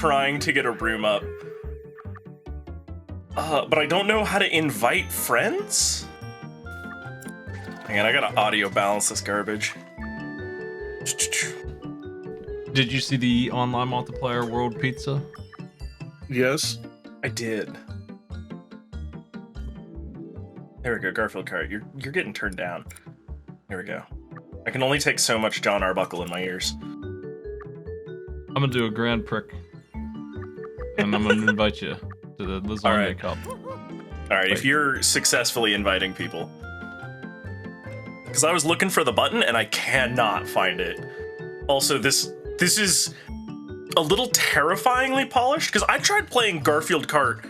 trying to get a room up. But I don't know how to invite friends? Hang on, I gotta audio balance this garbage. Did you see the online multiplayer World Pizza? Yes. I did. There we go, Garfield Kart. You're getting turned down. There we go. I can only take so much John Arbuckle in my ears. I'm gonna do a grand prick, and I'm gonna invite you to the Lasagna Cup. All right, if you're successfully inviting people, because I was looking for the button and I cannot find it. Also, this is a little terrifyingly polished because I tried playing Garfield Kart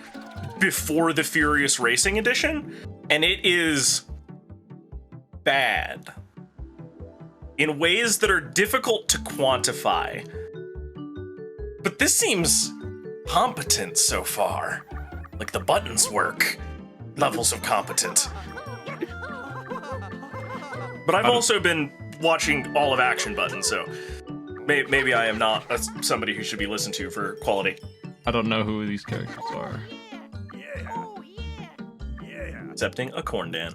before the Furious Racing Edition, and it is bad in ways that are difficult to quantify. But this seems competent so far. Like the buttons work. Levels of competent. But I've also been watching all of Action Button, so maybe I am not somebody who should be listened to for quality. I don't know who these characters are. Accepting a corn dan.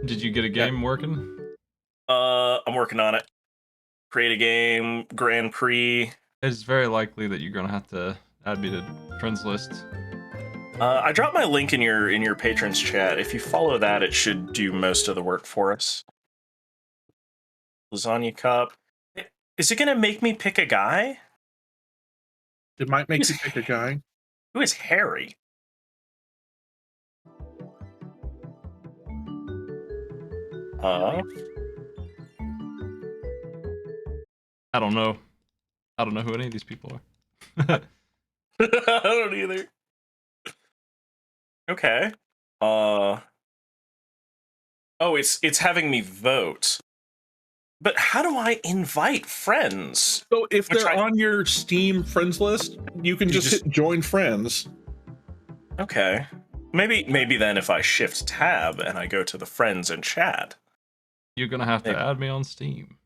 Did you get a game working? I'm working on it. Create a game, Grand Prix. It's very likely that you're gonna have to add me to friends list. I dropped my link in your patrons chat. If you follow that, it should do most of the work for us. Lasagna Cup. Is it gonna make me pick a guy? It might make you pick a guy. Who is Harry? I don't know. I don't know who any of these people are. I don't either. Okay. Oh, it's having me vote. But how do I invite friends? So if they're on your Steam friends list, you can just hit join friends. Okay. Maybe then if I shift tab and I go to the friends and chat. You're gonna have to add me on Steam.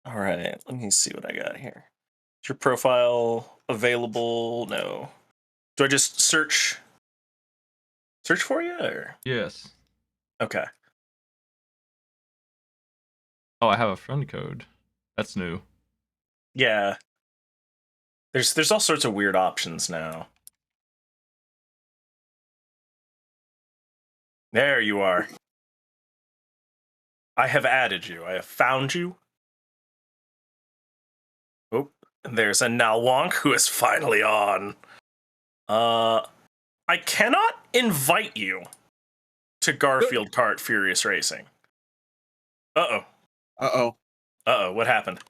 All right, let me see what I got here. Is your profile available? No. Do I just search for you? Or? Yes. Okay. Oh, I have a friend code. That's new. Yeah. There's all sorts of weird options now. There you are. I have added you. I have found you. Oh, and there's a Nalwonk who is finally on. I cannot invite you to Garfield Kart Furious Racing. Uh-oh. Uh-oh. Uh-oh, what happened?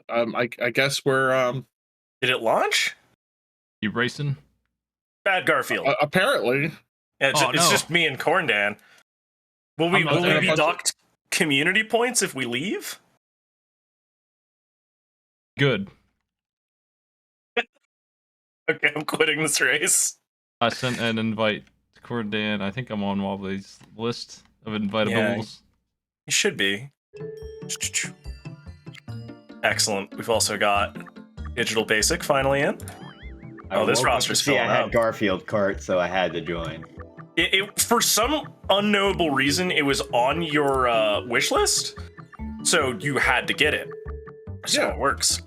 I guess we're Did it launch? You racing? Bad Garfield. Apparently. Yeah, it's just me and Corndan. Will we be docked community points if we leave? Good. Okay, I'm quitting this race. I sent an invite to Cordan. I think I'm on Wobbly's list of invitables. Yeah, you should be. Excellent. We've also got Digital Basic finally in. Oh, this roster's filling up. I had Garfield Kart, so I had to join. It for some unknowable reason, it was on your wish list, so you had to get it. So it works.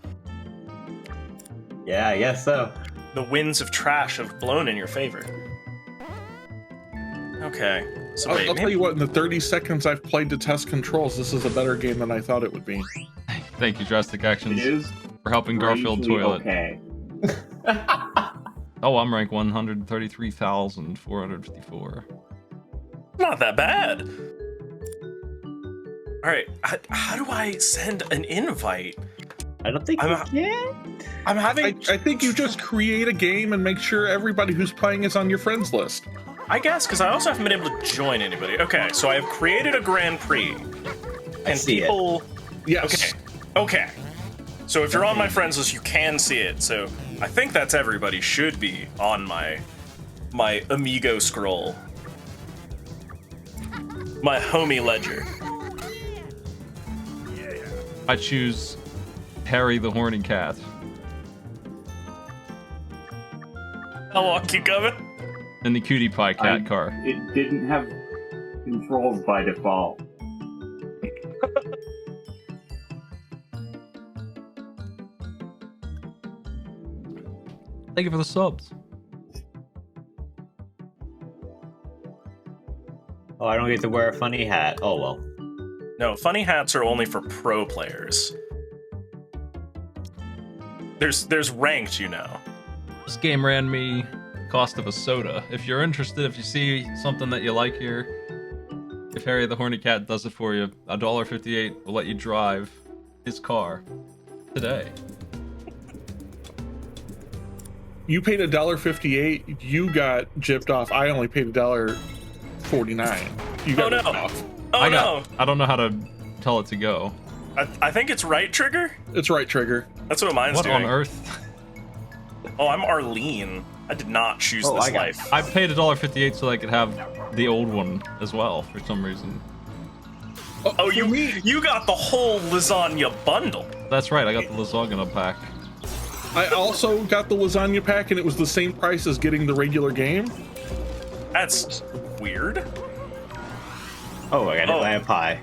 Yeah, I guess so. The winds of trash have blown in your favor. Okay, so I'll tell you what, in the 30 seconds I've played to test controls, this is a better game than I thought it would be. Thank you, Drastic Actions, It is for helping Garfield Toilet. okay. Oh, I'm rank 133,454. Not that bad. All right, how do I send an invite? I don't think you can. I'm having. I think you just create a game and make sure everybody who's playing is on your friends list. I guess, because I also haven't been able to join anybody. Okay, so I have created a Grand Prix. And people. Yes. Okay. So if you're on my friends list, you can see it. So I think that's everybody should be on my Amigo scroll. My homie ledger. I choose Harry the Horny Cat. How long keep coming? In the Cutie Pie Cat car. It didn't have controls by default. Thank you for the subs. Oh, I don't get to wear a funny hat. Oh well. No, funny hats are only for pro players. There's ranked, you know. This game ran me cost of a soda. If you're interested, if you see something that you like here, if Harry the Horny Cat does it for you, $1.58 will let you drive his car today. You paid $1.58. You got gypped off. I only paid $1.49. You got Oh, no. ripped off. Oh no! I don't know how to tell it to go. I think it's right trigger. It's right trigger. That's what mine's What doing. on earth? Oh, I'm Arlene. I did not choose Oh, this I got- life. I paid $1.58 so I could have the old one as well for some reason. Oh, you got the whole lasagna bundle. That's right, I got the lasagna pack. I also got the lasagna pack, and it was the same price as getting the regular game. That's weird. Oh, I got Oh. Atlanta pie.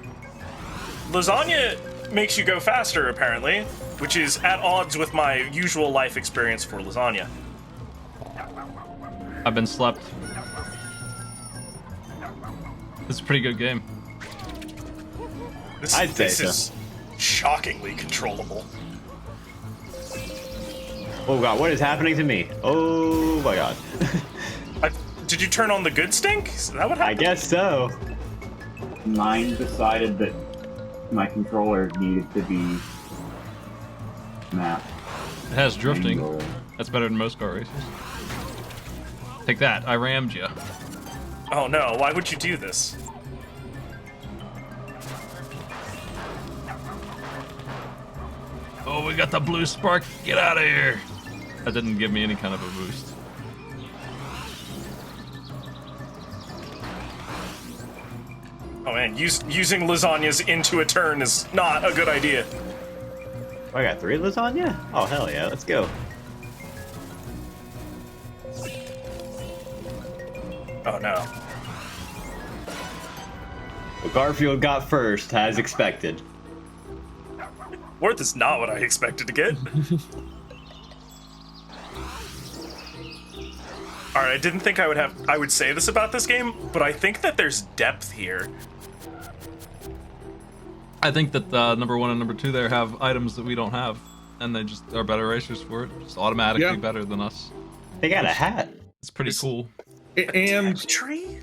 Lasagna makes you go faster, apparently, which is at odds with my usual life experience for lasagna. I've been slept. This is a pretty good game. I'd say This so. is shockingly controllable. Oh god, what is happening to me? Oh my god. Did you turn on the good stink? Is that what I happened? guess so. Mine decided that my controller needed to be mapped. It has drifting. Manually. That's better than most car races. Take that, I rammed you. Oh no, why would you do this? Oh, we got the blue spark. Get out of here. That didn't give me any kind of a boost. Oh man, using lasagnas into a turn is not a good idea. Oh, I got 3 lasagna? Oh hell yeah, let's go. Oh no. Well, Garfield got first, as expected. Worth is not what I expected to get. Alright, I didn't think I would say this about this game, but I think that there's depth here. I think that number 1 and number 2 there have items that we don't have, and they just are better racers for it. Just automatically Yeah. better than us. They got a hat. It's pretty cool. And Tree?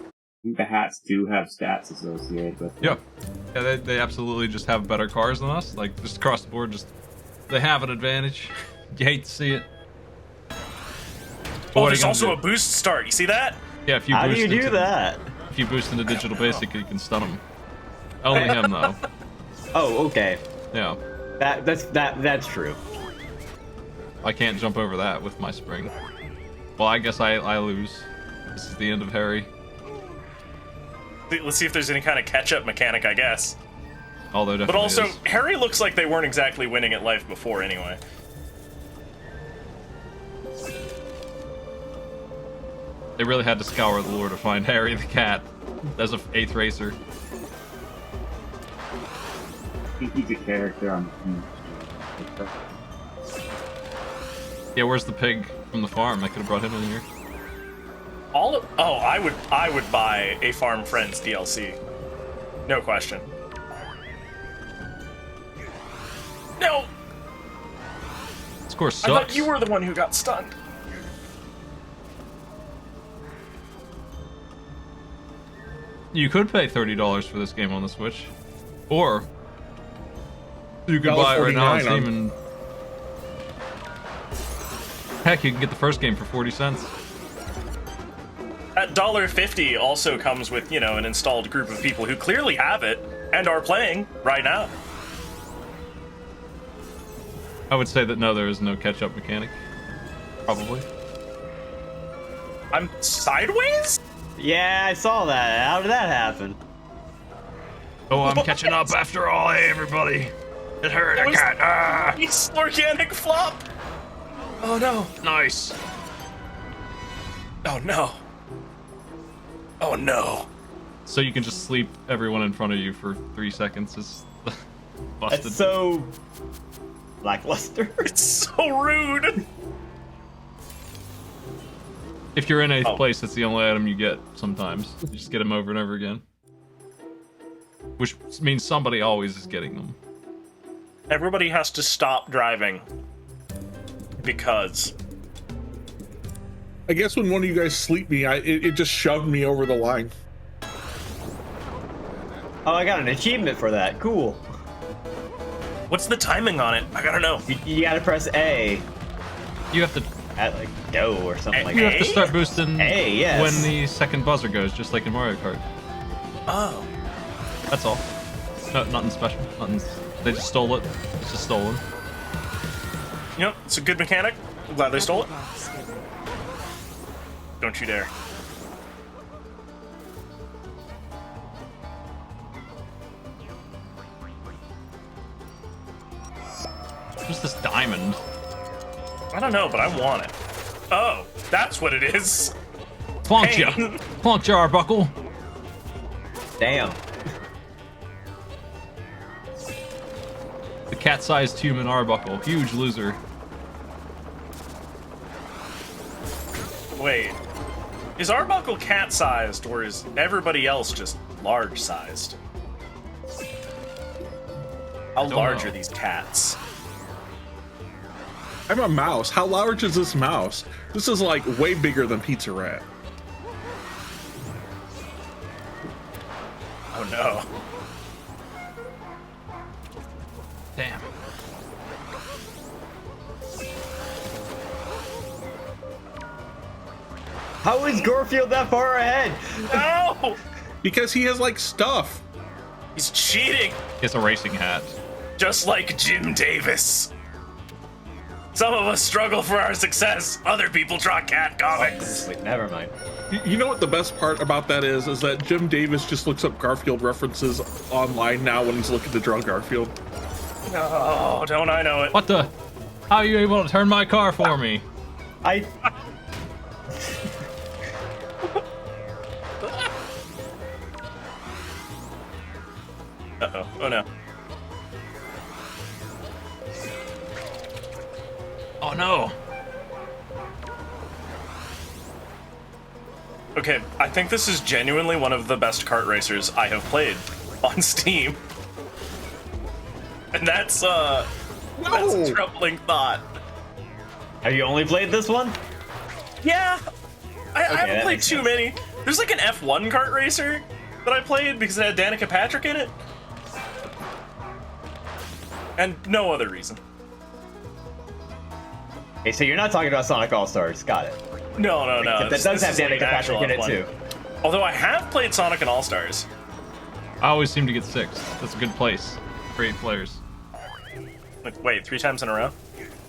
I think the hats do have stats associated with them. Yeah, they absolutely just have better cars than us. Like, just across the board, just they have an advantage. You hate to see it. But Oh, what are there's you gonna also do? a boost start. You see that? Yeah, if you How do boost you do into- that? If you boost into digital basic, you can stun him. Only him though. Oh, okay. Yeah, That's true. I can't jump over that with my spring. Well, I guess I lose. This is the end of Harry. Let's see if there's any kind of catch-up mechanic, I guess. Although But definitely also, is. Harry looks like they weren't exactly winning at life before anyway. They really had to scour the lore to find Harry the cat as a 8th racer. I think he's a character on the team. Yeah, where's the pig from the farm? I could have brought him in here. I would buy a Farm Friends DLC. No question. No! This course I thought sucks. you were the one who got stunned. You could pay $30 for this game on the Switch, or you could buy it right now on $1.49 Steam. And heck, you can get the first game for 40 cents. That $1.50 also comes with, you know, an installed group of people who clearly have it and are playing right now. I would say that no, there is no catch-up mechanic. Probably. I'm sideways? Yeah, I saw that. How did that happen? Oh, I'm catching up after all. Hey, everybody. It hurt. I can't. Ah. It's organic flop. Oh no. Nice. Oh no. Oh no. So you can just sleep everyone in front of you for 3 seconds. Is busted. That's so lackluster. It's so rude. If you're in 8th place, that's the only item you get sometimes. You just get them over and over again. Which means somebody always is getting them. Everybody has to stop driving. Because I guess when one of you guys sleep me, it just shoved me over the line. Oh, I got an achievement for that. Cool. what's the timing on it? I gotta know. You gotta press A You have to at like go or something like you that. have to start boosting Hey, yes. when the second buzzer goes, just like in Mario Kart. Oh. That's all. No, nothing special. Nothing. They just stole it. It's just stolen. You know, it's a good mechanic. I'm glad they stole it. Don't you dare. What's this diamond? I don't know, but I want it. Oh, that's what it is. Plunked ya! Pain. Plunked ya, Arbuckle! Damn. The cat-sized human Arbuckle. Huge loser. Wait. Is Arbuckle cat-sized, or is everybody else just large-sized? How don't large know. are these cats? I'm a mouse. How large is this mouse? This is like way bigger than Pizza Rat. Oh no. Damn. How is Garfield that far ahead? No! Because he has like stuff. He's cheating, It's a racing hat. just like Jim Davis. Some of us struggle for our success. Other people draw cat comics. Wait, never mind. You know what the best part about that is that Jim Davis just looks up Garfield references online now when he's looking to draw Garfield. Oh, don't I know it? What the? How are you able to turn my car for me? I Uh-oh. Oh no. Oh no. Okay, I think this is genuinely one of the best kart racers I have played on Steam. And that's a troubling thought. have you only played this one? Yeah, I that haven't played makes too sense. many. There's like an F1 kart racer that I played because it had Danica Patrick in it. And no other reason. Okay, so you're not talking about Sonic All-Stars. Got it. No. That This does have is like Danica actual Patrick in it F1. too. Although I have played Sonic and All-Stars. I always seem to get 6th. That's a good place for 8 players. Like, wait, 3 times in a row?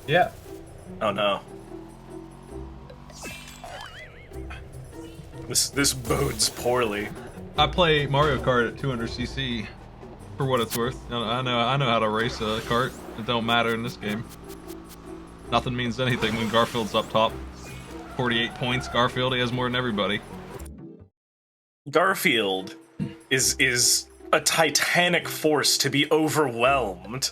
Yeah. Oh no. This bodes poorly. I play Mario Kart at 200cc for what it's worth. I know how to race a kart. It don't matter in this game. Nothing means anything when Garfield's up top. 48 points. Garfield, he has more than everybody. Garfield is a titanic force to be overwhelmed.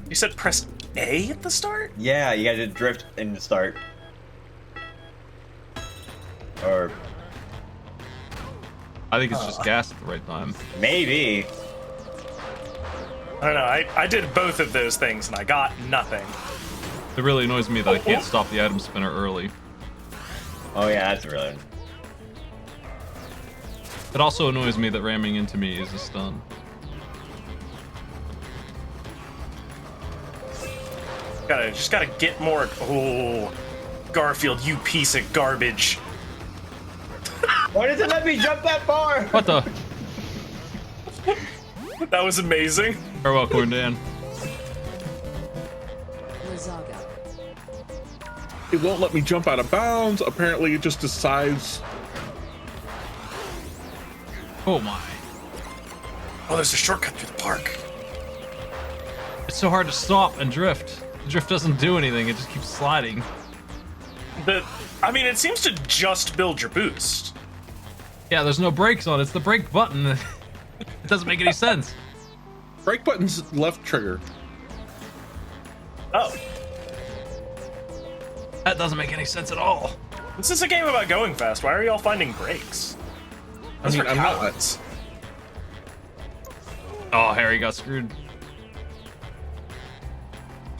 You said press A at the start? Yeah, you gotta drift in the start. Or I think it's just gas at the right time. maybe. I don't know, I did both of those things and I got nothing. It really annoys me that I can't stop the item spinner early. Oh yeah, that's really. It also annoys me that ramming into me is a stun. Just gotta get more. Oh, Garfield, you piece of garbage. Why does it let me jump that far? What the? That was amazing. Farewell, Corn Dan. Lasagna. It won't let me jump out of bounds. Apparently, it just decides. Oh my. Oh, there's a shortcut through the park. It's so hard to stop and drift. The drift doesn't do anything, it just keeps sliding. I mean, it seems to just build your boost. Yeah, there's no brakes on it. It's the brake button. It doesn't make any sense. Brake button's left trigger. Oh, That doesn't make any sense at all. this is a game about going fast. Why are y'all finding brakes? Those are I'm cowards. Oh, Harry got screwed.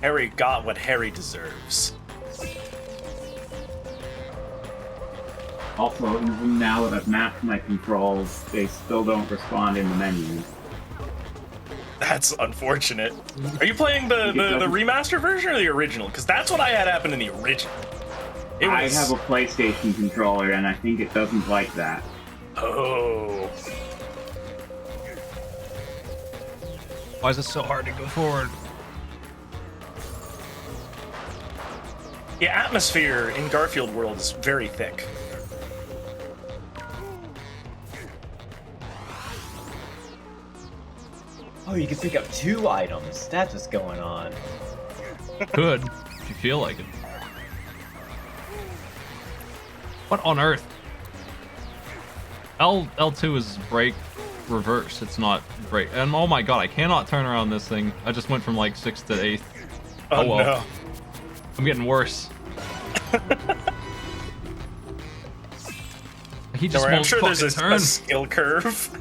Harry got what Harry deserves. Also, even now that I've mapped my controls, they still don't respond in the menu. That's unfortunate. Are you playing the remaster version or the original? Because that's what I had happen in the original. I have a PlayStation controller, and I think it doesn't like that. Oh. Why is it so hard to go forward? Yeah, atmosphere in Garfield World is very thick. Oh, you can pick up 2 items. That's what's going on. Good, if you feel like it. What on earth? L2 is brake reverse. It's not brake. And oh my god, I cannot turn around this thing. I just went from like 6th to 8th. Oh, well. no. I'm getting worse. He just I'm won't sure there's fucking a turn. skill curve.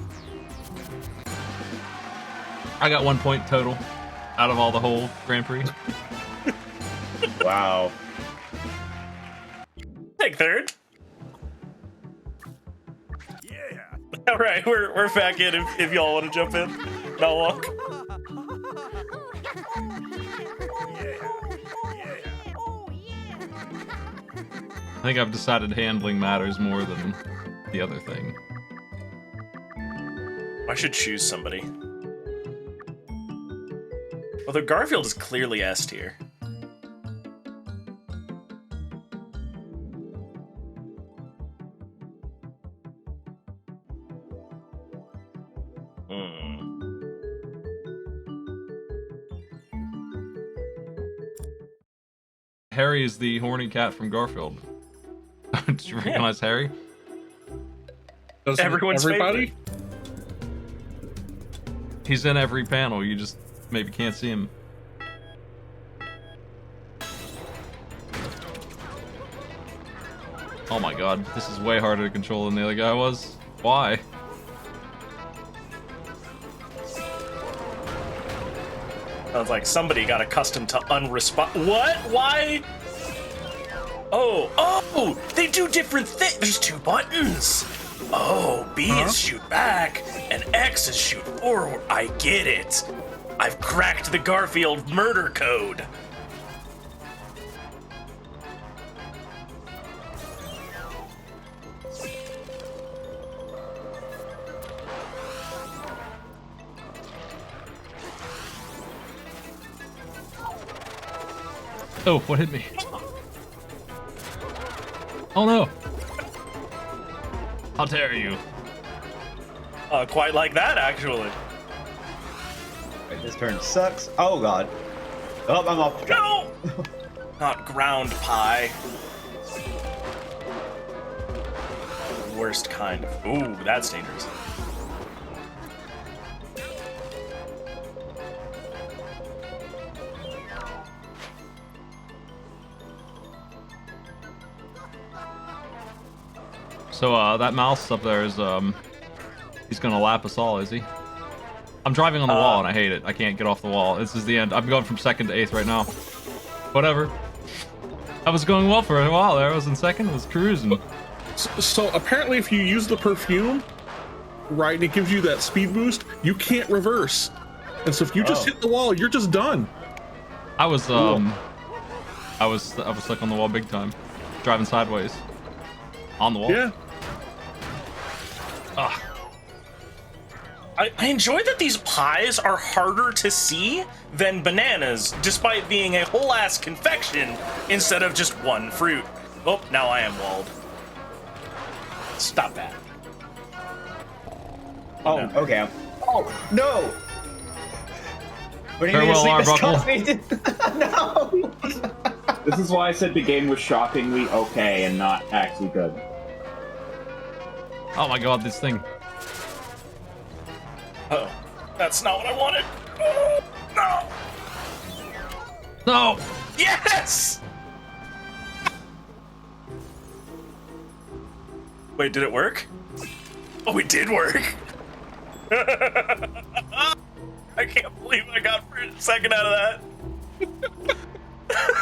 I got 1 point total out of all the whole Grand Prix. Wow. Take third. Yeah. All right, we're back in if y'all want to jump in. Now walk. I think I've decided handling matters more than the other thing. I should choose somebody. Although Garfield is clearly S tier. Harry is the horny cat from Garfield. Did you recognize Harry? Everyone's everybody? favorite. He's in every panel, you just maybe can't see him. Oh my god, this is way harder to control than the other guy was. Why? Sounds like somebody got accustomed to unresponsive. What? Why? Oh, they do different things. There's 2 buttons. Oh, B is shoot back, and X is shoot forward. I get it. I've cracked the Garfield murder code. Oh, what hit me? Oh no! How dare you? Quite like that, actually. Right, this turn sucks. Oh god. Oh, I'm off the track. No! Not ground pie. Worst kind of. Ooh, that's dangerous. So, that mouse up there is, he's gonna lap us all, is he? I'm driving on the wall and I hate it. I can't get off the wall. This is the end. I'm going from 2nd to 8th right now. Whatever. I was going well for a while there. I was in 2nd, I was cruising. So apparently if you use the perfume, right, and it gives you that speed boost, you can't reverse. And so if you just hit the wall, you're just done. I was stuck on the wall big time. Driving sideways. On the wall. Yeah. Ah. I enjoy that these pies are harder to see than bananas, despite being a whole ass confection instead of just one fruit. Oh, now I am walled. Stop that. Oh, No. okay. Oh, no! What do you Farewell, mean to Arbuckle. sleep this No! This is why I said the game was shockingly okay and not actually good. Oh my god, this thing. Oh, that's not what I wanted. Oh, no. No! Yes! Wait, did it work? Oh, it did work. I can't believe I got for a second out of that.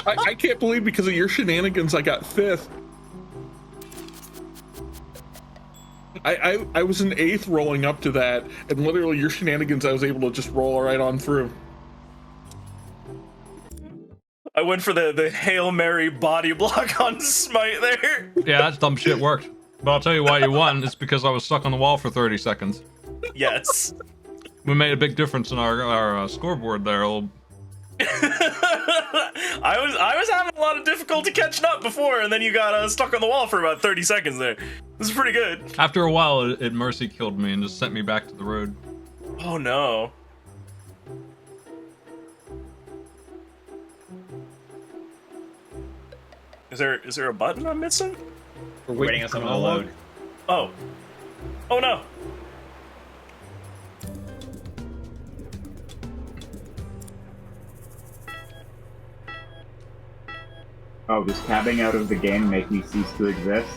I can't believe because of your shenanigans I got 5th. I was in 8th rolling up to that, and literally your shenanigans I was able to just roll right on through. I went for the Hail Mary body block on Smite there. Yeah, that dumb shit worked. But I'll tell you why you won. It's because I was stuck on the wall for 30 seconds. Yes. We made a big difference in our scoreboard there. I was having a lot of difficulty catching up before, and then you got stuck on the wall for about 30 seconds there. This is pretty good. After a while, it mercy killed me and just sent me back to the road. Oh no. Is there a button I'm missing? We're waiting on someone to load. Oh. Oh no. Oh, does tabbing out of the game make me cease to exist?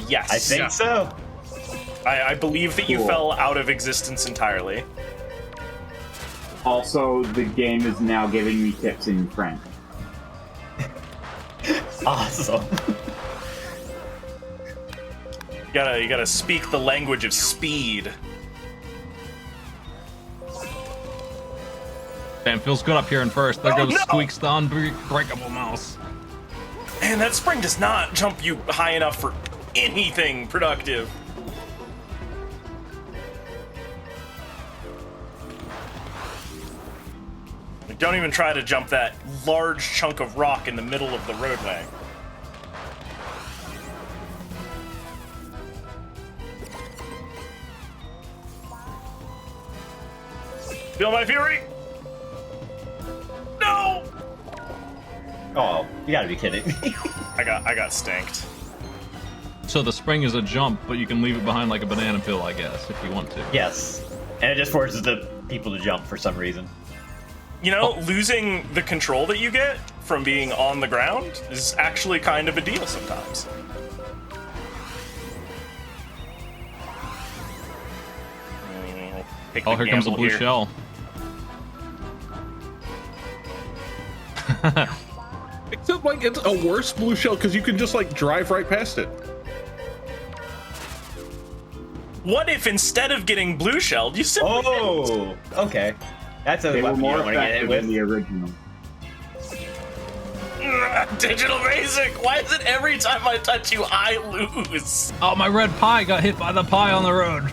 Yes. I think so. I believe that you Cool. fell out of existence entirely. Also, the game is now giving me tips in French. Awesome. You gotta speak the language of speed. Damn, feels good up here in first. There Oh, goes no! Squeaks the unbreakable mouse. Man, that spring does not jump you high enough for anything productive. Like, don't even try to jump that large chunk of rock in the middle of the roadway. Feel my fury? No! Oh, you gotta be kidding me. I got stanked. So the spring is a jump, but you can leave it behind like a banana peel, I guess, if you want to. Yes. And it just forces the people to jump for some reason. You know, losing the control that you get from being on the ground is actually kind of a deal sometimes. Take Oh, the here comes a gamble blue here. shell. Except like it's a worse blue shell because you can just like drive right past it. What if instead of getting blue shelled, you simply Oh, okay. That's a They were weapon you more don't want to get hit effective than with. the original. Digital basic. Why is it every time I touch you, I lose? Oh, my red pie got hit by the pie on the road.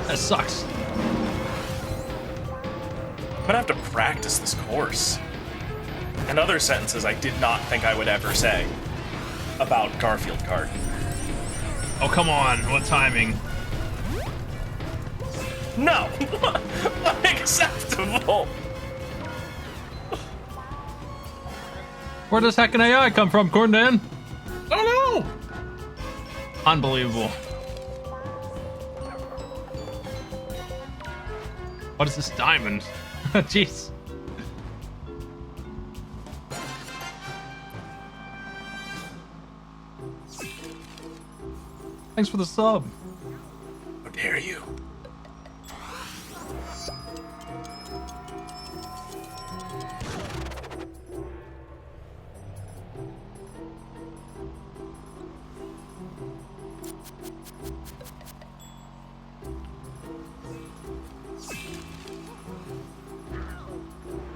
That sucks. I'm gonna have to practice this course. And other sentences I did not think I would ever say about Garfield Kart. Oh, come on. What timing? No! Unacceptable! Where does heckin' AI come from, Corndan? Oh Unbelievable. What is this diamond? Jeez. Thanks for the sub. How dare you?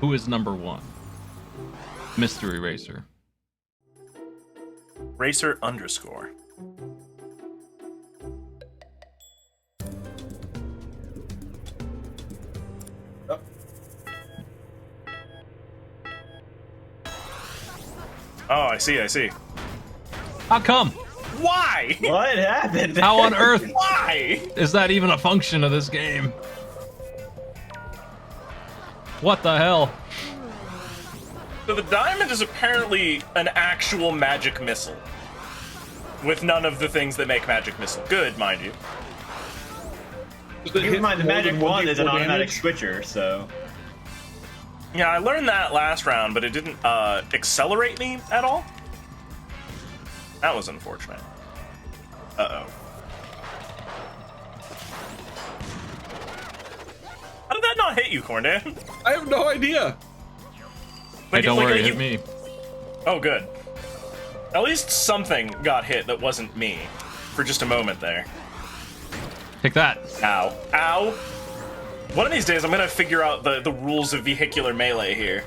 Who is number one? Mystery Racer. Racer underscore. see, I see. How come? Why? What happened? How on earth Why? is that even a function of this game? What the hell? So the diamond is apparently an actual magic missile. With none of the things that make magic missile good, mind you. Keep in mind, the magic wand is an automatic switcher, so... Yeah, I learned that last round, but it didn't accelerate me at all. That was unfortunate. Uh-oh. How did that not hit you, Corndan? I have no idea. Hey, don't worry, it hit me. Oh, good. At least something got hit that wasn't me for just a moment there. Take that. Ow. Ow. One of these days, I'm gonna figure out the rules of vehicular melee here.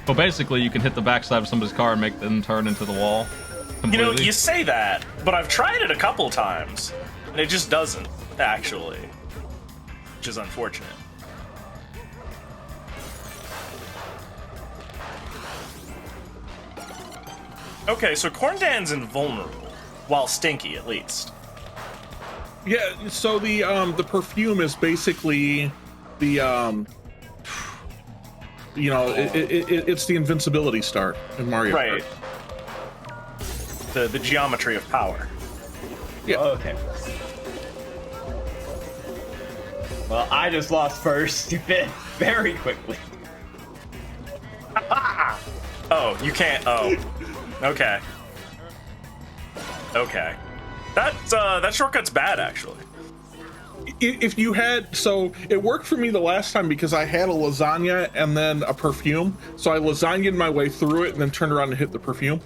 Well, basically, you can hit the backside of somebody's car and make them turn into the wall completely. You know, you say that, but I've tried it a couple times, and it just doesn't, actually. Which is unfortunate. Okay, so Corndan's invulnerable, while stinky at least. Yeah, so the perfume is basically the it's the invincibility start in Mario Right. Kart. The geometry of power. Yeah. Oh, okay. Well, I just lost first very quickly. Oh, you can't. Oh, okay. Okay. That shortcut's bad, actually. If you had, so it worked for me the last time because I had a lasagna and then a perfume. So I lasagnaed my way through it and then turned around and hit the perfume,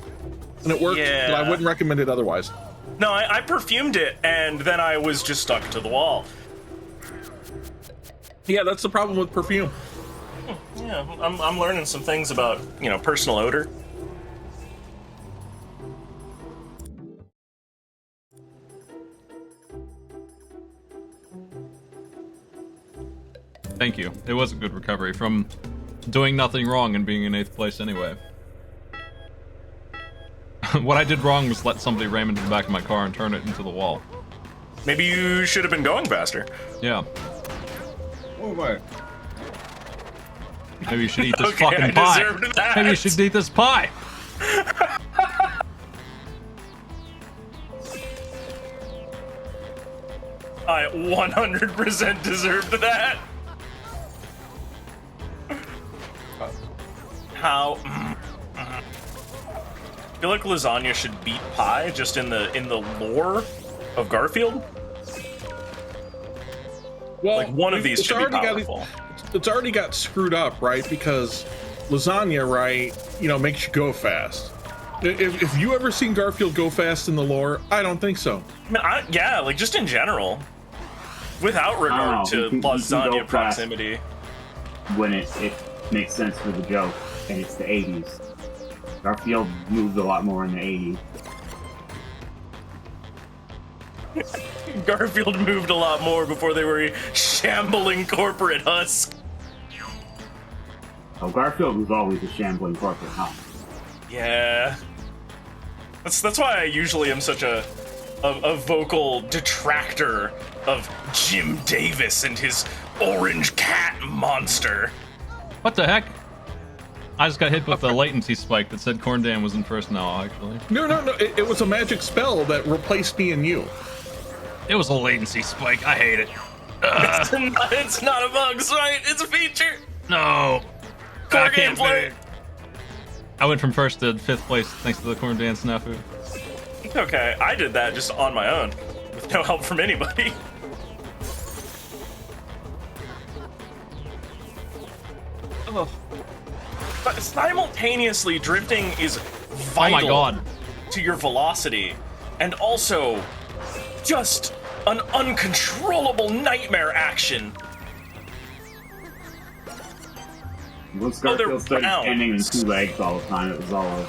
and it worked. Yeah. But I wouldn't recommend it otherwise. No, I perfumed it, and then I was just stuck to the wall. Yeah, that's the problem with perfume. Yeah, I'm learning some things about, personal odor. Thank you. It was a good recovery from doing nothing wrong and being in 8th place anyway. What I did wrong was let somebody ram into the back of my car and turn it into the wall. Maybe you should have been going faster. Yeah. Oh my. Maybe you should eat this Okay, fucking I pie. deserved that. Maybe you should eat this pie. I 100% deserved that. How? I feel like lasagna should beat pie just in the lore of Garfield. Well, Like one of these it's should be already powerful. It's already got screwed up, right? Because lasagna, right, makes you go fast. If you ever seen Garfield go fast in the lore, I don't think so. I mean, yeah, like just in general, without regard to you can go lasagna fast. proximity. When it makes sense for the joke, and it's the 80s. Garfield moved a lot more in the 80s. Garfield moved a lot more before they were a shambling corporate husk. Oh, Garfield was always a shambling corporate house. Yeah. That's why I usually am such a vocal detractor of Jim Davis and his orange cat monster. What the heck? I just got hit with the latency spike that said Corndan was in first now, actually. No. It was a magic spell that replaced me and you. It was a latency spike. I hate it. It's not a bug, right? It's a feature. No. Core I can't gameplay. do it. I went from first to 5th place thanks to the Corndan snafu. Okay, I did that just on my own, with no help from anybody. Ugh. But simultaneously, drifting is vital Oh my god. to your velocity, and also just an uncontrollable nightmare action. Once Oh, they're Garfield started round. standing on two legs all the time, it was all over.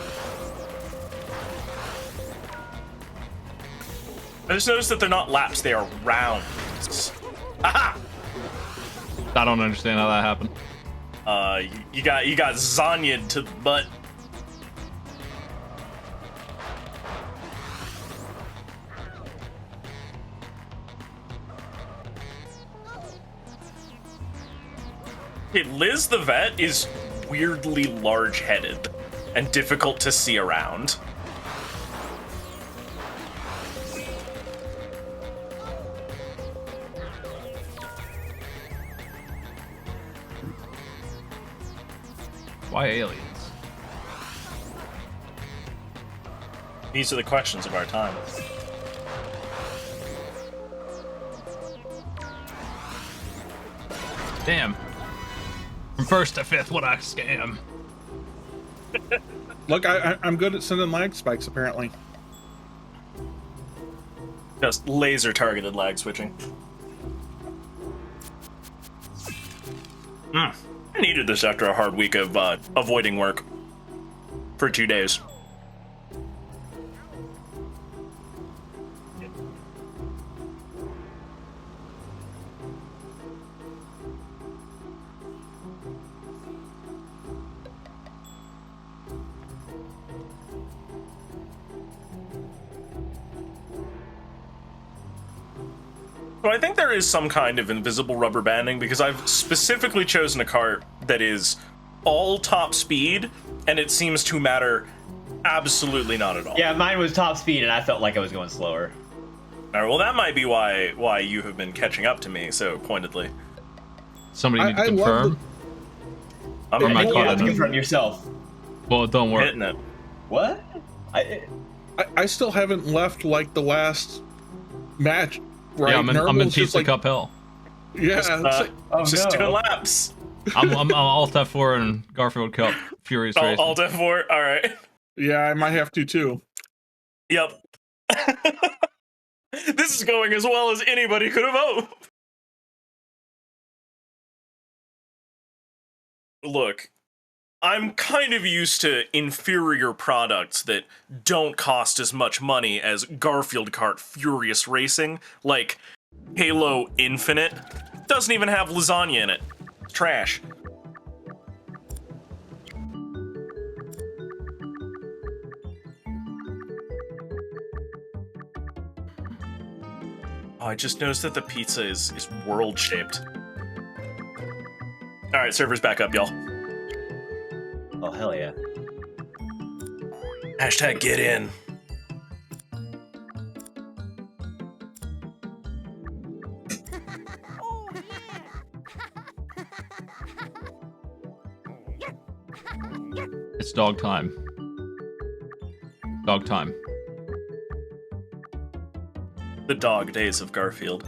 I just noticed that they're not laps, they are rounds. Aha! I don't understand how that happened. You got Zanya'd to the butt. Okay, Liz the vet is weirdly large-headed and difficult to see around. Why aliens? These are the questions of our time. Damn. From first to fifth, what a scam. Look, I'm good at sending lag spikes, apparently. Just laser-targeted lag switching. I needed this after a hard week of avoiding work for 2 days. So I think there is some kind of invisible rubber banding because I've specifically chosen a cart that is all top speed, and it seems to matter absolutely not at all. Yeah, mine was top speed, and I felt like I was going slower. All right, well, that might be why you have been catching up to me so pointedly. Somebody need to I love confirm. I'm Or am I You caught have to up? confirm yourself. Well, it don't work. hitting it. What? I still haven't left like the last match. Right? Yeah, I'm in Nurgle's just Pizza like, Cup hell. Yeah, it's like, Just no. doing laps. I'm Alt F4 in Garfield Cup Furious Racing. Alt F4. All right. yeah, I might have to too. Yep. This is going as well as anybody could have hoped. Look, I'm kind of used to inferior products that don't cost as much money as Garfield Kart Furious Racing, like Halo Infinite. Doesn't even have lasagna in it. It's trash. Oh, I just noticed that the pizza is world-shaped. Alright, server's back up, y'all. Oh, hell yeah. Hashtag get in. It's dog time. Dog time. The dog days of Garfield.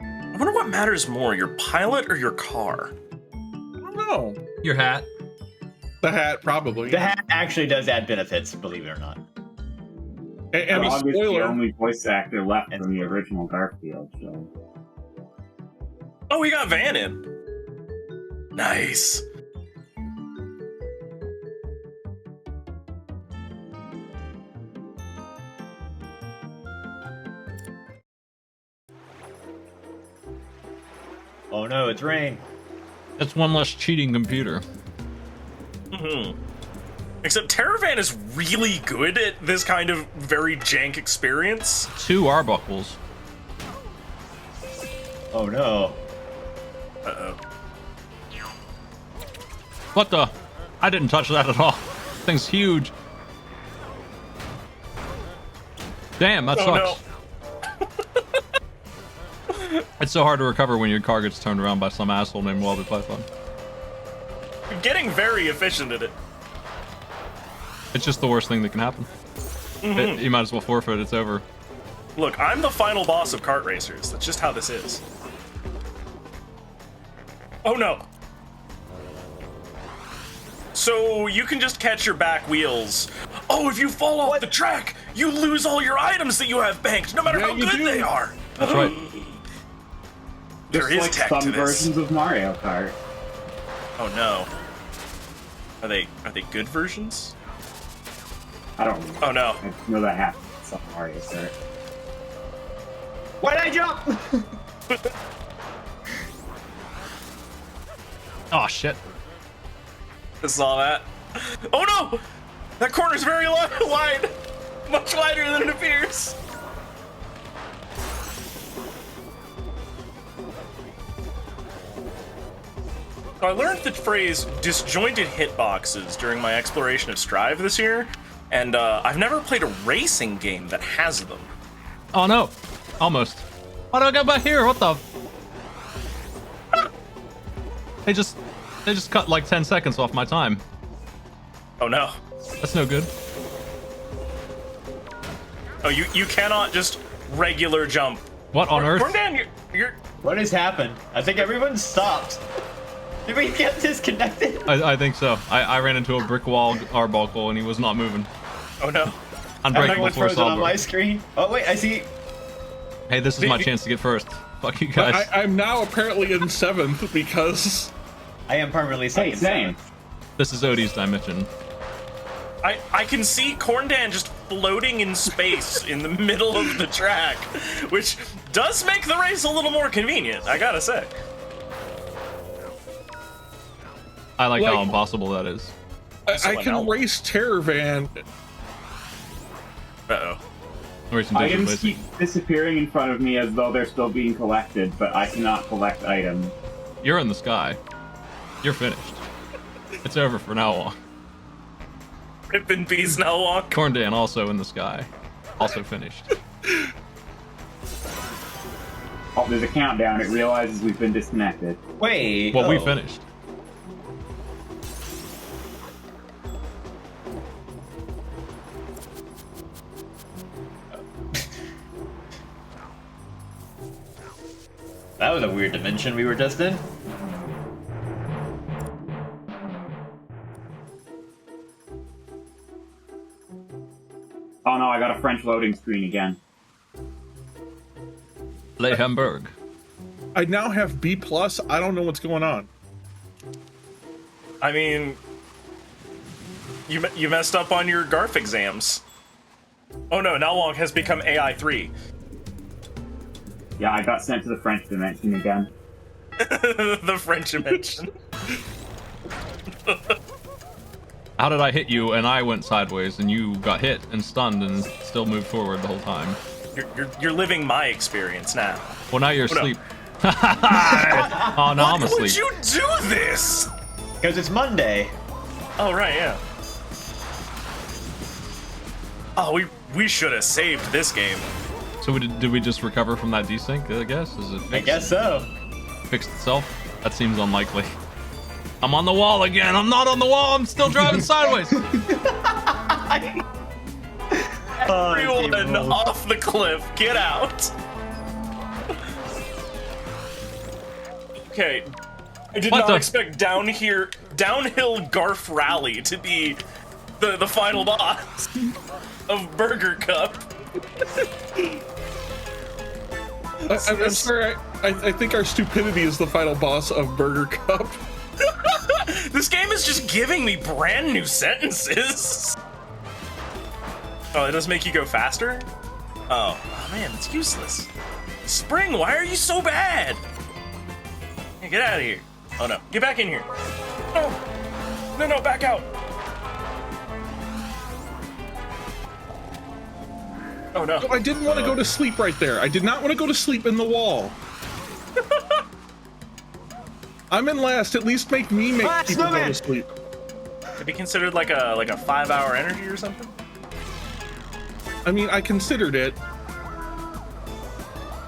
I wonder what matters more, your pilot or your car? I don't know. Your hat. The hat, probably. The hat actually does add benefits, believe it or not. And The a dog is the spoiler. only voice actor left from the original Garfield, so. Oh, we got Van in. Nice. Oh no, it's rain. That's one less cheating computer. Except Terravan is really good at this kind of very jank experience. 2 Arbuckles. Oh no. Uh-oh. What the? I didn't touch that at all. Thing's huge. Damn, that Oh, sucks. It's so hard to recover when your car gets turned around by some asshole named Welby Python. You're getting very efficient at it. It's just the worst thing that can happen. You might as well forfeit. It's over. Look, I'm the final boss of kart racers. That's just how this is. Oh no. So you can just catch your back wheels. Oh, if you fall off the track, you lose all your items that you have banked, no matter Yeah, how you good do. they are. That's right. There Just is like tech some to this. versions of Mario Kart. Oh no. Are they good versions? I don't know. Oh no. I know that happens in some Mario Kart. Why did I jump? Oh shit. This is all that. Oh no! That corner's very wide. Much wider than it appears. So I learned the phrase disjointed hitboxes during my exploration of Strive this year, and I've never played a racing game that has them. Oh no, almost. Why do I go back here? What the? They just cut like 10 seconds off my time. Oh no. That's no good. Oh, you cannot just regular jump. What on earth? Corndan, you're What has happened? I think everyone stopped. Did we get disconnected? I think so. I ran into a brick wall Arbuckle and he was not moving. Oh no. Unbreakable Everyone's force frozen on my Albert. screen. Oh wait, I see. Hey, this is my chance to get first. Fuck you guys. I'm now apparently in 7th because I am permanently Hey, second. same. This is Odie's dimension. I can see Corndan just floating in space in the middle of the track, which does make the race a little more convenient, I gotta say. I like how Like- impossible that is. I Someone can else. race Terror Van. Uh-oh. Racing Desert Items Racing. keep disappearing in front of me as though they're still being collected, but I cannot collect items. You're in the sky. You're finished. It's over for now on. Rip in peace now, walk. Corndan also in the sky. Also finished. Oh, there's a countdown. It realizes we've been disconnected. Wait. Well, we oh. finished. That was a weird dimension we were just in. Oh no, I got a French loading screen again. Le Hamburg. I now have B+. I don't know what's going on. I mean, you messed up on your Garf exams. Oh no, Nalwong has become AI3. Yeah, I got sent to the French dimension again. The French dimension. How did I hit you and I went sideways and you got hit and stunned and still moved forward the whole time? You're living my experience now. Well, now you're Oh, no. asleep. Oh, no, I'm Why asleep. would you do this? Because it's Monday. Oh right, yeah. Oh, we should have saved this game. So did we just recover from that desync, I guess? Is it fixed? I guess so. Fixed itself? That seems unlikely. I'm on the wall again. I'm not on the wall. I'm still driving sideways. Everyone off the cliff, get out. Okay, I did What not the- expect downhill Garf Rally to be the final boss of Burger Cup. I'm sorry. I think our stupidity is the final boss of Burger Cup. This game is just giving me brand new sentences. Oh, it does make you go faster? Oh man, it's useless. Spring, why are you so bad? Hey, get out of here. Oh no, get back in here. No, back out. Oh no. No, I didn't want to go to sleep right there. I did not want to go to sleep in the wall. I'm in last. At least make me make Ah, people go snowman! to sleep. Could be considered like a 5-hour energy or something? I mean, I considered it.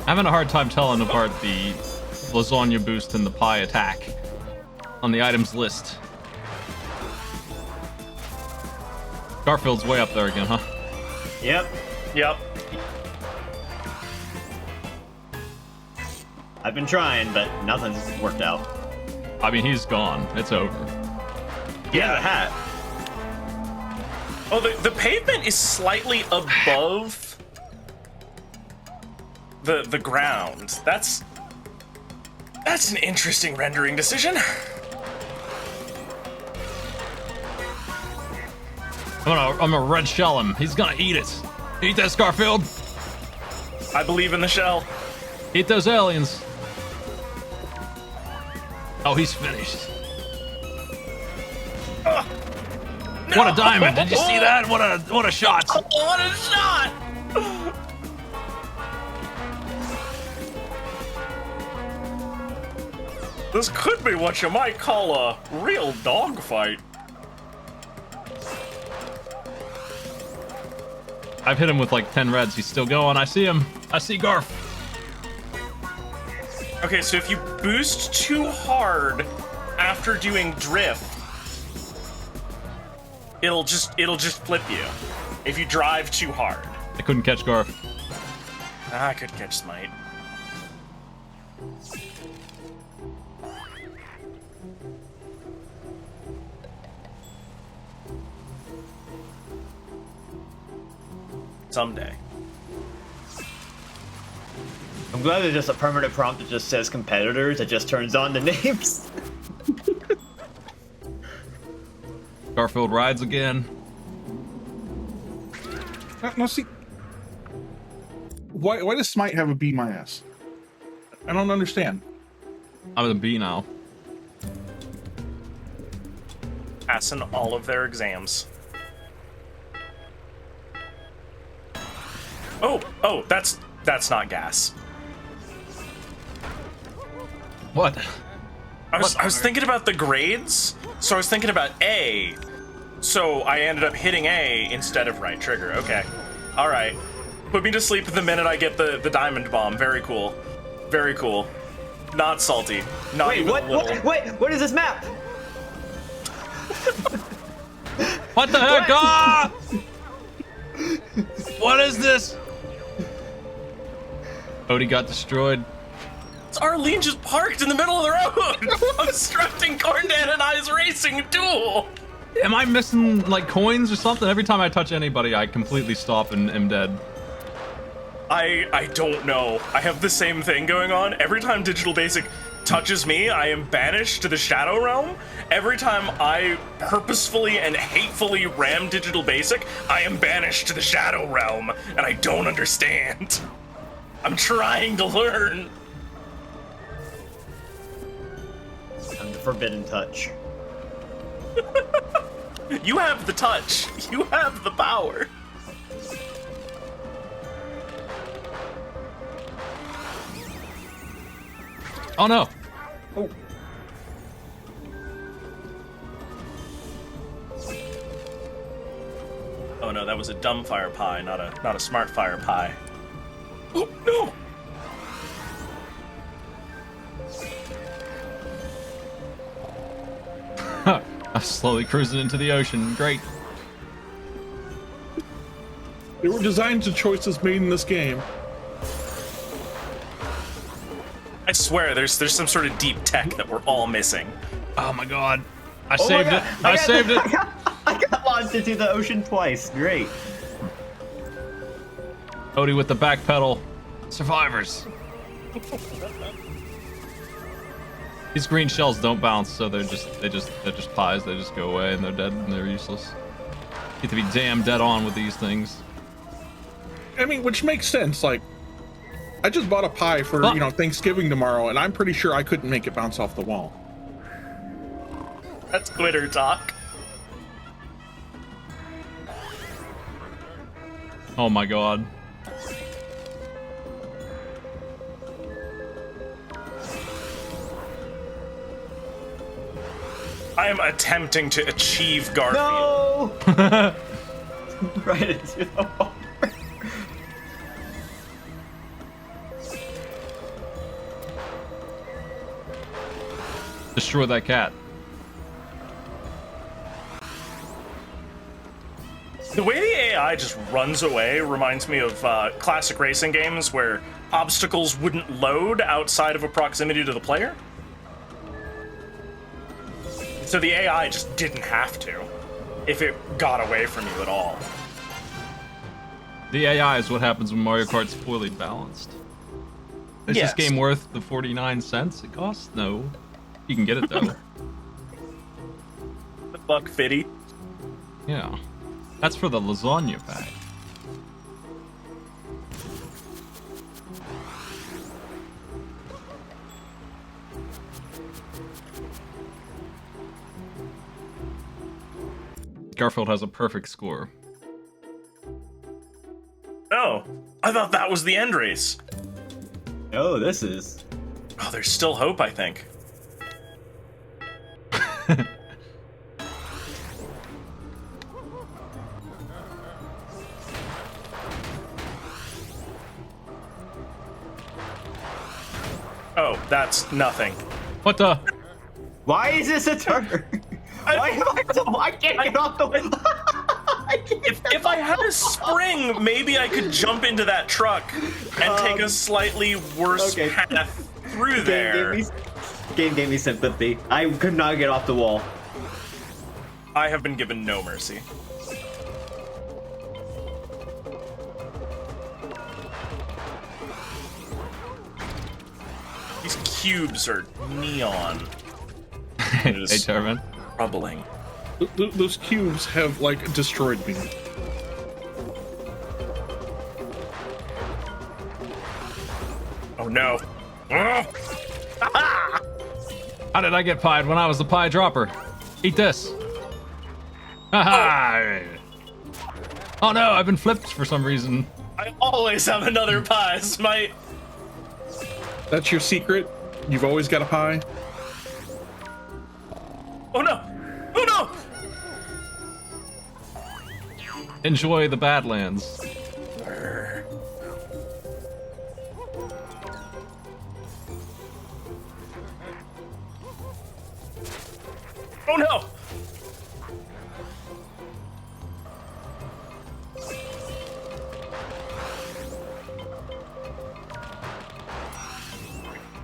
Having a hard time telling apart the lasagna boost and the pie attack on the items list. Garfield's way up there again, huh? Yep. Yep. I've been trying, but nothing's worked out. I mean, he's gone. It's over. He has a hat. Oh, the pavement is slightly above the ground. That's an interesting rendering decision. I'm gonna red shell him. He's gonna eat it. Eat that, Garfield. I believe in the shell. Eat those aliens. Oh, he's finished. No! What a diamond! Did you see that? What a shot! Oh, what a shot! This could be what you might call a real dogfight. I've hit him with like 10 reds. He's still going. I see him. I see Garf. Okay, so if you boost too hard after doing drift, it'll just flip you. If you drive too hard. I couldn't catch Garf. I could catch Smite. Someday. I'm glad there's just a permanent prompt that just says competitors. It just turns on the names. Garfield rides again. Now see, why does Smite have a B my ass? I don't understand. I'm a B now. Passing all of their exams. Oh, that's not gas. What? I was thinking about the grades, so I was thinking about A. So I ended up hitting A instead of right trigger. Okay. All right. Put me to sleep the minute I get the diamond bomb. Very cool. Very cool. Not salty. Not Wait, even what? a little. What is this map? What the heck? Ah! What is this? Odie got destroyed. Arlene just parked in the middle of the road. Obstructing Corndan and I's racing duel. Am I missing like coins or something? Every time I touch anybody, I completely stop and am dead. I don't know. I have the same thing going on. Every time Digital Basic touches me, I am banished to the Shadow Realm. Every time I purposefully and hatefully ram Digital Basic, I am banished to the Shadow Realm, and I don't understand. I'm trying to learn. I'm the forbidden touch. You have the touch. You have the power. Oh no! Oh, Oh no, that was a dumb fire pie, not a smart fire pie. Oh no! I'm slowly cruising into the ocean. Great. they were designed to choices made in this game. I swear, there's some sort of deep tech that we're all missing. Oh my god. I Oh my saved God. it. I saved it. I got launched into the ocean twice. Great. Odie with the back pedal. Survivors. These green shells don't bounce, so they're just pies. They just go away and they're dead and they're useless. You have to be damn dead on with these things. I mean, which makes sense. Like, I just bought a pie for, Thanksgiving tomorrow, and I'm pretty sure I couldn't make it bounce off the wall. That's Twitter talk. Oh my god. I am attempting to achieve Garfield. No! Right into the water. Destroy that cat. The way the AI just runs away reminds me of classic racing games where obstacles wouldn't load outside of a proximity to the player. So the AI just didn't have to if it got away from you at all. The AI is what happens when Mario Kart's poorly balanced. Is Yes. this game worth the 49 cents it costs? No. You can get it though. The fuck, Fitty. Yeah. That's for the lasagna pack. Garfield has a perfect score. Oh, I thought that was the end race. Oh, this is. Oh, there's still hope, I think. That's nothing. What the? Why is this a turn? I can't get off the. If I had a spring, maybe I could jump into that truck and take a slightly worse path through there. Game gave me sympathy. I could not get off the wall. I have been given no mercy. These cubes are neon. Hey, Charmin. Troubling. Those cubes have, like, destroyed me. Oh no. Ah! How did I get pied when I was the pie dropper? Eat this. Haha. Oh no, I've been flipped for some reason. I always have another pie. It's my... That's your secret? You've always got a pie? Oh no! Oh no! Enjoy the Badlands. Oh no!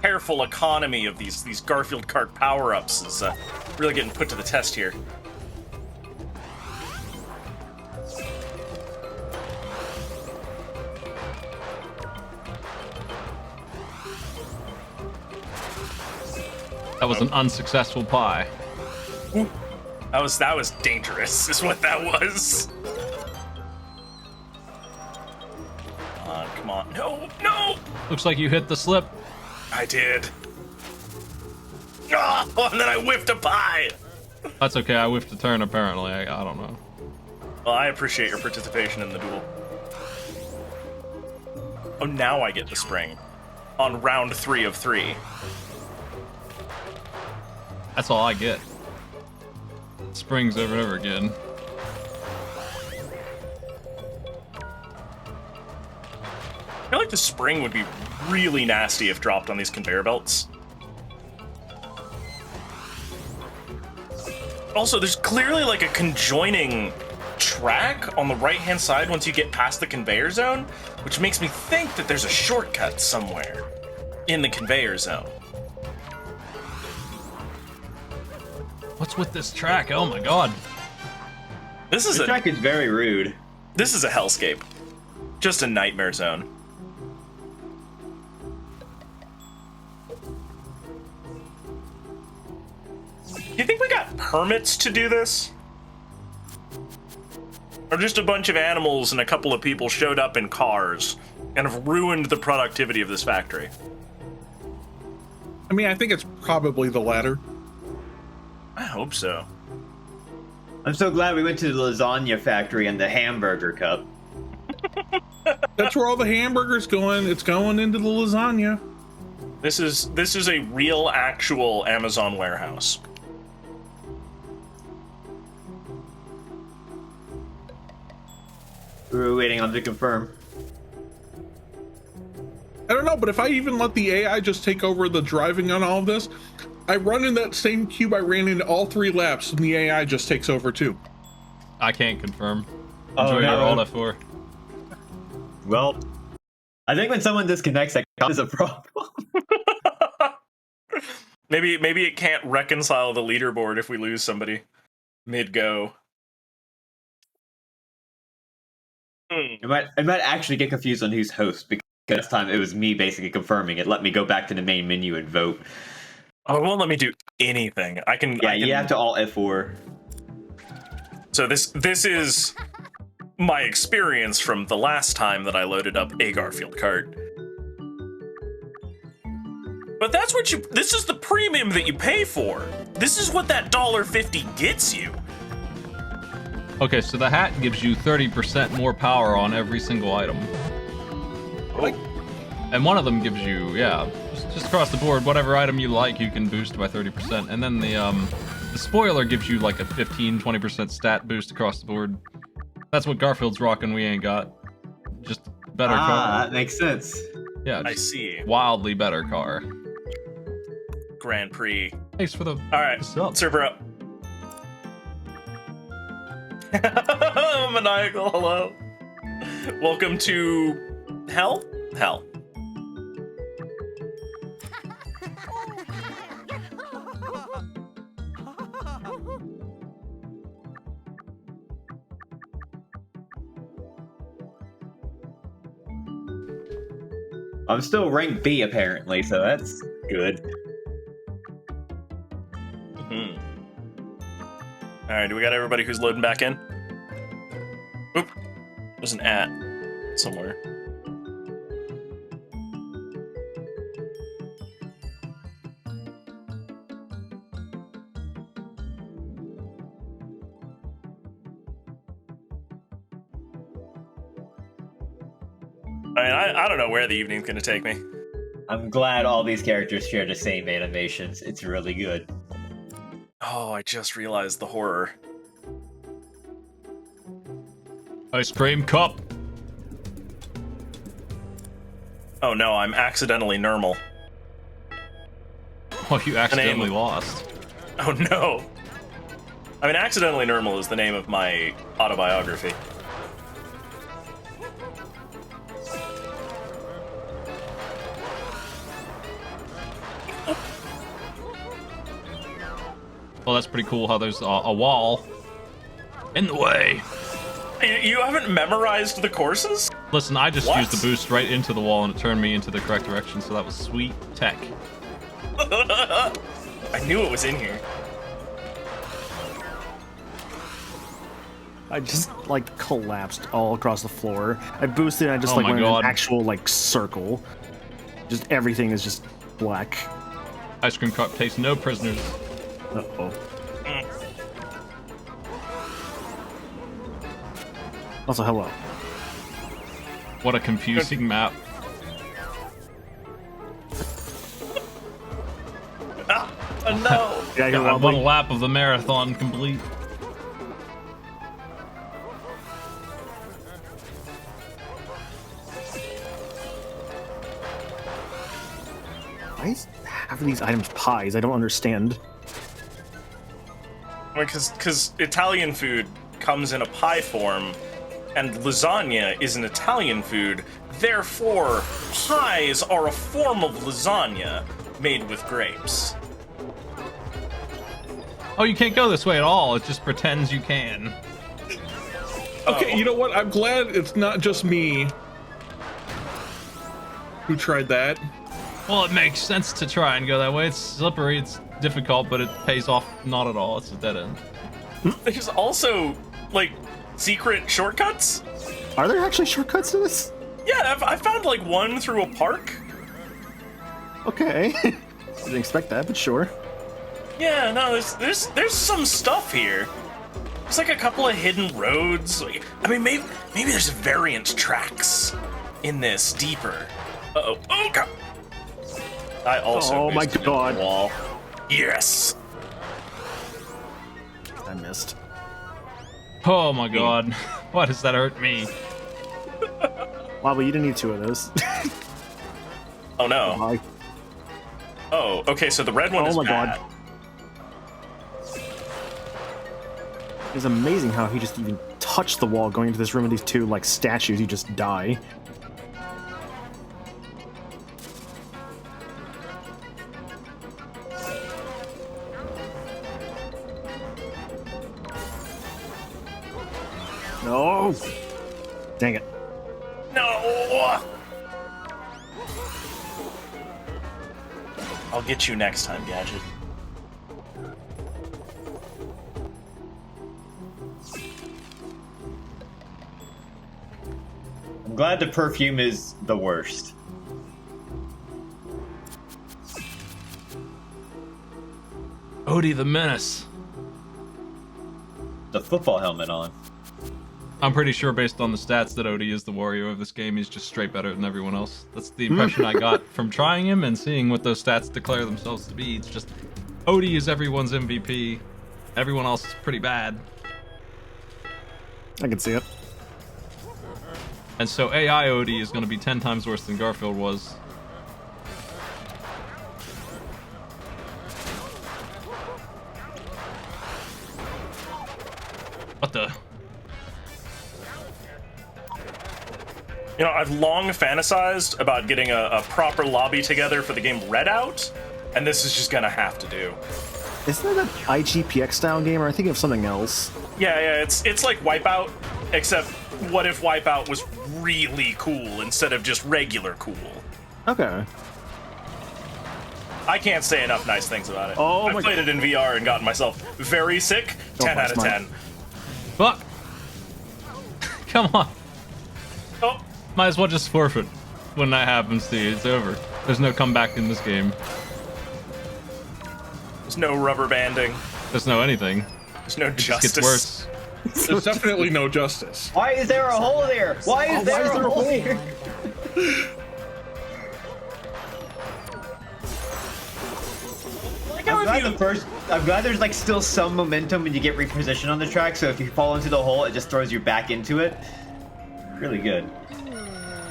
Careful economy of these Garfield Kart power-ups is really getting put to the test here. That was an unsuccessful pie. Ooh. That was dangerous, is what that was. Come on. No, no! Looks like you hit the slip. I did. Oh, and then I whiffed a pie! That's okay, I whiffed a turn apparently. I don't know. Well, I appreciate your participation in the duel. Oh, now I get the spring. On round 3 of 3. That's all I get. Springs over and over again. I feel like the spring would be really nasty if dropped on these conveyor belts. Also, there's clearly like a conjoining track on the right-hand side once you get past the conveyor zone, which makes me think that there's a shortcut somewhere in the conveyor zone. What's with this track? Oh my god. This track is very rude. This is a hellscape. Just a nightmare zone. Do you think we got permits to do this? Or just a bunch of animals and a couple of people showed up in cars and have ruined the productivity of this factory? I mean, I think it's probably the latter. I hope so. I'm so glad we went to the lasagna factory and the hamburger cup. That's where all the hamburgers going. It's going into the lasagna. This is a real, actual Amazon warehouse. We were waiting on to confirm. I don't know, but if I even let the AI just take over the driving on all of this, I run in that same cube I ran in all 3 laps, and the AI just takes over too. I can't confirm. Oh, Enjoy your no. Alt F4. Well, I think when someone disconnects, that is a problem. Maybe it can't reconcile the leaderboard if we lose somebody mid-go. I might actually get confused on who's host, because this time it was me basically confirming it. Let me go back to the main menu and vote. Oh, it won't let me do anything. I can. You have to Alt F4. So this is my experience from the last time that I loaded up a Garfield Kart. But that's what this is the premium that you pay for. This is what that $1.50 gets you. Okay, so the hat gives you 30% more power on every single item. And one of them gives you, just across the board, whatever item you like, you can boost by 30%. And then the spoiler gives you like a 15-20% stat boost across the board. That's what Garfield's rocking. We ain't got. Just better car. That makes sense. Yeah, I see. Wildly better car. Grand Prix. Thanks for the. All right, sub. server up. Maniacal, hello. Welcome to hell? Hell. I'm still rank B apparently, so that's good. All right, do we got everybody who's loading back in? Oop, there's an at somewhere. I mean, I don't know where the evening's gonna take me. I'm glad all these characters share the same animations. It's really good. Oh, I just realized the horror. Ice cream cup. Oh no, I'm accidentally normal. Oh, you accidentally lost. Oh no. I mean, accidentally normal is the name of my autobiography. Well, that's pretty cool how there's a wall in the way. You haven't memorized the courses? Listen, I just What? used the boost right into the wall and it turned me into the correct direction, so that was sweet tech. I knew it was in here. I just like collapsed all across the floor. I boosted and I just Oh like my went in God. an actual like circle. Just everything is just black. Ice cream cup takes no prisoners. Uh-oh. Also, hello. What a confusing map. Ah, oh no. Yeah, you're God, one wobbling. lap of the marathon complete. Why is half of these items pies? I don't understand. Because Italian food comes in a pie form, and lasagna is an Italian food. Therefore, pies are a form of lasagna made with grapes. Oh, you can't go this way at all. It just pretends you can. Okay, Oh. you know what? I'm glad it's not just me who tried that. Well, it makes sense to try and go that way. It's slippery, it's difficult, but it pays off not at all. It's a dead end. There's also, like, secret shortcuts. Are there actually shortcuts to this? Yeah, I found, like, one through a park. Okay. Didn't expect that, but sure. Yeah, no, there's some stuff here. There's like a couple of hidden roads. I mean, maybe there's variant tracks in this deeper. Uh-oh. Oh, God. I also Oh my boosted God. the wall. Yes. I missed. Oh my god. Why does that hurt me? Wow, but you didn't need two of those. Oh no. Bye. Oh, okay. So the red one Oh is my bad. God. It's amazing how he just even touched the wall going into this room with these two like statues. You just die. No. Dang it. No. I'll get you next time, Gadget. I'm glad the perfume is the worst. Odie the Menace. The football helmet on. I'm pretty sure based on the stats that Odie is the Wario of this game. He's just straight better than everyone else. That's the impression I got from trying him and seeing what those stats declare themselves to be. It's just Odie is everyone's MVP. Everyone else is pretty bad. I can see it. And so AI Odie is going to be 10 times worse than Garfield was. What the? You know, I've long fantasized about getting a proper lobby together for the game Redout, and this is just gonna have to do. Isn't that an IGPX style game, or I think of something else? Yeah, it's like Wipeout, except what if Wipeout was really cool instead of just regular cool? Okay. I can't say enough nice things about it. Oh I my played it in VR and gotten myself very sick. 10 out of 10. Fuck! Come on. Oh, Might as well just forfeit when that happens to you. It's over. There's no comeback in this game. there's no rubber banding. There's no anything. There's no It just justice. gets worse. There's definitely no justice. Why is there a hole there? Why is there a hole there? I'm glad there's like still some momentum when you get repositioned on the track. So if you fall into the hole, it just throws you back into it. Really good.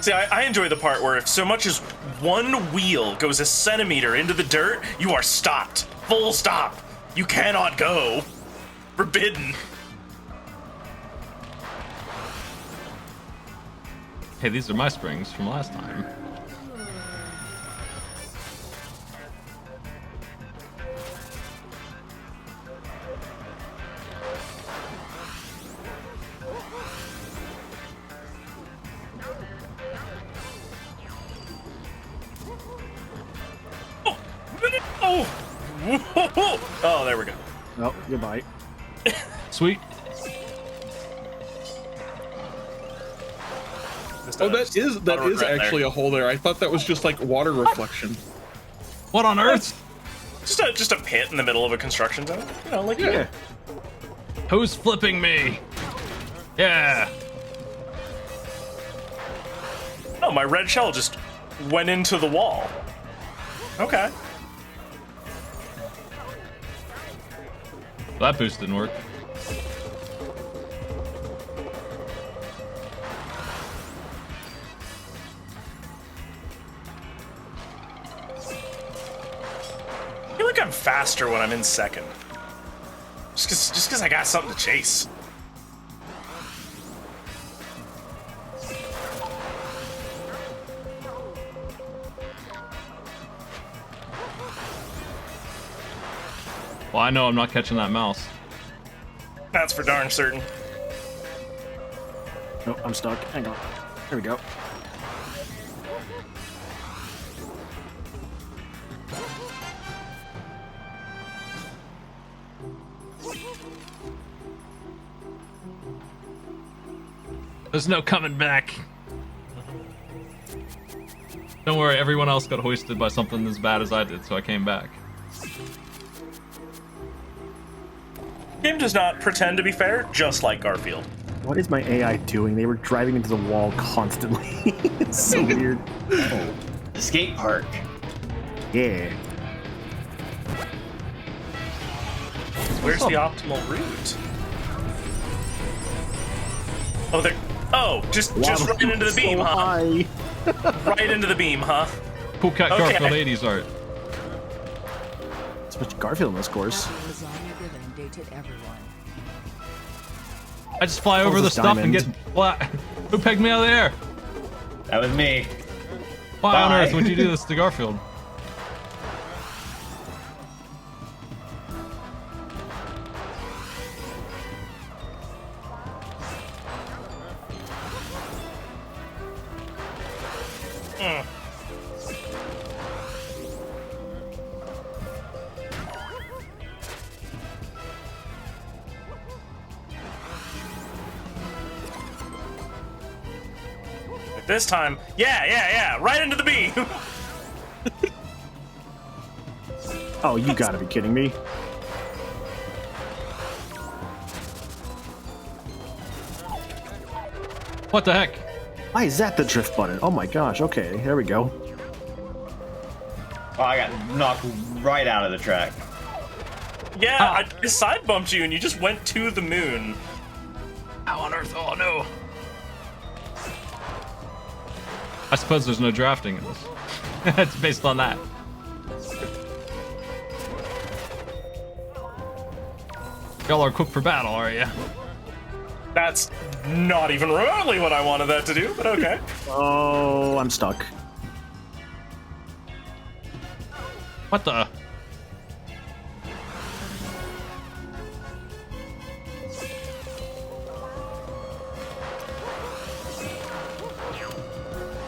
See, I enjoy the part where if so much as one wheel goes a centimeter into the dirt, you are stopped. Full stop. You cannot go. Forbidden. Hey, these are my springs from last time. Oh, there we go. Oh, goodbye. Sweet. Oh, that is actually a hole there. I thought that was just like water reflection. What on earth? Just a pit in the middle of a construction zone. You know, like Yeah. Who's flipping me? Yeah. Oh, my red shell just went into the wall. Okay. That boost didn't work. I feel like I'm faster when I'm in second. Just cause I got something to chase. Well, I know I'm not catching that mouse. That's for darn certain. Oh, I'm stuck. Hang on. There we go. There's no coming back. Don't worry, everyone else got hoisted by something as bad as I did, so I came back. Game does not pretend to be fair, just like Garfield. What is my AI doing? They were driving into the wall constantly. It's so weird. Oh, the skate park. Yeah. Where's the optimal route? Oh, there. Oh, just right into the beam, So huh? high. Right into the beam, huh? Cool Cat Okay. Garfield 80s art. It's much Garfield in this course. Lasagna given dated everyone. I just fly over the this stuff and diamond? get flat. Who pegged me out of the air? That was me. Why on Bye. earth would you do this to Garfield? This time, yeah, right into the beam. Oh, you gotta be kidding me. What the heck? Why is that the drift button? Oh my gosh, okay, there we go. Oh, I got knocked right out of the track. Yeah, I side bumped you and you just went to the moon. How on earth? Oh no. I suppose there's no drafting in this. It's based on that. Y'all are cooked for battle, are you? That's not even remotely what I wanted that to do, but okay. Oh, I'm stuck. What the?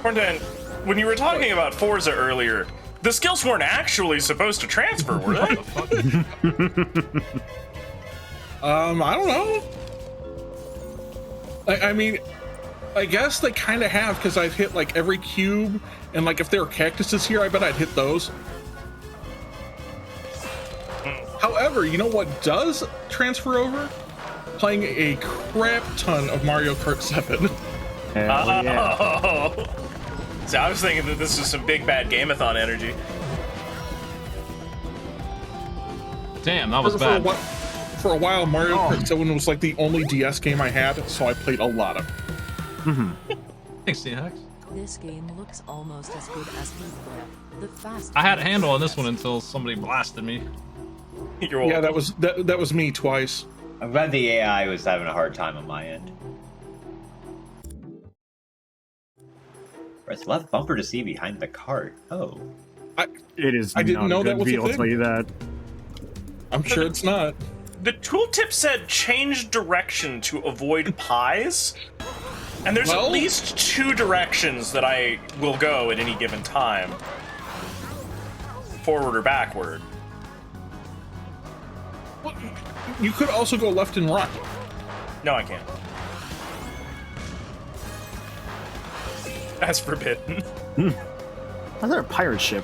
Corntan, when you were talking about Forza earlier, the skills weren't actually supposed to transfer, were they? I don't know. I mean, I guess they kind of have, because I've hit like every cube, and like if there were cactuses here, I bet I'd hit those. However, you know what does transfer over? Playing a crap ton of Mario Kart 7. Hell yeah. Oh. So I was thinking that this was some big bad Gameathon energy. Damn, that was For bad. a while, Mario Kart 7 was like the only DS game I had, so I played a lot of it. Thanks, T-Hex. This game looks almost as good as the fast. I had a handle on this one until somebody blasted me. You're Yeah, welcome. that was me twice. I'm glad the AI was having a hard time on my end. Press left bumper to see behind the cart. Oh. It is. I didn't not know a good that was a beat, I'll thing. tell you that. I'm sure it's not. The tooltip said change direction to avoid pies. And there's Well- at least 2 directions that I will go at any given time. Forward or backward. Well, you could also go left and right. No, I can't. That's forbidden. How's there a pirate ship?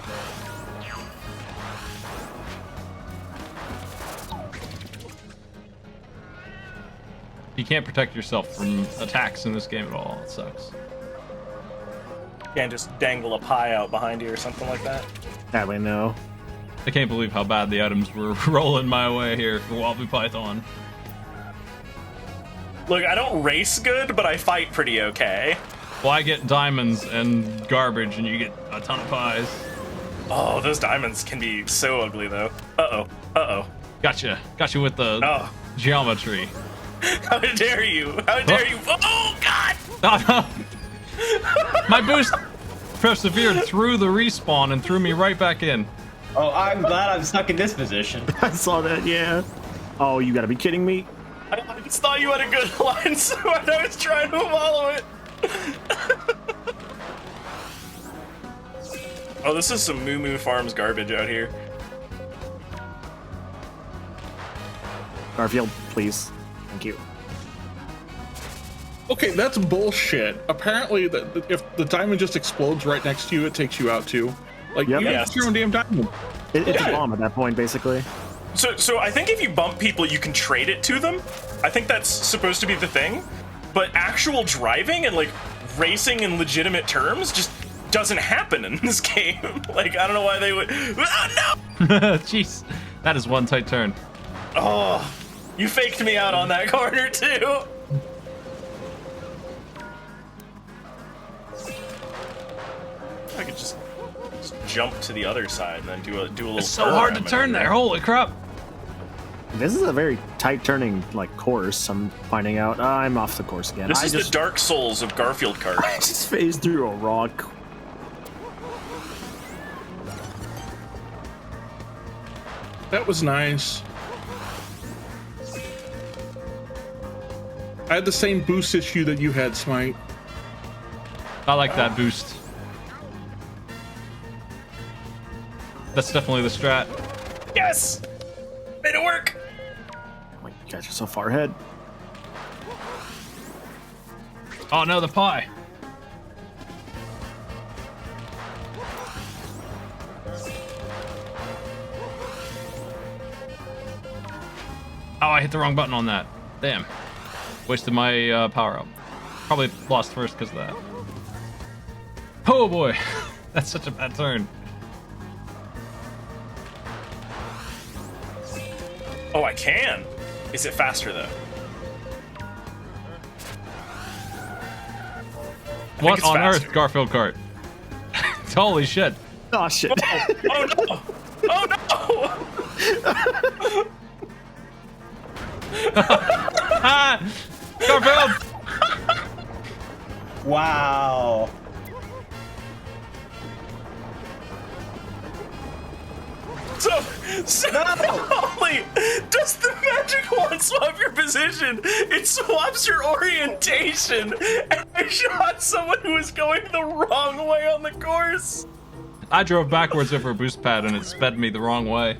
You can't protect yourself from attacks in this game at all. It sucks. Can't just dangle a pie out behind you or something like that. That way, no. I can't believe how bad the items were rolling my way here for Wobbly Python. Look, I don't race good, but I fight pretty okay. Well, I get diamonds and garbage, and you get a ton of pies. Oh, those diamonds can be so ugly, though. Uh-oh. Uh-oh. Gotcha. Gotcha with the Oh. geometry. How dare you? How dare you? Oh, God! Oh, no. My boost persevered through the respawn and threw me right back in. Oh, I'm glad I'm stuck in this position. I saw that, yeah. Oh, you gotta be kidding me. I just thought you had a good line, so I was trying to follow it. Oh, this is some Moo Moo Farms garbage out here. Garfield, please. Thank you. Okay, that's bullshit. Apparently, if the diamond just explodes right next to you, it takes you out too. Like, Yep. you Yeah. have your own damn diamond. It's Yeah. a bomb at that point, basically. So I think if you bump people, you can trade it to them. I think that's supposed to be the thing. But actual driving and like racing in legitimate terms just doesn't happen in this game. Like, I don't know why they would. Oh, no! Jeez. That is one tight turn. Oh, you faked me out on that corner too. I could just jump to the other side and then do a little. It's so turn hard to around turn my- there. Holy crap. This is a very tight turning, like, course, I'm finding out. I'm off the course again. This I is just, the Dark Souls of Garfield Kart. I just phased through a rock. That was nice. I had the same boost issue that you had, Smite. I like that boost. That's definitely the strat. Yes, made it work. Oh, you guys are so far ahead. Oh no, the pie. Oh, I hit the wrong button on that. Damn. Wasted my power up. Probably lost first because of that. Oh boy. That's such a bad turn. Oh, I can. Is it faster though? What it's on faster. earth, Garfield Kart? Holy shit. Oh, shit. Oh no! Oh no! Ah! Garfield! Wow. So not only does the magic wand swap your position, it swaps your orientation. And I shot someone who was going the wrong way on the course. I drove backwards over a boost pad and it sped me the wrong way.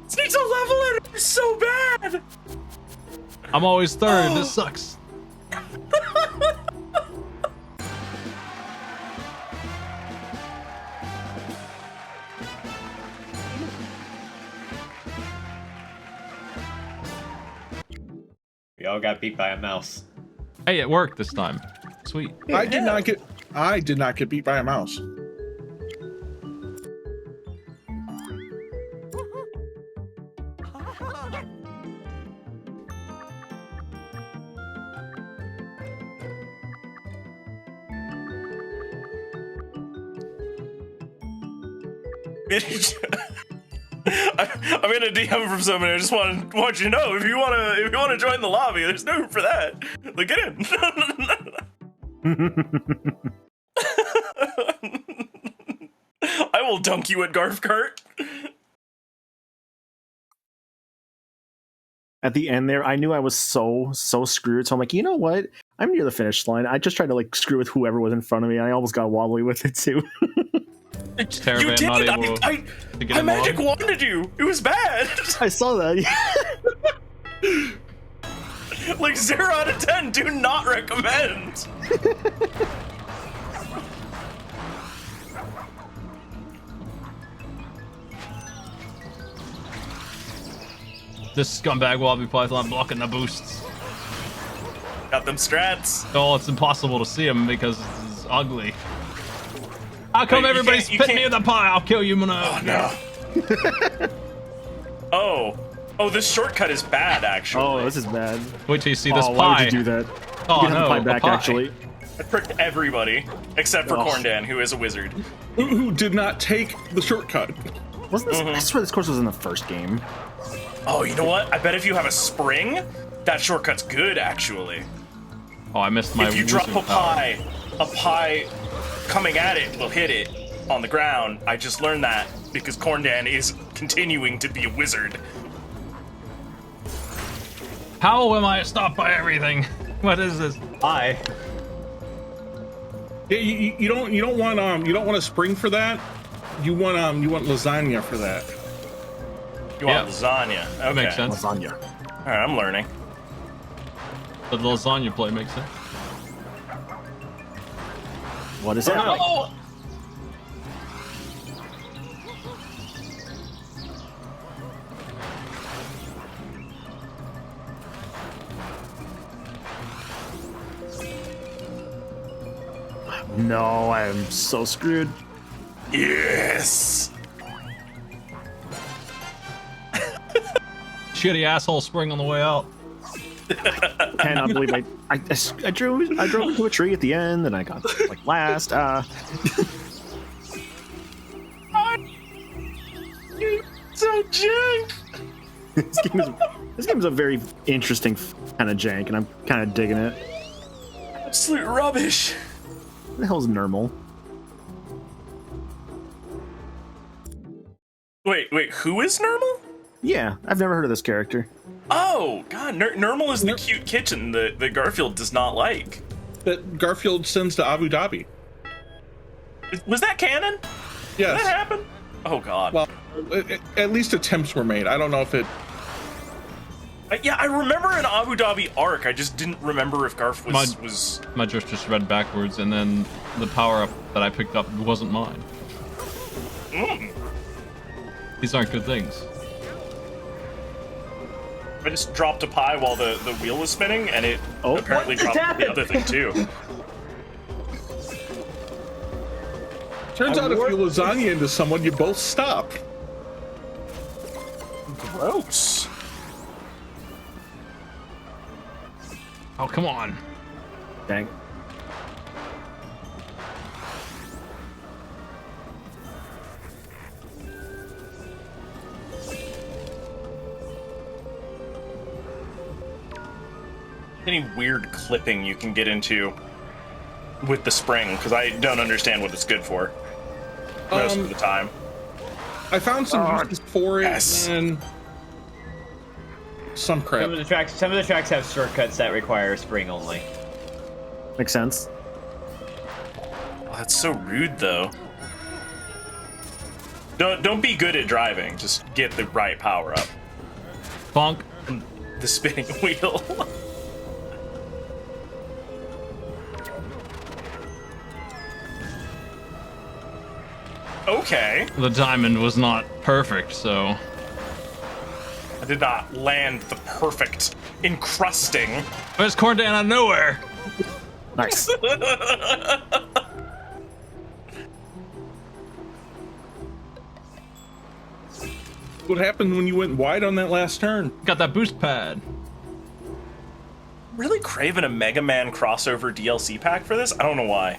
This needs a level editor so bad. I'm always third. This sucks. We all got beat by a mouse. Hey, it worked this time. Sweet. I did not get beat by a mouse. I'm in a DM from somebody. I just want you to know if you wanna join the lobby, there's no room for that. Like, get in. I will dunk you at Garf Kart. At the end there, I knew I was so screwed. So I'm like, you know what? I'm near the finish line. I just tried to like screw with whoever was in front of me. I almost got wobbly with it too. Caravan You did. not able I to get in magic the wanded you. It was bad. I saw that. Like 0 out of 10. Do not recommend. This scumbag Wallaby Python blocking the boosts. Got them strats. Oh, it's impossible to see him because it's ugly. How come Wait, everybody's you pitting me can't- in the pie? I'll kill you, Mano. Oh, this shortcut is bad, actually. Oh, this is bad. Wait till you see this Oh, pie. why would you do that? Oh, you can have no, the pie a back, pie. actually. I pricked everybody except for Oh. Corndan, who is a wizard. Who did not take the shortcut? Wasn't this? I swear this course was in the first game. Oh, you know what? I bet if you have a spring, that shortcut's good, actually. Oh, I missed my If you drop wizard a pie coming at it will hit it on the ground. I just learned that because Corndan is continuing to be a wizard. How am I stopped by everything? What is this? Bye. Yeah, you don't want a spring for that. You want lasagna for that. You want Yeah. lasagna? Okay. Makes sense. Lasagna. All right, I'm learning. The lasagna play makes sense. What is happening? Oh! No, I am so screwed. Yes. Shitty asshole spring on the way out. Cannot believe I drove into a tree at the end, and I got like last. So jank. This game is a very interesting kind of jank, and I'm kind of digging it. Absolute rubbish. What the hell is normal? Wait, who is Normal? Yeah, I've never heard of this character. Oh, God, Normal is the cute kitten that Garfield does not like. That Garfield sends to Abu Dhabi. Was that canon? Yes. Did that happen? Oh, God. Well, at least attempts were made. I don't know if it. Yeah, I remember an Abu Dhabi arc. I just didn't remember if Garf was. My just read backwards, and then the power-up that I picked up wasn't mine. These aren't good things. I just dropped a pie while the wheel was spinning, and it apparently What just dropped the happened? other thing too. Turns out if you lasagna into someone, you both stop. Gross. Oh, come on. Dang. any weird clipping you can get into with the spring, because I don't understand what it's good for most of the time. I found some uses for it and some crap. Some of the tracks have shortcuts that require spring only. Makes sense. Oh, that's so rude, though. Don't be good at driving. Just get the right power up. Bonk. The spinning wheel. Okay. The diamond was not perfect, so I did not land the perfect encrusting. but it's corn down out of nowhere. Nice. What happened when you went wide on that last turn? Got that boost pad. Really craving a Mega Man crossover DLC pack for this? I don't know why.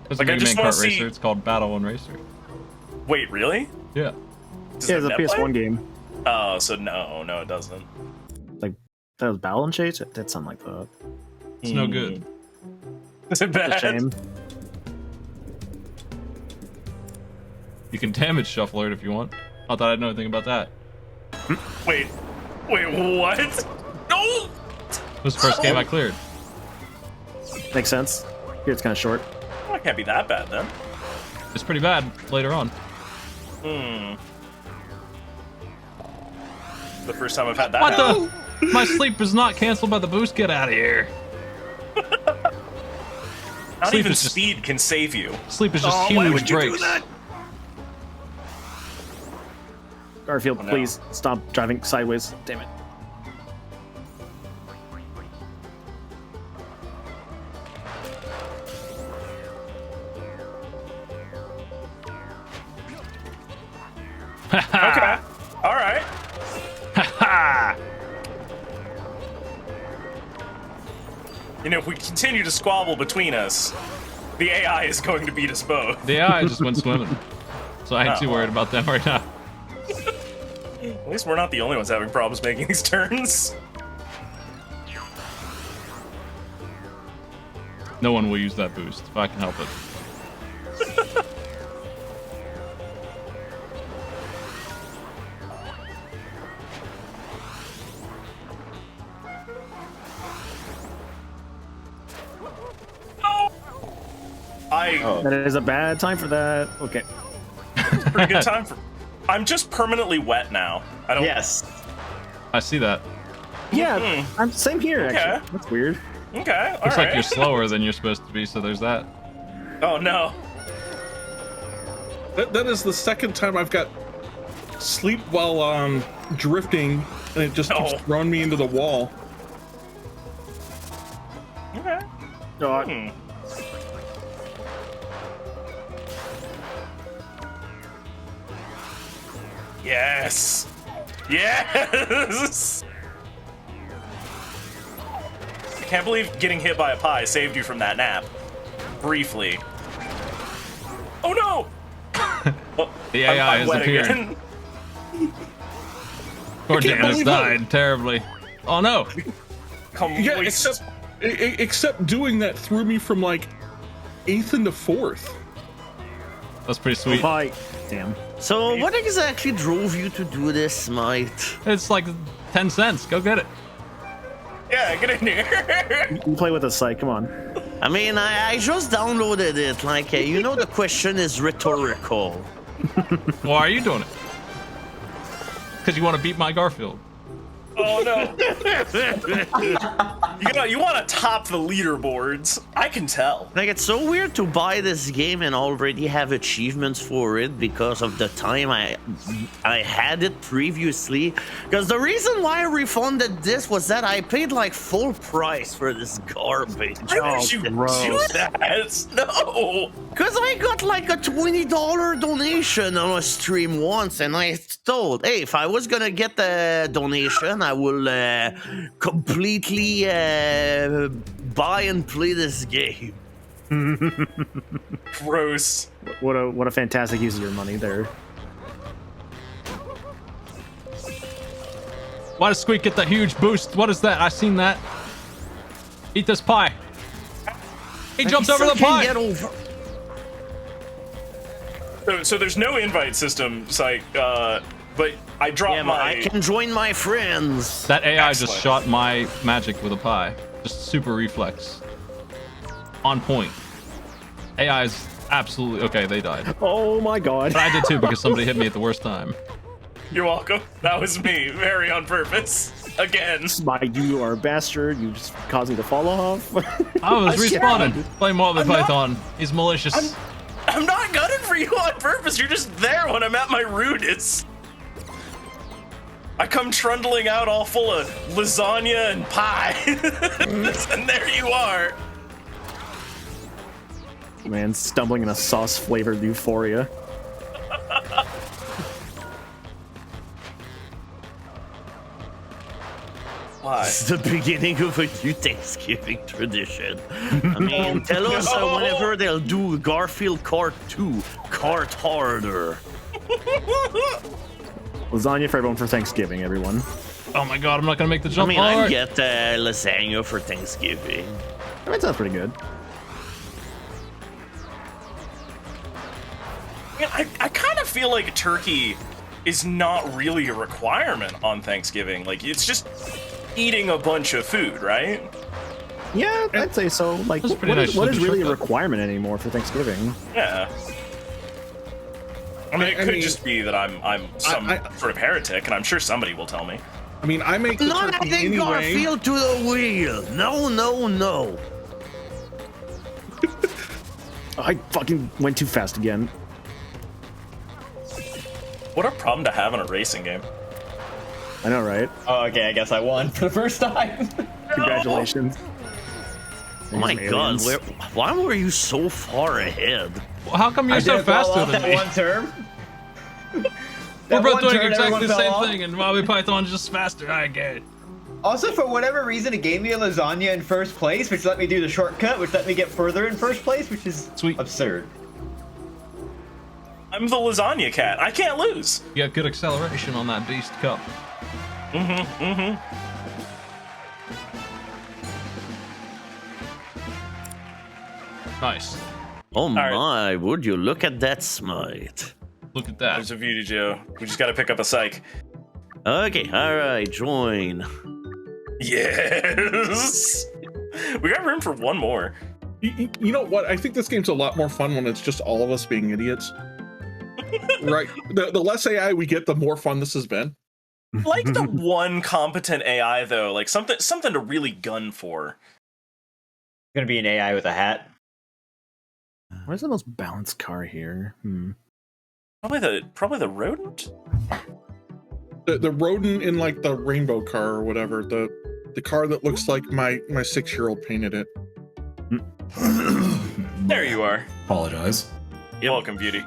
There's Like, a I Mega just Man wanna Kart Racer. see- It's called Battle and Racer. Wait, really? Yeah. Does Yeah, it it's a net PS1 play? game. Oh, so no, it doesn't. Like that was Battle and Chase. That sound like that. It's no good. Is it It's a bad? shame. You can damage shuffle it if you want. I thought I'd know anything about that. Wait, what? No! It was the first game I cleared. Makes sense. Here it's kind of short. Well, it can't be that bad then. It's pretty bad later on. The first time I've had that. What happen. the? My sleep is not canceled by the boost. Get out of here. Not Sleep even is just- speed can save you. Sleep is just why huge would you do breaks. that? Garfield, Oh, no. please stop driving sideways. Damn it. Okay. All right. Ha! You know, if we continue to squabble between us, the AI is going to beat us both. The AI just went swimming. So I ain't too Oh. worried about them right now. At least we're not the only ones having problems making these turns. No one will use that boost if I can help it. That is a bad time for that. Okay. Pretty good time for. I'm just permanently wet now. I don't. Yes. I see that. Yeah, I'm same here. Okay. Actually, that's weird. Okay. All Looks like right. you're slower than you're supposed to be, so there's that. Oh no. That is the second time I've got sleep while drifting, and it just keeps Oh. throwing me into the wall. Okay. Oh, Yes. Yes. I can't believe getting hit by a pie saved you from that nap. Briefly. Oh no. Oh, The AI I'm has wet appeared. again. Poor can't Dennis believe died terribly. Oh no! Yeah, except doing that threw me from like 8th into 4th. That's pretty sweet. bye. Damn. So, what exactly drove you to do this, mate? It's like 10 cents. Go get it. Yeah, get in here. You play with a site. Come on. I mean, I just downloaded it. Like, you know, the question is rhetorical. Why are you doing it? Because you want to beat my Garfield. Oh no. you want to top the leaderboards. I can tell. Like, it's so weird to buy this game and already have achievements for it because of the time I had it previously. Because the reason why I refunded this was that I paid like full price for this garbage. Why would you do that? No. Because I got like a $20 donation on a stream once, and I thought, hey, if I was gonna get the donation, I will completely buy and play this game. Gross. What a fantastic use of your money there. Why does Squeak get the huge boost? What is that? I seen that. Eat this pie. He jumped over the pie. Get over. So there's no invite system, Psych, but I dropped Yeah, my... I can join my friends. That AI Excellent. just shot my magic with a pie. Just super reflex. On point. AI is absolutely... Okay, they died. Oh my god. But I did too because somebody hit me at the worst time. You're welcome. That was me, very on purpose. Again. Smite, you are a bastard. You just caused me to fall off. I was respawning. Playing Motley I'm not- Python. He's malicious. I'm not gunning for you on purpose. You're just there when I'm at my rudest. I come trundling out all full of lasagna and pie. And there you are. Man, stumbling in a sauce-flavored euphoria. Why? It's the beginning of a new Thanksgiving tradition. I mean, tell us whenever they'll do Garfield Kart 2, Kart Harder. Lasagna for everyone for Thanksgiving, everyone. Oh my god, I'm not gonna make the I jump. mean, I Alright. get lasagna for Thanksgiving. I mean, it sounds pretty good. I kind of feel like turkey is not really a requirement on Thanksgiving. Like, it's just eating a bunch of food, right? Yeah, I'd say so. Like, That's a pretty nice what is little really a shortcut. requirement anymore for Thanksgiving? Yeah. I mean, it I could mean, just be that I'm some sort of heretic, and I'm sure somebody will tell me. I mean, I make the Not turkey adding anyway. Garfield to the wheel. No, no, no. I fucking went too fast again. What a problem to have in a racing game. I know, right? Oh, okay, I guess I won for the first time. Congratulations. Oh my There's god, aliens. why were you so far ahead? Well, how come you're I so did well faster off than that me? one term. We're That both one doing turn, exactly everyone the fell same off. thing, and Motley Python's just faster. I get it. Also, for whatever reason, it gave me a lasagna in first place, which let me do the shortcut, which let me get further in first place, which is Sweet. absurd. I'm the lasagna cat. I can't lose. You got good acceleration on that beast cup. Nice. Oh right. my, would you look at that smite? Look at that. There's a beauty, Joe. We just gotta pick up a psych. Okay, alright, join. Yes. We got room for one more. You know what? I think this game's a lot more fun when it's just all of us being idiots. Right? The less AI we get, the more fun this has been. Like the one competent AI though, like something to really gun for. Gonna be an AI with a hat. Where's the most balanced car here? Probably the rodent. The rodent in like the rainbow car or whatever. The car that looks like my 6-year-old painted it. There you are. Apologize. You're welcome, beauty.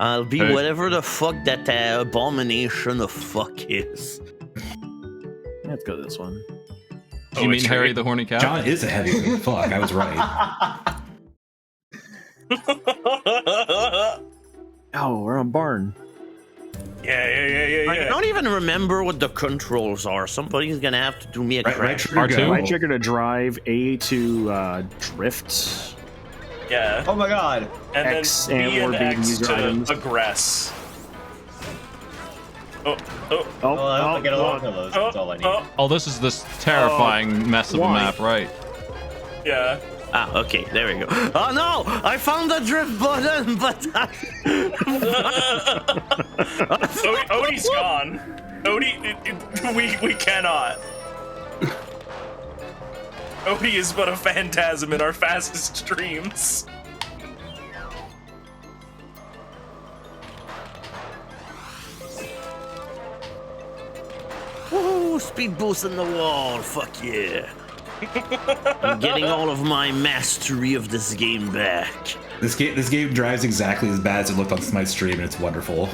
I'll be Hey. whatever the fuck that abomination of fuck is. Let's go to this one. Do you mean Harry the Horny Cat? John is a heavyweight. Fuck, I was right. Oh, we're on barn. Yeah. I don't even remember what the controls are. Somebody's gonna have to do me a Right crash. trigger R2? go. Right trigger to drive, A to drift. Yeah. Oh my god. And X then and B or and B X user to items. aggress. Oh. Oh, Well, I hope I get a lot of those. That's all I need. Oh, this is this terrifying mess of a why? map, right? Yeah. Ah, okay, there we go. Oh no! I found the drift button, but Odie's gone. Odie, we cannot. Odie is but a phantasm in our fastest streams. Woohoo! Speed boost in the wall. Fuck yeah! I'm getting all of my mastery of this game back. This game drives exactly as bad as it looked on my stream, and it's wonderful.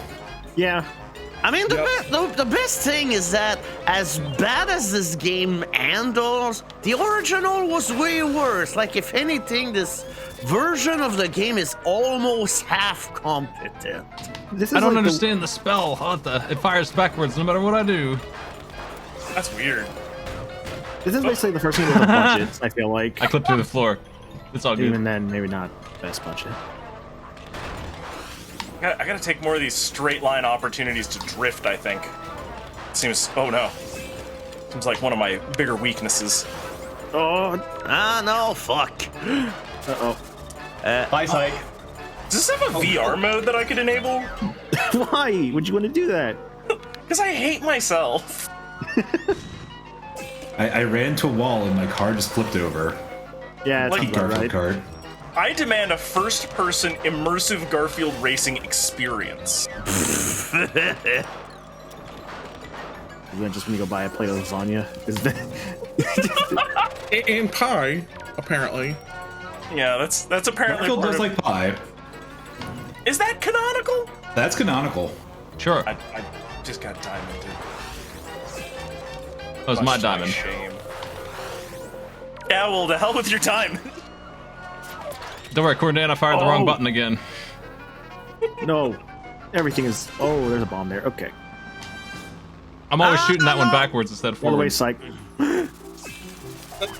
yeah. I mean, the best thing is that as bad as this game handles, the original was way worse. Like, if anything, this version of the game is almost half competent. This is I don't like understand the spell. What the? It fires backwards no matter what I do. That's weird. This is basically the first game with a budget. I feel like. I clipped through the floor. It's all good. Even then, maybe not best budget. I gotta take more of these straight line opportunities to drift, I think. Seems, oh no. Seems like one of my bigger weaknesses. Oh, no, fuck. Uh-oh. Bye, Psych. Does this have a VR mode that I could enable? Why would you want to do that? Because I hate myself. I ran into a wall and my car just flipped over. Yeah, it's Like about Garfield right. Kart. I demand a first-person immersive Garfield racing experience. You just want to go buy a plate of lasagna? Is that... And pie, apparently. Yeah, that's apparently Garfield part does of... like pie. Is that canonical? That's canonical. Sure. I just got diamonded. That was my Much to diamond. shame. Yeah, well, the hell with your diamond. Don't worry, Cordan, I fired the wrong button again. No. Everything is... Oh, there's a bomb there. Okay. I'm always shooting that one backwards instead of All the way, forward. Psych.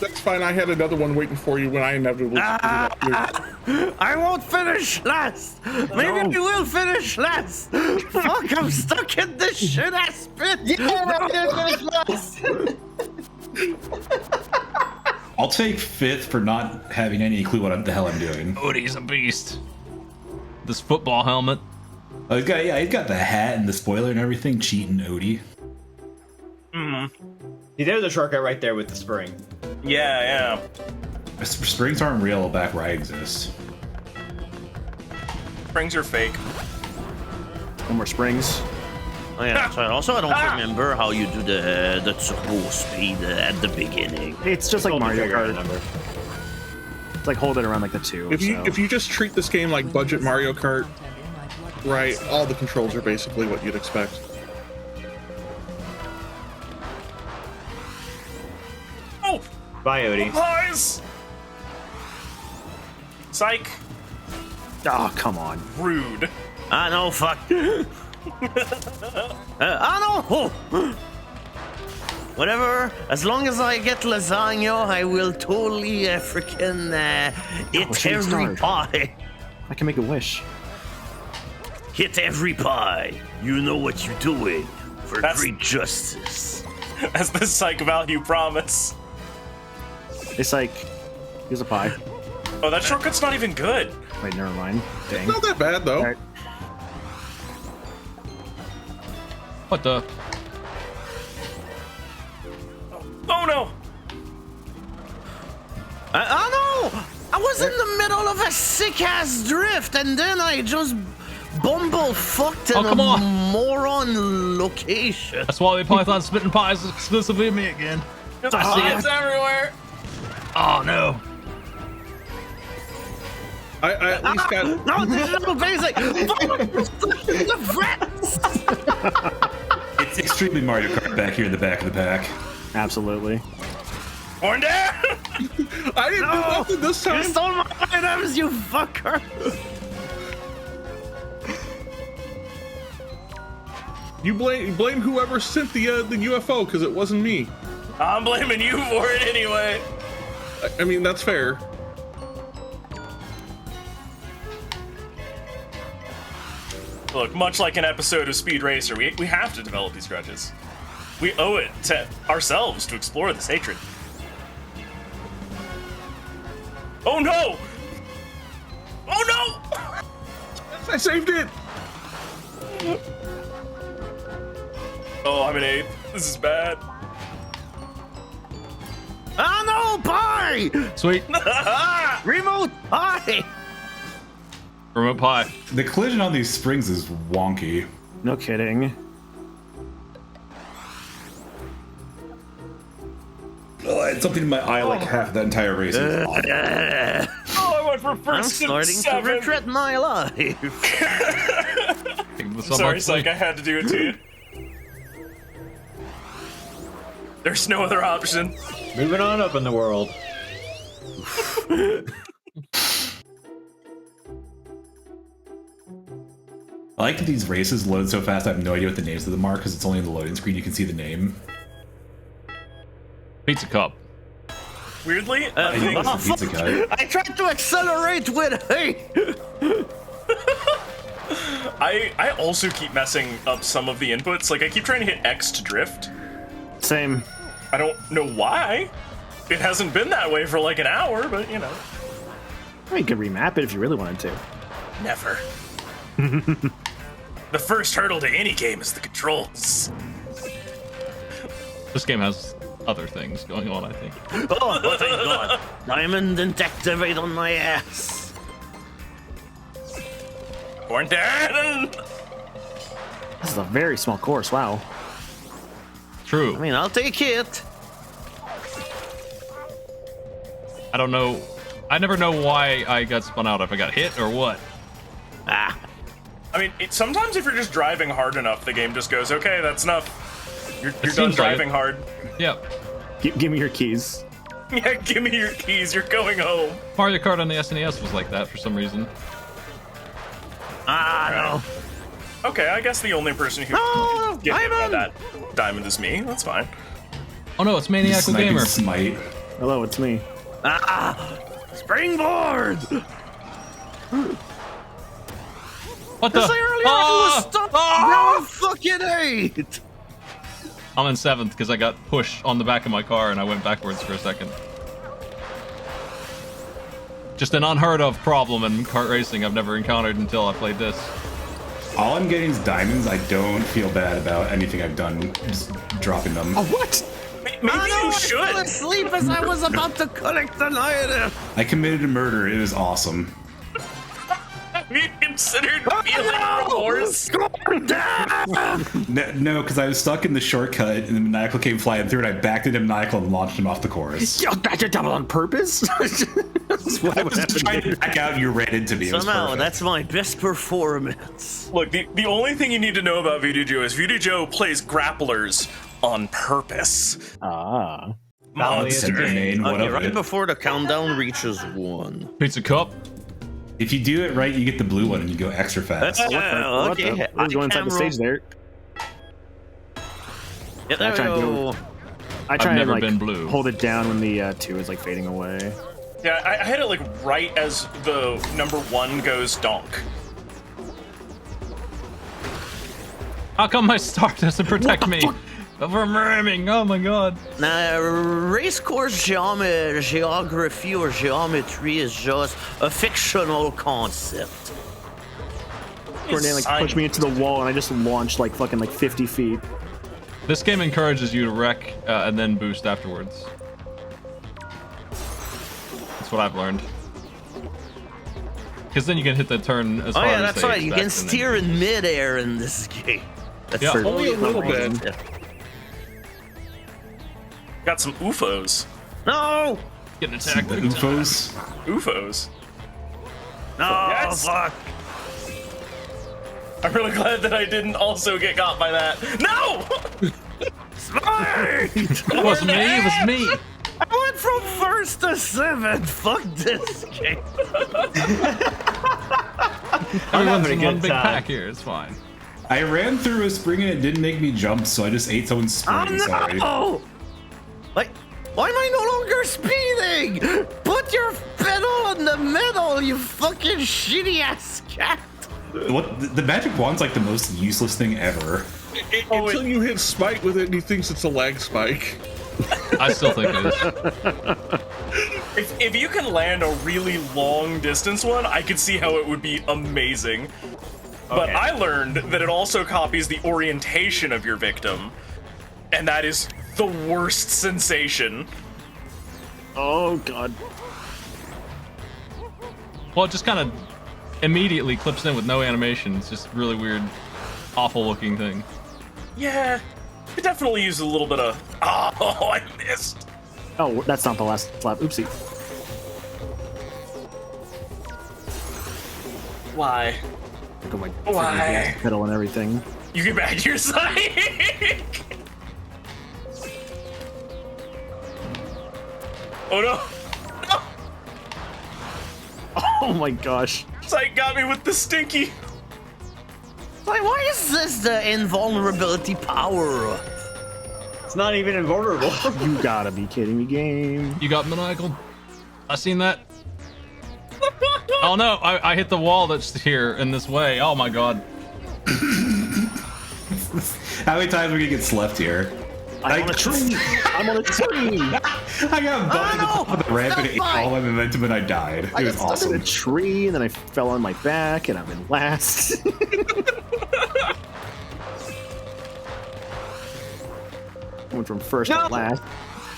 That's fine. I had another one waiting for you when I inevitably. I won't finish last. Maybe I will finish last. Fuck, I'm stuck in this shit ass pit. I'll take 5th for not having any clue what the hell I'm doing. Odie's a beast. This football helmet. Oh, he's got the hat and the spoiler and everything. Cheating Odie. See, there's a shortcut right there with the spring. Yeah. Springs aren't real back where I exist. Springs are fake. No more springs. Oh, yeah, so also I don't remember how you do the turbo speed at the beginning. It's just like Mario Kart. It's like hold it around like the 2. If you just treat this game like budget Mario Kart, right, all the controls are basically what you'd expect. Oh! Bye, Odie. Pies! Psych. Oh, come on. Rude. I know, fuck. I know. Whatever. As long as I get lasagna, I will totally freaking hit shooting every star. pie. I can make a wish. Hit every pie. You know what you're doing for great justice. As the psych value promise. It's like, here's a pie. Oh, that shortcut's not even good. Wait, never mind. Dang. Not that bad though. Alright. What the? Oh no! I know. I was in the middle of a sick-ass drift, and then I just bumble-fucked in come a on. moron location. That's why Python spitting pies is exclusively me again. I see Pies it. everywhere. Oh no. I at least got. No, this is so basic. The frets. It's extremely Mario Kart back here in the back of the pack. Absolutely. One down. I didn't do nothing this You time. stole my items, you fucker. You blame whoever sent the UFO because it wasn't me. I'm blaming you for it anyway. I mean that's fair. Look, much like an episode of Speed Racer, we have to develop these grudges. We owe it to ourselves to explore this hatred. Oh no! Oh no! I saved it. Oh, I'm an 8th. This is bad. Ah no, pie! Sweet. Remote pie! Remote pie. The collision on these springs is wonky. No kidding. Oh, I had something in my eye like half that entire race. Oh, I went for I'm first and starting to 7th. regret my life. Sorry, Psych, I had to do it to you. There's no other option. Moving on up in the world. I like that these races load so fast I have no idea what the names of them are because it's only in the loading screen you can see the name. Pizza cup. Weirdly, I think it's the pizza guy. I tried to accelerate with hey. I also keep messing up some of the inputs. Like I keep trying to hit X to drift. Same. I don't know why. It hasn't been that way for like an hour, but you know. Well, you could remap it if you really wanted to. Never. The first hurdle to any game is the controls. This game has other things going on, I think. Oh, thank God. Diamond didn't activate on my ass. Born down. This is a very small course. Wow. True. I mean, I'll take it. I don't know. I never know why I got spun out. If I got hit or what. Ah. I mean, sometimes if you're just driving hard enough, the game just goes, okay, that's enough. You're done seems like driving it. hard. Yep. Give me your keys. Yeah, give me your keys. You're going home. Mario Kart on the SNES was like that for some reason. Ah, no. Okay, I guess the only person who No, get hit by Diamond! that diamond is me. That's fine. Oh no, it's Maniacal Sniping Gamer. Smite. Hello, it's me. Ah, springboard. What the? This earlier I was stuck. Now I'm fucking 8. I'm in 7th because I got pushed on the back of my car and I went backwards for a second. Just an unheard of problem in kart racing I've never encountered until I played this. All I'm getting is diamonds. I don't feel bad about anything I've done, just dropping them. Oh, what? Maybe you I fell should. asleep as I was about to collect an item. I committed a murder. It was awesome. Have you considered feeling remorse? No, because I was stuck in the shortcut, and the Maniacal came flying through, and I backed into Maniacal and launched him off the course. Yo, that's a double on purpose? That's what I was just trying to back out, and you ran into me. It was Somehow, perfect. that's my best performance. Look, the only thing you need to know about Voodoo Joe is Voodoo Joe plays grapplers on purpose. Ah. Monster. Domain, what Okay, of right it? before the countdown reaches 1. Pizza cup. If you do it right, you get the blue one, and you go extra fast. Okay, Let's go inside the stage there. Yeah, there we I tried to go. I try never and been blue. hold it down when the 2 is like fading away. Yeah, I had it like right as the number 1 goes donk. How come my star doesn't protect me from ramming? Oh my god. Now, race course geography or geometry is just a fictional concept. Courtney like pushed me into the wall and I just launched like fucking like 50 feet. This game encourages you to wreck and then boost afterwards. That's what I've learned. Because then you can hit the turn as Oh hard yeah, as that's they right. You can expect, and steer in midair in this game. That's Yeah. Only a little bit. Got some UFOs. No! then getting attacked. The UFOs. UFOs. No! Yes. Fuck! I'm really glad that I didn't also get got by that. No! Smart! It wasn't me, it was me. I went from 1st to 7th. Fuck this game. Everyone's having a in good one big time. pack here, it's fine. I ran through a spring and it didn't make me jump, so I just ate someone's spring. Oh Sorry. no! Like, why am I no longer speeding? Put your pedal in the middle, you fucking shitty ass cat. What? The magic wand's like the most useless thing ever. Until you hit spike with it and he thinks it's a lag spike. I still think it is. If you can land a really long distance one, I could see how it would be amazing. But Okay. I learned that it also copies the orientation of your victim, and that is the worst sensation. Oh god. Well, it just kind of immediately clips in with no animation. It's just really weird, awful looking thing. Yeah, it definitely uses a little bit of, oh, I missed. Oh, that's not the last flap. Oopsie. Why? Look at my Why? freaking gas pedal and everything. You get back to your side. Oh no. No. Oh my gosh. Sight got me with the stinky. Like, why is this the invulnerability power? It's not even invulnerable. You gotta be kidding me, game. You got maniacal. I seen that. Oh no, I hit the wall that's here in this way. Oh my god. How many times are we gonna get slept here? I'm on a tree. I'm on a tree. I got bumped at the top of the ramp and it ate all my momentum and I died. I It got was stuck awesome. in a tree, and then I fell on my back, and I'm in last. Went from first to last.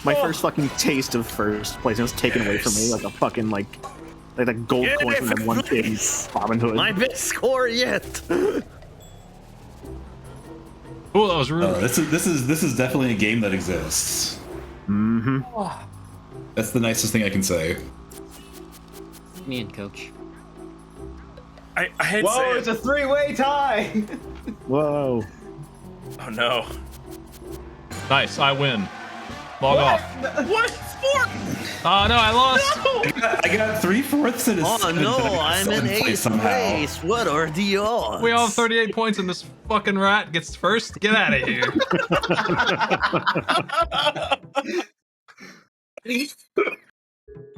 My first fucking taste of first place was taken away from me like a fucking like a gold Yeah, coin from that one kid in Robin Hood. My best score yet. Oh, that was rude. This is definitely a game that exists. Mm-hmm. That's the nicest thing I can say. Me and Coach. I hate Whoa, saying it's a 3-way tie. Whoa. Oh no. Nice, I win. Log off. What? Sport? Oh no, I lost. I got 3/4 and a Oh 7th, no, and I got I'm in 7th place 8th somehow. place. What are the odds? We all have 38 points, and this fucking rat gets first. Get out of here.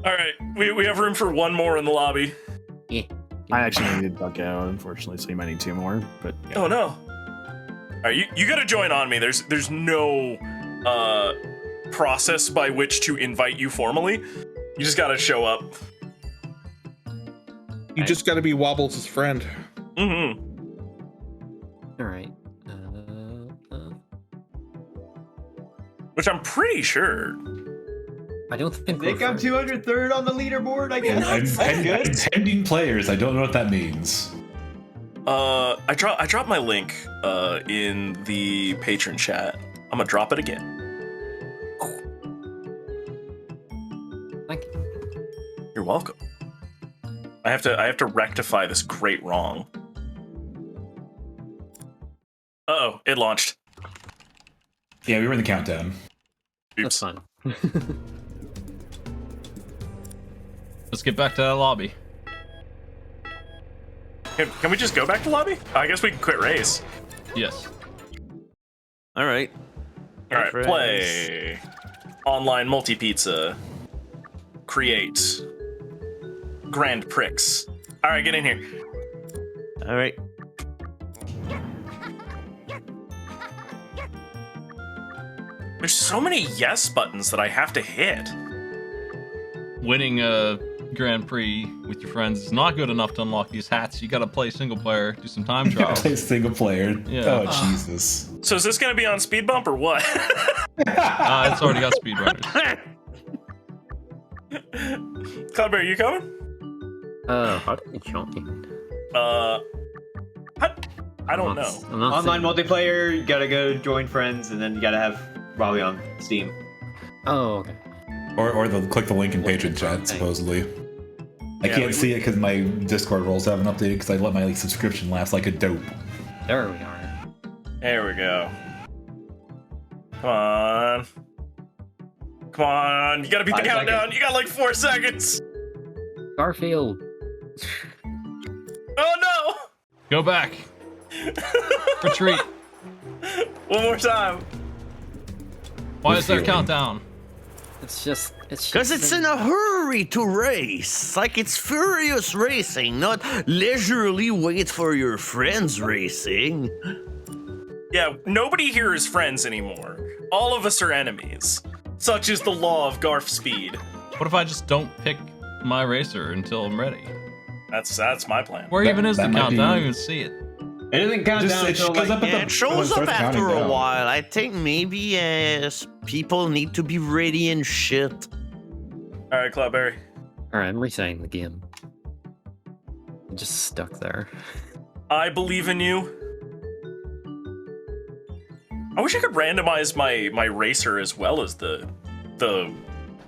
All right, we have room for one more in the lobby. Yeah. I actually needed to duck out, unfortunately, so you might need 2 more. But yeah. Oh no. All right, you gotta join on me. There's no process by which to invite you formally. You just gotta show up. You just got to be Wobbles' friend. Mm-hmm. All right. Which I'm pretty sure. I don't think. I think I'm 203rd on the leaderboard. I guess. I'm That's good. pending players. I don't know what that means. I dropped my link in the patron chat. I'm gonna drop it again. Thank you. You're welcome. I have to rectify this great wrong. Uh-oh, it launched. Yeah, we were in the countdown. That's Oops. fine. Let's get back to the lobby. Can we just go back to lobby? I guess we can quit race. Yes. All right. All right, Friends. play. Online multi-pizza. Create. Grand Prix. All right, get in here. All right. There's so many yes buttons that I have to hit. Winning a Grand Prix with your friends is not good enough to unlock these hats. You gotta play single player, do some time trials. Play single player. Yeah. Oh Jesus. So is this gonna be on speed bump or what? It's already got speedrunners. Cloudberry, you coming? How do you join? I don't know. I'm not Online seeing- multiplayer, you gotta go join friends, and then you gotta have Raleigh on Steam. Oh, okay. Or they'll click the link in patron chat, supposedly. I Yeah, can't see it because my Discord roles haven't updated because I let my subscription lapse like a dope. There we are. There we go. Come on. Come on. You gotta beat the 5 countdown. seconds. You got like 4 seconds. Garfield. Oh no! Go back. Retreat. One more time. Why is there a feeling. countdown? It's just. Because it's in a hurry to race. Like it's furious racing, not leisurely wait for your friends racing. Yeah, nobody here is friends anymore. All of us are enemies. Such is the law of Garf speed. What if I just don't pick my racer until I'm ready? That's my plan. Where even is the that might countdown? I be- don't even see it. It doesn't count Just- down it until goes like, up at Yeah, the- it shows when it up starts after counting a down. while. I think maybe people need to be ready and shit. All right, Cloudberry. Alright, I'm resetting the game. I'm just stuck there. I believe in you. I wish I could randomize my racer as well as the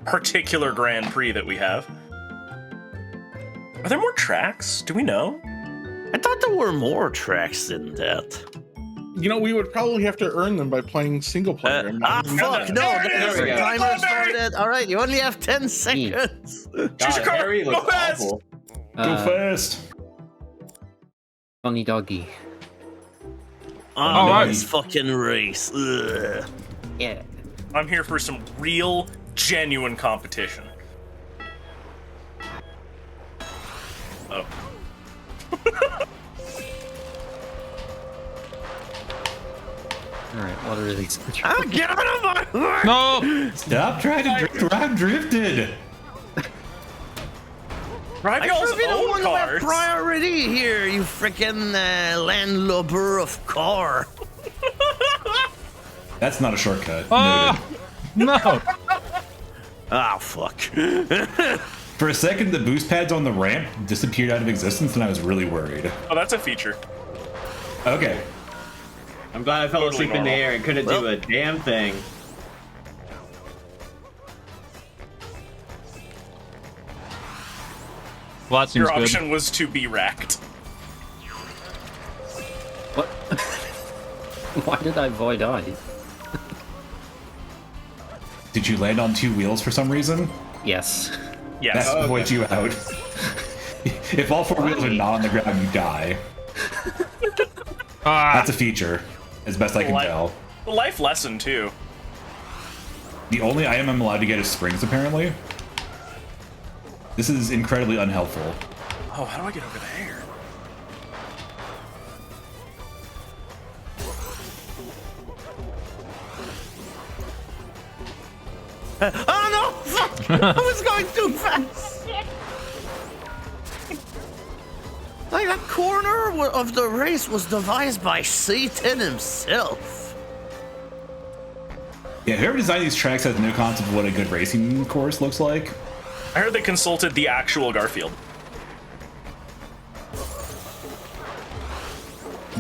particular Grand Prix that we have. Are there more tracks? Do we know? I thought there were more tracks than that. You know, we would probably have to earn them by playing single player. and not- Fuck, no, There it there's is. a There we go. timer started. All right, you only have 10 seconds. Choose your car. Harry Go looks fast. awful. Go fast. Funny doggy. on right. this fucking race. Ugh. Yeah. I'm here for some real, genuine competition. Oh. Alright, what are these? Ah, get out of my way! No! Stop trying to drift where I've drifted. Drive I y'all's should be the own one with cars. priority here, you freaking landlubber of car. That's not a shortcut. Ah! Noted. No! Ah, fuck. For a second, the boost pads on the ramp disappeared out of existence, and I was really worried. Oh, that's a feature. Okay. I'm glad I fell Totally asleep in the normal. air and couldn't do a damn thing. Well, that seems Your good. option was to be wrecked. What? Why did I void die? Did you land on 2 wheels for some reason? Yes. Yes. That voids you out. If all 4 wheels are not on the ground, you die. That's a feature, as best I can tell. Life lesson, too. The only item I'm allowed to get is springs, apparently. This is incredibly unhelpful. Oh, how do I get over there? Oh no! Fuck! I was going too fast! Like, that corner of the race was devised by Satan himself. Yeah, whoever designed these tracks has no concept of what a good racing course looks like. I heard they consulted the actual Garfield.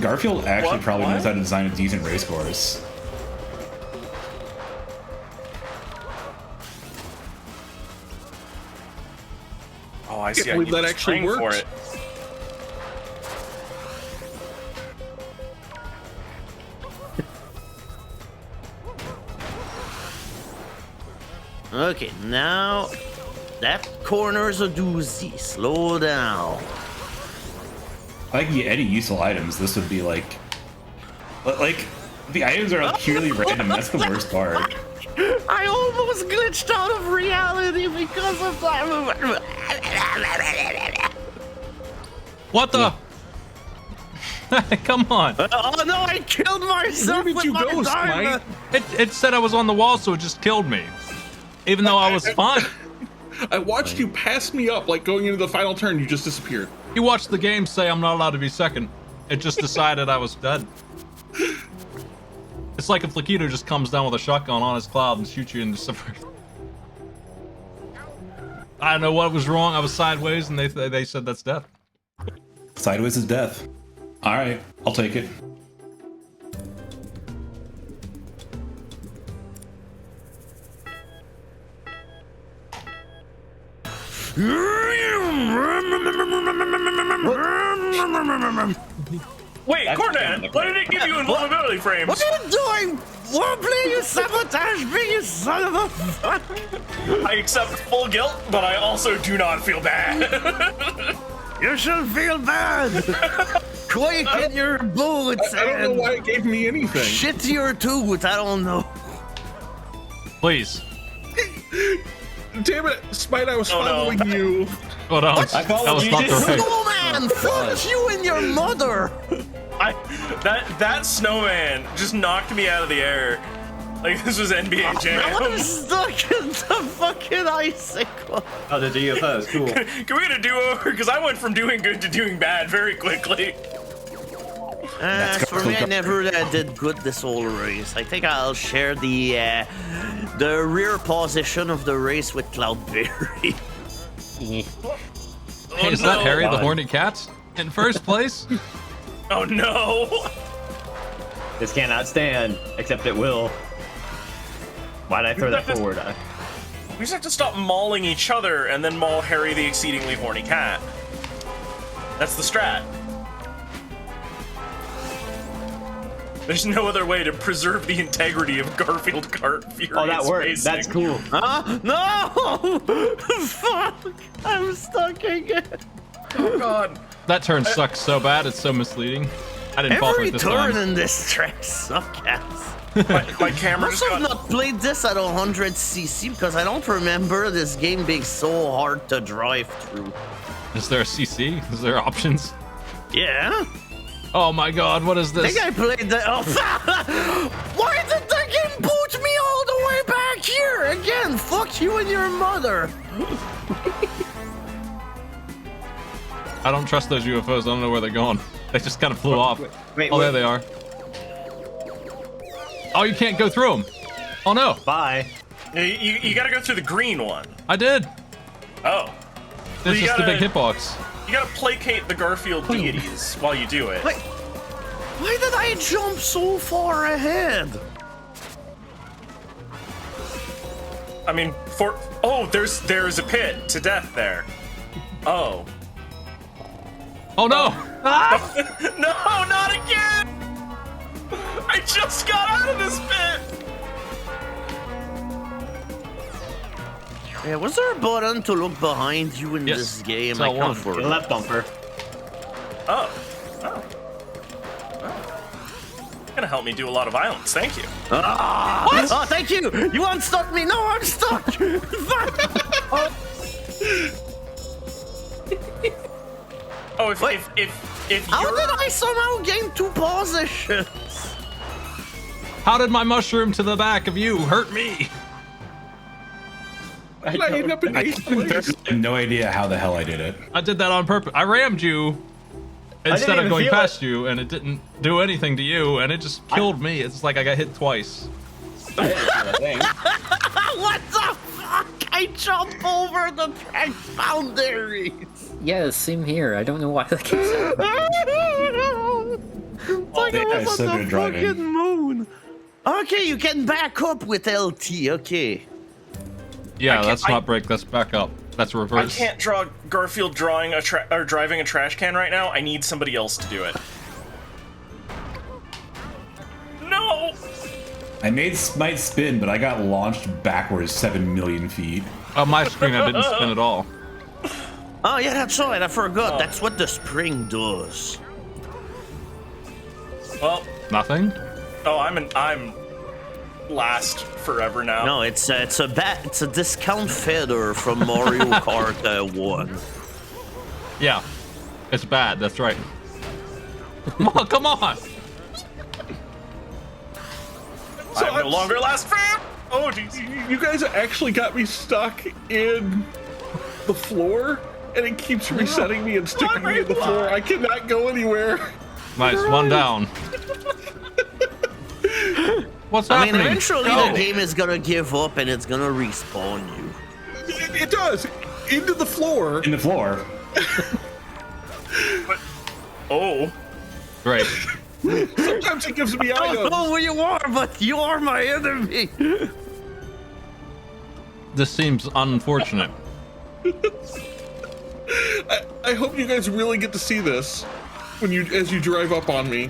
Garfield actually What? probably What? knows how to design a decent race course. Oh, I see. Can't I believe need that the actually spring for works. it. Okay, now that corner's a doozy. Slow down. If I could get any useful items, this would be like the items are purely random. That's the worst part. I almost glitched out of reality because of that. What the? Come on. Oh no, I killed myself Where did with you my go, diamond. It said I was on the wall, so it just killed me. Even though I was fine. I watched you pass me up, like going into the final turn, you just disappeared. You watched the game say I'm not allowed to be second. It just decided I was dead. It's like if Lakitu just comes down with a shotgun on his cloud and shoots you in the summer. I don't know what was wrong. I was sideways, and they said that's death. Sideways is death. All right, I'll take it. Wait, Cornet, why did it give you invulnerability frames? What are you doing? Warplay, you sabotage me, you son of a fuck! I accept full guilt, but I also do not feel bad. You should feel bad! Quake in your boots I don't know and why it gave me anything. shit your tooth, I don't know. Please. Damn it, Spite, I was Oh, no. following you. Oh, no. I That followed was you not the too. right. Snowman, fuck you and your mother! That snowman just knocked me out of the air. Like this was NBA I'm Jam. stuck in the fucking icicle. Oh, the UFOs, cool. Can we get a do-over? Because I went from doing good to doing bad very quickly. For me, I never did good this whole race. I think I'll share the rear position of the race with Cloudberry. Hey, is that Harry the Horny Cat in first place? Oh no! This cannot stand, except it will. Why'd I throw that forward? We just have to stop mauling each other and then maul Harry the exceedingly horny cat. That's the strat. There's no other way to preserve the integrity of Garfield Kart Furious Oh, that worked. Racing. That's cool. Huh? No! Fuck! I'm stuck again. Oh god. That turn sucks so bad, it's so misleading. I didn't fall for Every it this turn time. in this track suck ass. My camera Must just have got... not played this at 100cc because I don't remember this game being so hard to drive through. Is there a CC? Is there options? Yeah? Oh my god, what is I this? think I played the... Oh, why did the game boot me all the way back here? Again, fuck you and your mother. I don't trust those UFOs. I don't know where they're going. They just kind of flew off. Wait, Oh, wait. there they are. Oh, you can't go through them. Oh no, Bye. You gotta go through the green one. I did. Oh. This you is the big gotta- hitbox. You gotta placate the Garfield deities while you do it. Wait, why did I jump so far ahead? I mean, oh, there's a pit to death there. Oh. Oh no! No, not again! I just got out of this pit! Yeah, was there a button to look behind you in Yes, this game? it's I L1. can't The forget. left bumper. Oh. Gonna help me do a lot of violence, thank you. Ah! Oh, thank you! You unstuck me! No, I'm stuck! Oh, if How you're... did I somehow gain 2 positions? How did my mushroom to the back of you hurt me? I end up in eighth place. I have no idea how the hell I did it. I did that on purpose. I rammed you instead of even going feel past you, and it didn't do anything to you, and it just killed me. It's like I got hit twice. What the fuck? I jump over the track boundaries! Yeah, same here. I don't know why that keeps happening. It's like I Yeah, was so on good the driving. fucking moon. Okay, you can back up with LT, okay. Yeah, can't- that's not break. That's back up. That's I reverse. can't draw Garfield driving a trash can right now. I need somebody else to do it. No! I might spin, but I got launched backwards 7 million feet. On my screen, I didn't spin at all. Oh yeah, that's right, I forgot. That's what the spring does. Well, Nothing? oh, I'm last forever now. No, it's a discount feather from Mario Kart 1. Yeah. It's bad. That's right. Come on! So I'm no longer last forever! Oh, jeez. You guys actually got me stuck in the floor, and it keeps resetting me and sticking me in the floor. I cannot go anywhere. Nice, one down. What's I mean, happening? eventually Go. the game is gonna give up and it's gonna respawn you. It does. Into the floor. In the floor. Oh. Great. Sometimes it gives me I don't items. know who you are, but you are my enemy. This seems unfortunate. I hope you guys really get to see this as you drive up on me.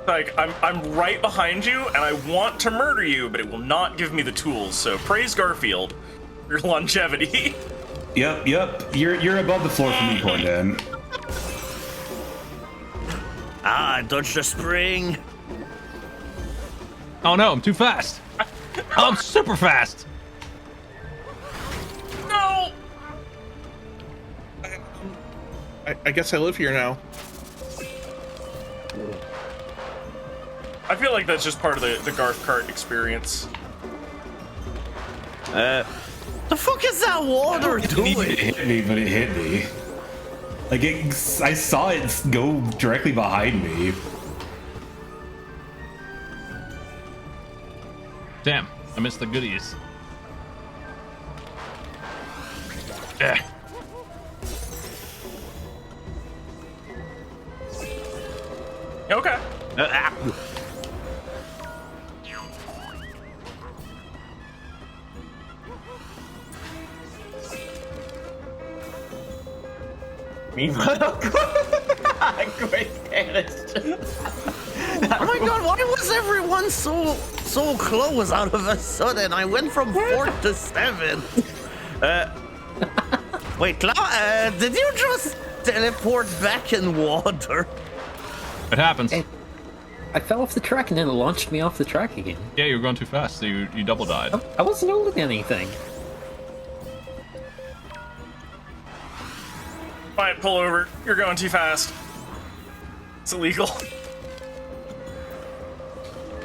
Like, I'm right behind you, and I want to murder you, but it will not give me the tools, so praise Garfield for your longevity. Yep. You're above the floor for me, Cornden. Ah, dodge the spring. Oh no, I'm too fast. I'm super fast. No! I guess I live here now. I feel like that's just part of the Garf Kart experience. The fuck is that water It doing? hit me, but it hit me. Like, I saw it go directly behind me. Damn, I missed the goodies. Eh. Okay. Meanwhile, great Spanish. Oh my god, why was everyone so close out of a sudden? I went from 4th to 7th. Wait, did you just teleport back in water. It happens. Hey, I fell off the track and then it launched me off the track again. Yeah, you were going too fast, so you double died. I wasn't holding anything. Quiet, pull over. You're going too fast. It's illegal.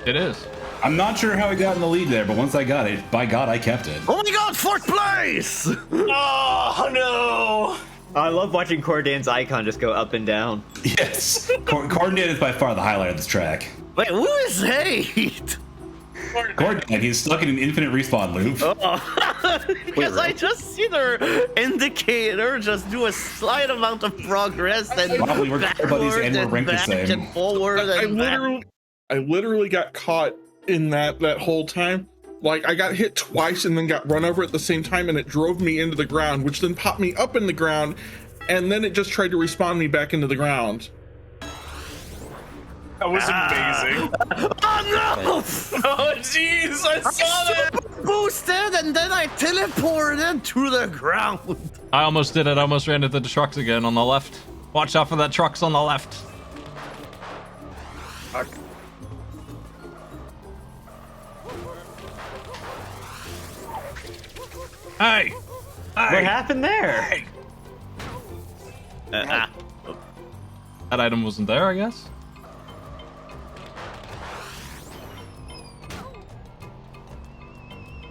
It is. I'm not sure how I got in the lead there, but once I got it, by God, I kept it. Oh my God, fourth place! Oh no! I love watching Cordan's icon just go up and down. Yes. Cordan is by far the highlight of this track. Wait, who is Hate? Cordan, he's stuck in an infinite respawn loop. Because I just see their indicator just do a slight amount of progress and Probably we're buddies and we're and ranked the back same. and forward and back. I literally got caught in that whole time. Like, I got hit twice and then got run over at the same time, and it drove me into the ground, which then popped me up in the ground, and then it just tried to respawn me back into the ground. That was amazing. Oh no! Oh jeez, I saw that. Super boosted and then I teleported to the ground. I almost did it. I almost ran into the trucks again on the left. Watch out for that trucks on the left. Fuck. Hey! What happened there? That item wasn't there, I guess.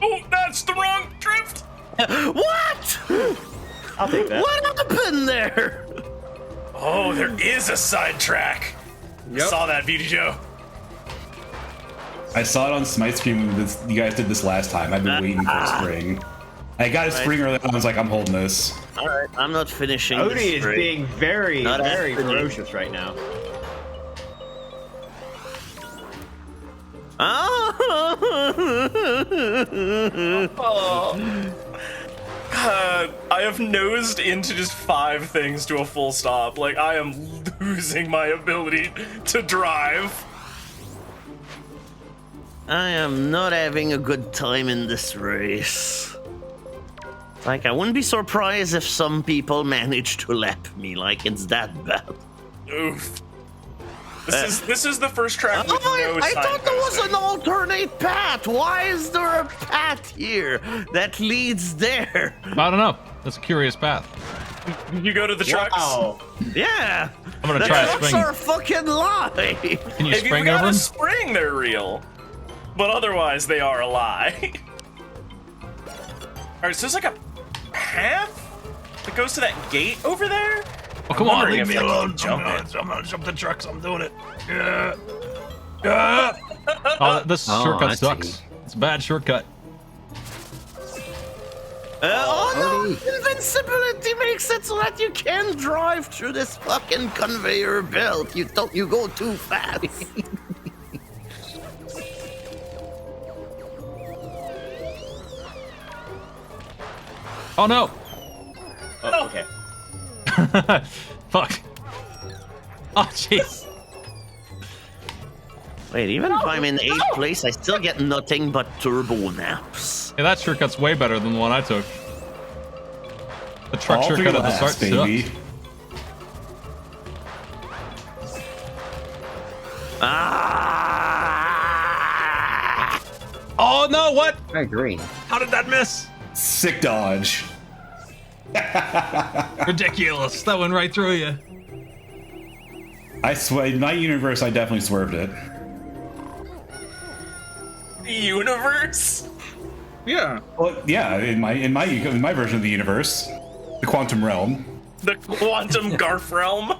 Oh, that's the wrong drift. What? I'll take that. What happened there? Oh, there is a sidetrack. Yep. Saw that, Beauty Joe. I saw it on Smite Screen when you guys did this last time. I've been waiting for a spring. I got a spring early on. I was like, I'm holding this. All right, I'm not finishing. Odie this is spring. being very, Not very happening. ferocious right now. I have nosed into just 5 things to a full stop. Like, I am losing my ability to drive. I am not having a good time in this race. Like, I wouldn't be surprised if some people manage to lap me. Like, it's that bad. Oof. This is the first track with no I thought there was signposting. an alternate path. Why is there a path here that leads there? I don't know. That's a curious path. You go to the trucks. Wow. Yeah. I'm gonna The try a trucks spring. are a fucking lie. Can you If spring you got over a him? spring, they're real. But otherwise, they are a lie. Alright, so there's like a path that goes to that gate over there? Oh, come I'm on, wondering leave if me I can alone. jump I'm it. gonna jump the trucks. I'm doing it. Yeah. Yeah. Oh, this Oh, shortcut I sucks. see. It's a bad shortcut. Oh no! Odie. Invincibility makes it so that you can't drive through this fucking conveyor belt. You go too fast. Oh no! Oh, okay. Fuck. Oh jeez. Wait, even if I'm in 8th place, I still get nothing but turbo naps. Yeah, that shortcut's way better than the one I took. The truck All 3 shortcut at the laps, start baby. sucked. Ah! Oh no! What? I agree. How did that miss? Sick dodge. Ridiculous. That went right through you. I swear, in my universe, I definitely swerved it. Universe? Yeah. Well, yeah, in my version of the universe, the quantum realm. The quantum Garf realm?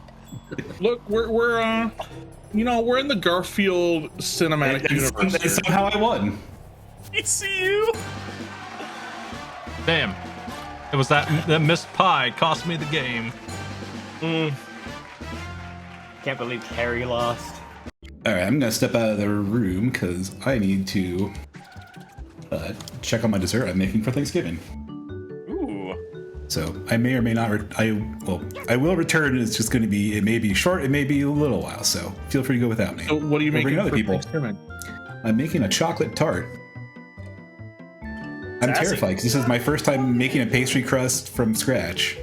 Look, we're in the Garfield cinematic universe. And somehow I won. ECU? Damn. It was that missed pie cost me the game. Can't believe Harry lost. All right, I'm gonna step out of the room because I need to check on my dessert I'm making for Thanksgiving. Ooh. So I may or may not. I will return. It's just going to be. It may be short. It may be a little while. So feel free to go without me. So what are you We'll making bring other for people. Thanksgiving? I'm making a chocolate tart. I'm Sassy. terrified because this is my first time making a pastry crust from scratch.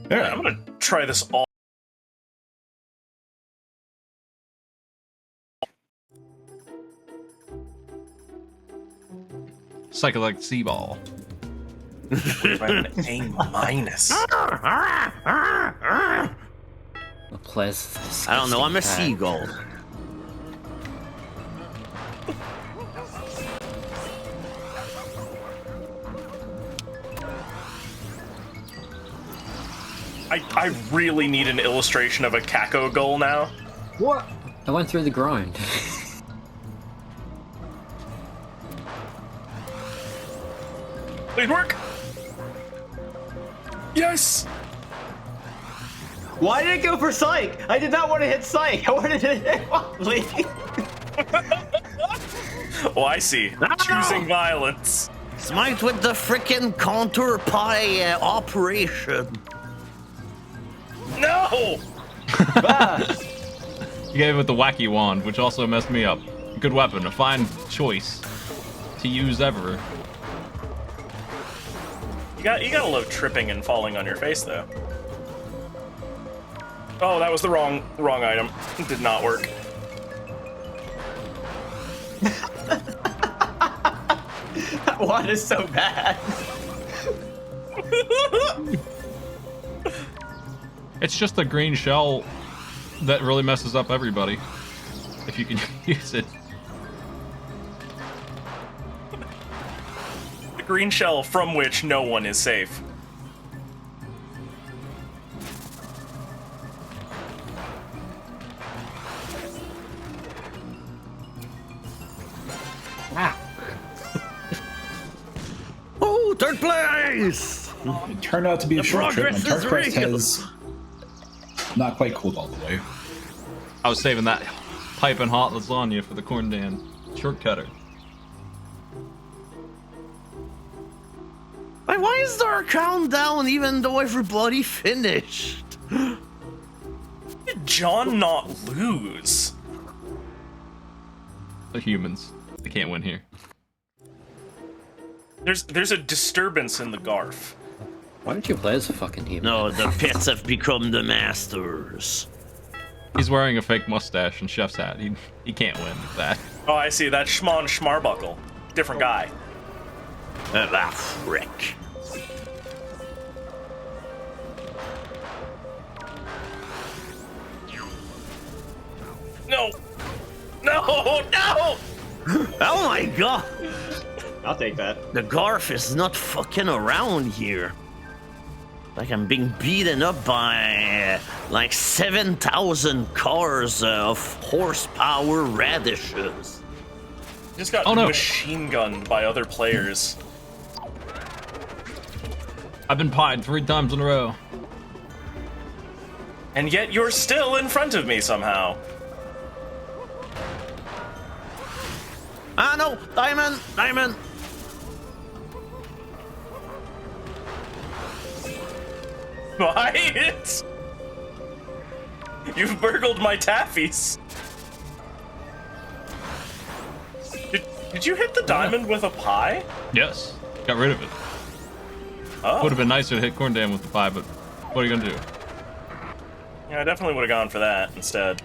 All right. I'm gonna try this all. Psychedelic sea ball. An A minus. The place. I don't know. I'm a seagull. I really need an illustration of a Kako goal now. What? I went through the grind. Please work. Yes. Why did it go for Psych? I did not want to hit Psych. I wanted to hit Wally. Oh, I see. Choosing violence. Smite with the frickin' contour pie operation. No. You gave it with the wacky wand, which also messed me up. Good weapon, a fine choice to use ever. You gotta love tripping and falling on your face, though. Oh, that was the wrong item. It did not work. That one is so bad. It's just the green shell that really messes up everybody. If you can use it. The green shell from which no one is safe. Oh, third place! It turned out to be a short trip, and progress is Tart Crest real. has not quite cooled all the way. I was saving that piping hot lasagna for the corn dan shortcutter. Why is there a countdown even though everybody finished? Did John not lose? The humans. They can't win here. There's a disturbance in the Garf. Why don't you play as a fucking human? No, the pets have become the masters. He's wearing a fake mustache and chef's hat. He can't win with that. Oh, I see. That's Schmon Schmarbuckle. Different guy. Ah, frick. No! No! No! Oh my god! I'll take that. The Garf is not fucking around here. Like I'm being beaten up by like 7,000 cars of horsepower radishes. Just got machine gunned by other players. I've been pied 3 times in a row. And yet you're still in front of me somehow. Ah no! Diamond! Diamond! What? You've burgled my taffies. Did you hit the diamond with a pie? Yes. Got rid of it. Oh. Would have been nicer to hit corn dan with the pie, but what are you gonna do? Yeah, I definitely would have gone for that instead.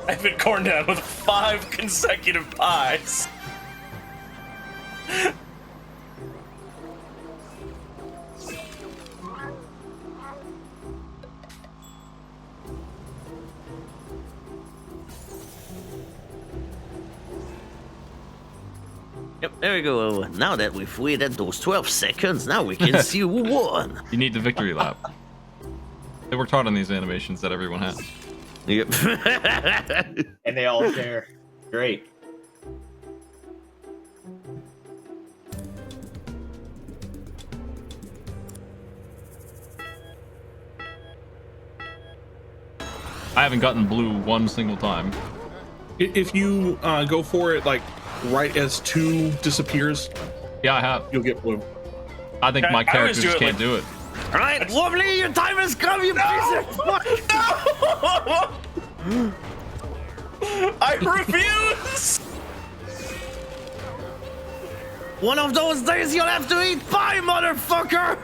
I've hit corn down with 5 consecutive pies. Yep, there we go. Now that we've waited those 12 seconds, now we can see who won. You need the victory lap. They worked hard on these animations that everyone has. Yep. And they all share. Great. I haven't gotten blue one single time. If you go for it like right as 2 disappears, Yeah, I have. you'll get blue. I think my I always character do just it can't do it. All right, Wobbly, your time has come, you piece of fuck. I refuse! One of those days you'll have to eat pie, motherfucker.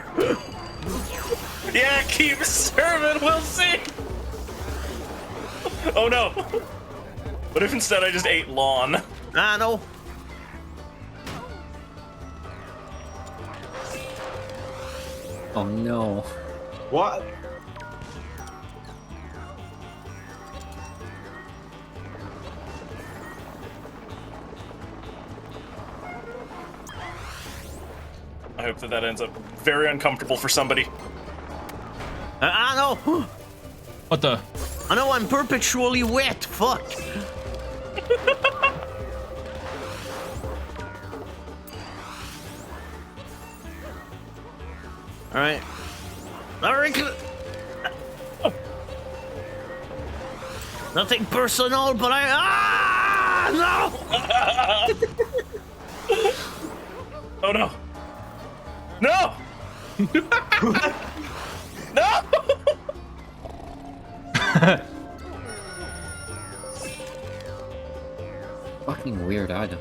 Yeah, keep serving, we'll see! Oh no! What if instead I just ate lawn? I know. Oh no. What? I hope that ends up very uncomfortable for somebody. I know. What the? I know I'm perpetually wet. Fuck. All right. Nothing personal, but no. Oh no! No! No! Fucking weird item.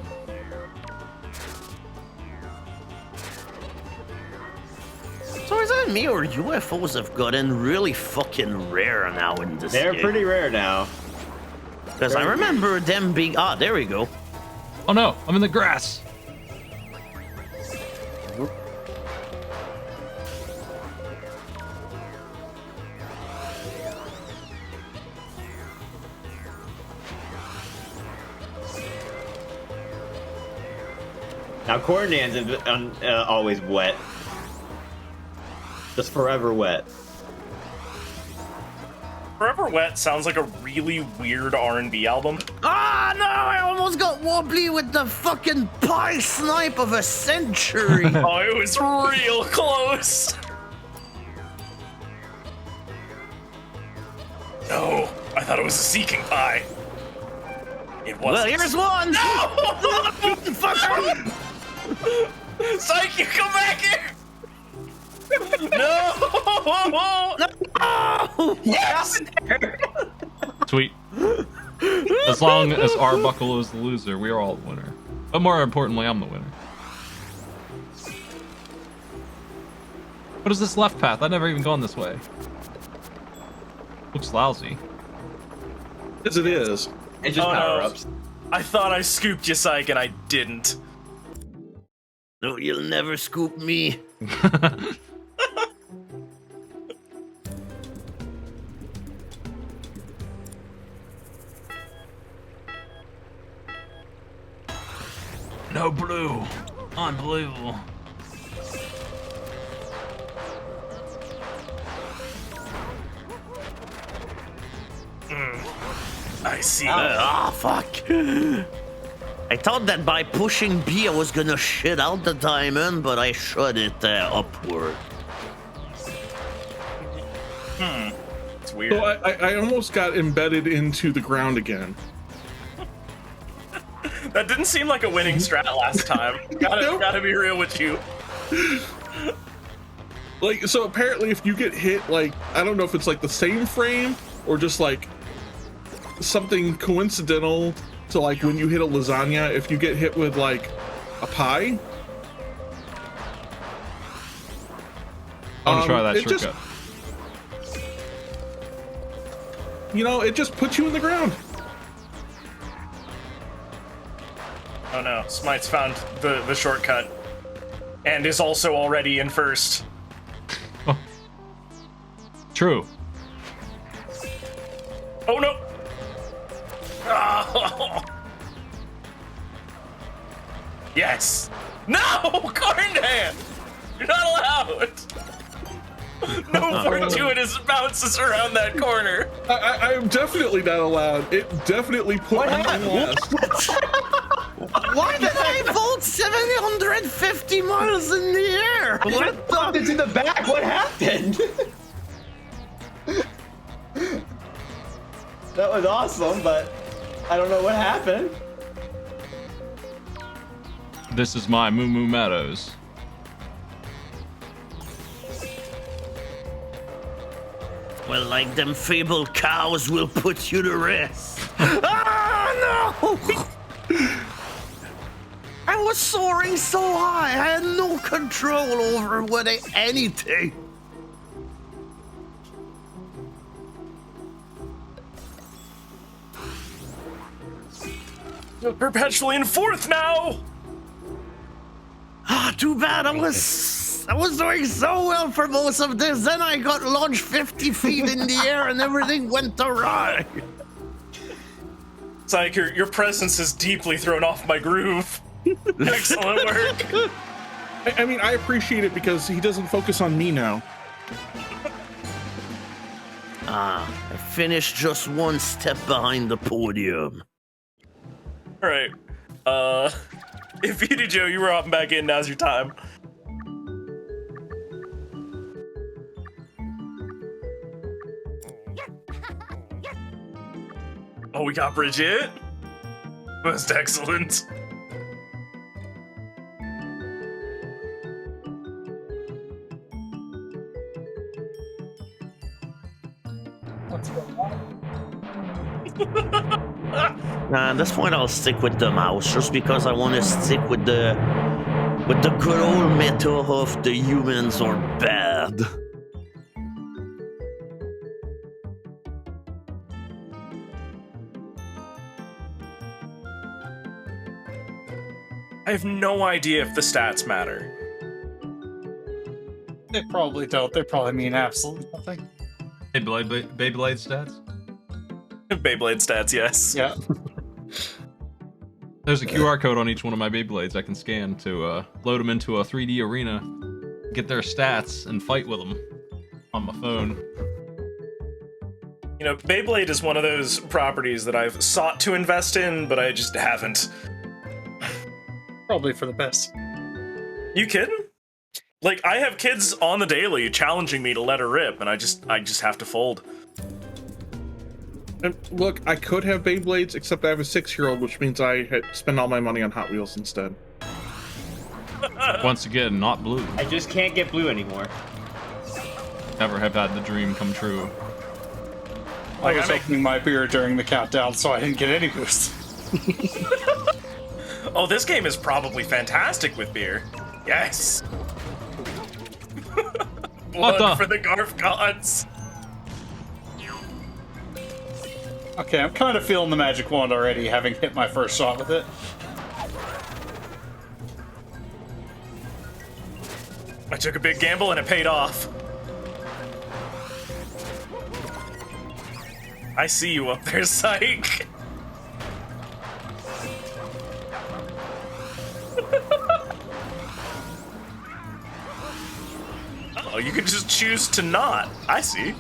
So is it me or UFOs have gotten really fucking rare now in this They're game? pretty rare now. Because I remember them being... Ah, there we go. Oh no, I'm in the grass. Now Corndan's always wet. Just forever wet. Forever Wet sounds like a really weird R&B album. Ah, no, I almost got wobbly with the fucking pie snipe of a century. Oh, it was real close. No, I thought it was a seeking pie. It wasn't. Well, here's one. No! Fucker. Psych, you come back here! No! No! Yes! Sweet. As long as Arbuckle is the loser, we are all the winner. But more importantly, I'm the winner. What is this left path? I've never even gone this way. Looks lousy. As it is. It's just Oh, no. power-ups. I thought I scooped you, Psych, and I didn't. No, you'll never scoop me. No blue. Unbelievable. I see. Fuck. I thought that by pushing B I was gonna shit out the diamond, but I shot it upward. It's weird. So I almost got embedded into the ground again. That didn't seem like a winning strat last time. Gotta be real with you. Like, so apparently if you get hit, like, I don't know if it's like the same frame or just like something coincidental to like when you hit a lasagna, if you get hit with like a pie. I want to try that it shortcut. You know, it just puts you in the ground. Oh no, Smite's found the shortcut. And is also already in first. True. Oh no! Oh. Yes! No! Corndan! You're not allowed! No fortuitous bounces around that corner. I am definitely not allowed. It definitely put me in last. Why did I vault 750 miles in the air? What the? It's in the back. What happened? That was awesome, but I don't know what happened. This is my Moo Moo Meadows. Well, like them fabled cows will put you to rest. Ah, no! I was soaring so high, I had no control over anything. You're perpetually in fourth now! Ah, too bad. I was doing so well for most of this. Then I got launched 50 feet in the air and everything went awry. It's like your presence has deeply thrown off my groove. Excellent work. I mean, I appreciate it because he doesn't focus on me now. Ah, I finished just one step behind the podium. All right. If you do, Joe, you were hopping back in. Now's your time. Oh, we got Bridget. Most excellent. Nah, at this point I'll stick with the mouse just because I want to stick with the good old meta of the humans are bad. I have no idea if the stats matter. They probably don't. They probably mean absolutely nothing. Beyblade stats? Beyblade stats, yes. Yeah. There's a QR code on each one of my Beyblades I can scan to load them into a 3D arena, get their stats, and fight with them on my phone. You know, Beyblade is one of those properties that I've sought to invest in, but I just haven't. Probably for the best. You kidding? Like, I have kids on the daily challenging me to let her rip, and I just have to fold. And look, I could have Beyblades, except I have a 6-year-old, which means I had spend all my money on Hot Wheels instead. Once again, not blue. I just can't get blue anymore. Never have had the dream come true. I was opening my beer during the countdown, so I didn't get any boost. Oh, this game is probably fantastic with beer. Yes. Blood for the Garf gods. Okay, I'm kind of feeling the magic wand already, having hit my first shot with it. I took a big gamble and it paid off. I see you up there, Psych. Oh, you can just choose to not. I see.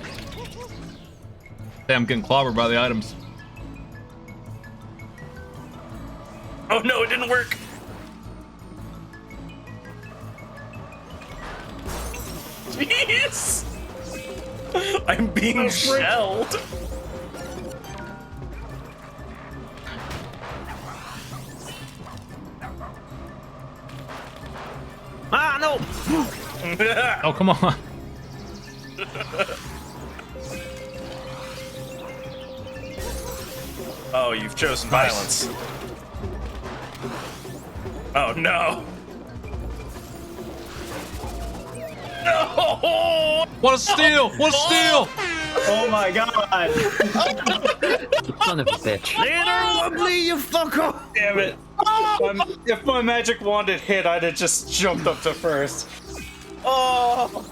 Hey, I'm getting clobbered by the items. Oh no, it didn't work. Jeez. I'm being shelled. Ah, no! Oh, come on. Oh, you've chosen violence. Oh no. No! What a steal! What a steal! Oh my god! Son of a bitch. Later, Wobbly, you fucker! Damn it. If my magic wand had hit, I'd have just jumped up to first. Oh!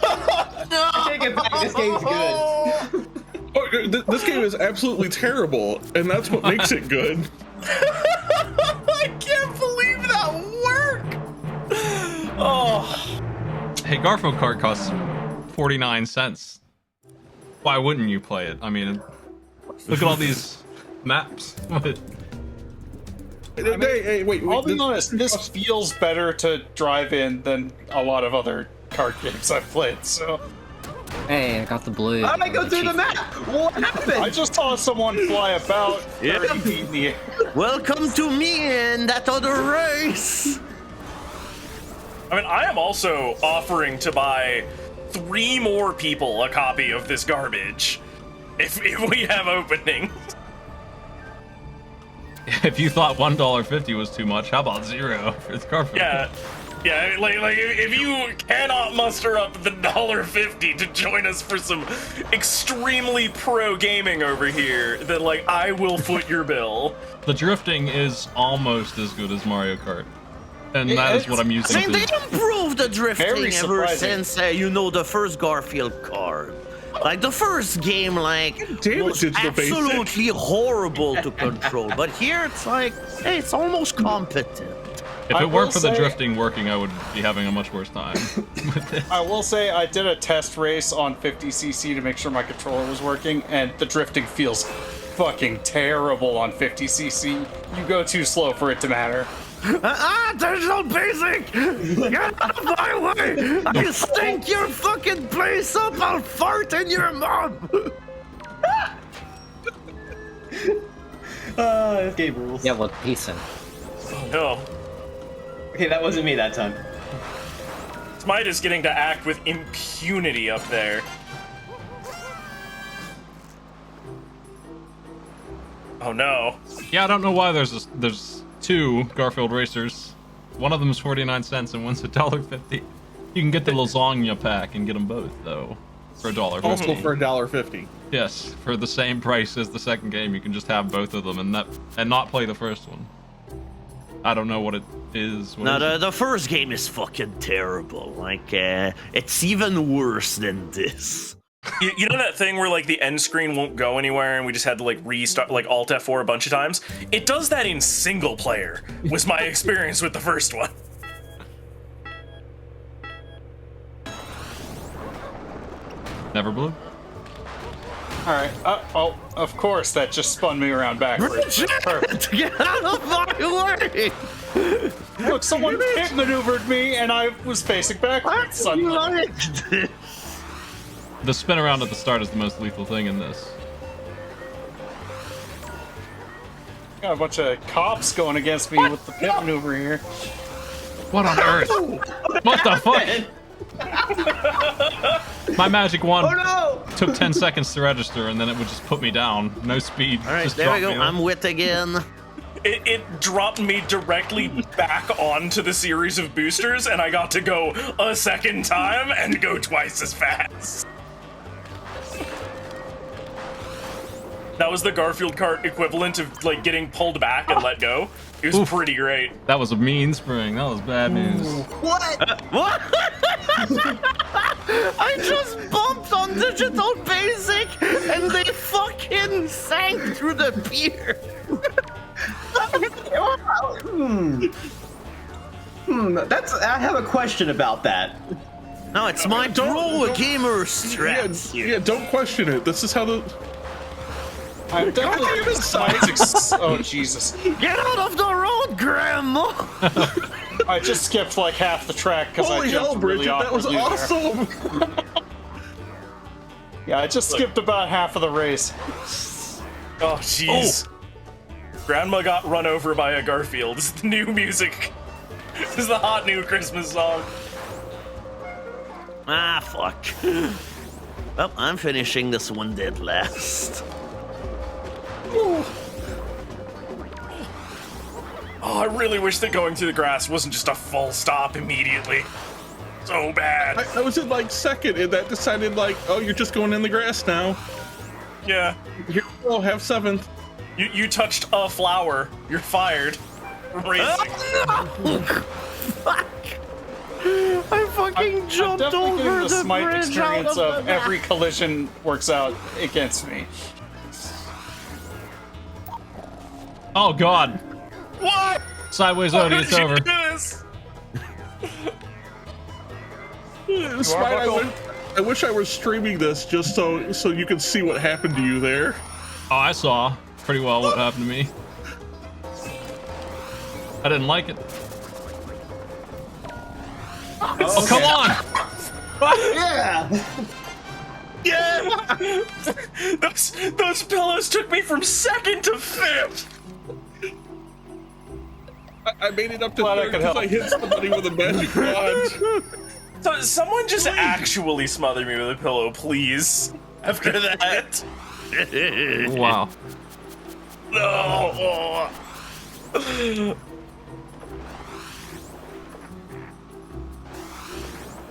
I take it back, this game's good. Oh, this game is absolutely terrible, and that's what makes it good. I can't believe that worked! Oh. Hey, Garfield Kart costs 49 cents. Why wouldn't you play it? I mean, look at all these maps. Hey, wait. I'll be honest, this feels better to drive in than a lot of other kart games I've played, so... Hey, I got the blue. How did I go through the map? What happened? I just saw someone fly about 30 feet in the air. Welcome to me and that other race. I mean, I am also offering to buy 3 more people a copy of this garbage if we have openings. If you thought $1.50 was too much, how about 0 for the Garfield? Yeah, like if you cannot muster up the $1.50 to join us for some extremely pro gaming over here, then like I will foot your bill. The drifting is almost as good as Mario Kart, and that is what I'm using. I mean, they improved the drifting Very ever surprising. since the first Garfield Kart. Like the first game, like Damn it, was Digital Basic. absolutely horrible to control. But here it's like, hey, it's almost competent. If I it weren't will for the say- drifting working, I would be having a much worse time with this. I will say I did a test race on 50cc to make sure my controller was working, and the drifting feels fucking terrible on 50cc. You go too slow for it to matter. Digital Basic! Get out of my way! I stink your fucking place up! I'll fart in your mom! This game rules. Yeah, well, decent. No. Okay, that wasn't me that time. Smite is getting to act with impunity up there. Oh no. Yeah, I don't know why there's 2 Garfield racers. One of them is 49 cents and one's $1.50. You can get the lasagna pack and get them both though for $1.50. Also for $1.50. Yes, for the same price as the second game, you can just have both of them and not play the first one. I don't know what it is. What No, is it? the first game is fucking terrible. Like, it's even worse than this. You know that thing where like the end screen won't go anywhere and we just had to like restart, like Alt F4 a bunch of times? It does that in single player, was my experience with the first one. Never blue. Alright, oh, of course, that just spun me around backwards. That's perfect. Get out of my way! Look, someone hit maneuvered me and I was facing backwards suddenly. The spin around at the start is the most lethal thing in this. Got a bunch of cops going against me with the pit maneuver here. What on earth? What the fuck? My magic wand took 10 seconds to register and then it would just put me down. No speed. Alright, just there we drop go. me. I'm wit again. It dropped me directly back onto the series of boosters and I got to go a second time and go twice as fast. That was the Garfield Kart equivalent of like getting pulled back and let go. It was pretty great. That was a mean spring. That was bad news. What? What? I just bumped on Digital Basic and they fucking sank through the pier. That's. I have a question about that. No, it's my pro gamer strats. Yeah, don't question it. This is how the. I'm definitely oh Jesus. Get out of the road, Grandma! I just skipped like half the track because I Holy jumped hell, really Bridget, that was awkwardly there. awesome! Yeah, I just skipped about half of the race. Oh jeez. Grandma got run over by a Garfield. This is the new music. This is the hot new Christmas song. Ah, fuck. Well, I'm finishing this one dead last. Oh, I really wish that going through the grass wasn't just a full stop immediately. So bad. I was in like second, and that decided like, oh, you're just going in the grass now. Yeah. Here we go, have 7th. You touched a flower. You're fired. From racing. Fuck! I fucking jumped Definitely getting over the the Smite bridge experience out of of the every collision works out against me. Oh god. What? Sideways How Odie, did it's you over. do this? Smite, I wish I were streaming this just so you could see what happened to you there. Oh, I saw pretty well what happened to me. I didn't like it. Oh, come on! Yeah. those pillows took me from second to fifth. I made it up to Glad I third could because help. I hit somebody with a magic rod. So someone just actually smother me with a pillow, please. After that. Wow. No.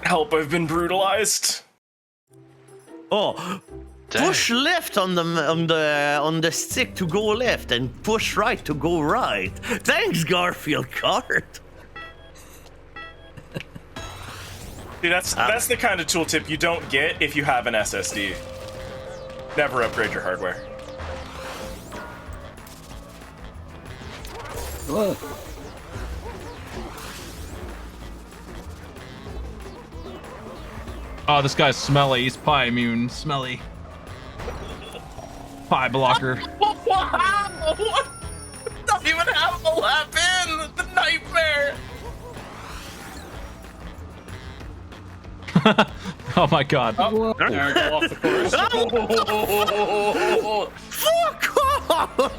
Help! I've been brutalized. Oh, push left on the stick to go left, and push right to go right. Thanks, Garfield Kart. See, that's the kind of tooltip you don't get if you have an SSD. Never upgrade your hardware. Oh, this guy's smelly. He's pie immune. Smelly. Pie blocker. Wow! Not even half a lap in! The nightmare! Oh my god. Oh, Aaron, go off the course. Fuck off!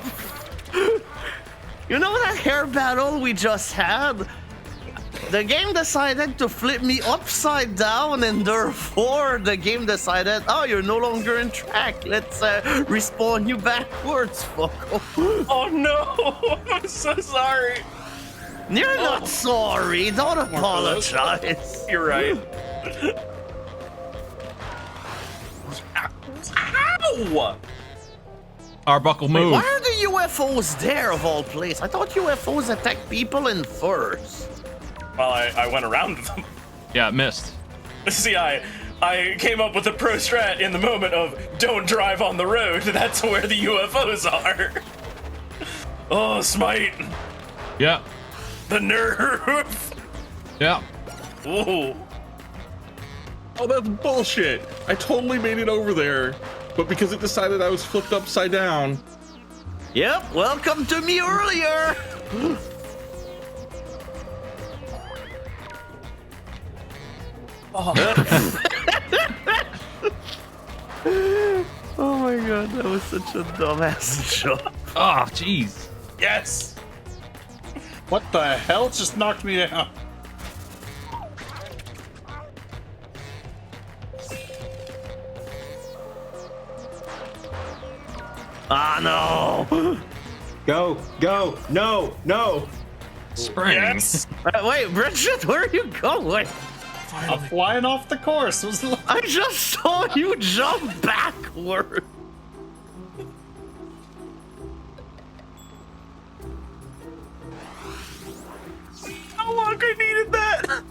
You know that hair battle we just had? The game decided to flip me upside down, and therefore the game decided, oh, you're no longer in track. Let's respawn you backwards, fuck off. Oh no! I'm so sorry. You're not sorry. Don't apologize. You're right. Ow! Arbuckle Wait, move. why are the UFOs there of all places? I thought UFOs attack people in first. Well, I went around them. Yeah, it missed. See, I came up with a pro strat in the moment of don't drive on the road. That's where the UFOs are. Oh, smite. Yeah. The nerve. Yeah. Ooh. Oh, that's bullshit. I totally made it over there, but because it decided I was flipped upside down. Yep, welcome to me earlier. Oh. Oh my god, that was such a dumbass joke. Oh, jeez. Yes. What the hell just knocked me down? Ah, no. Go, go, no, no. Spring. Yes. Wait, Bridget, where are you going? I'm flying off the course. Was I just saw you jump backward. How long I needed that?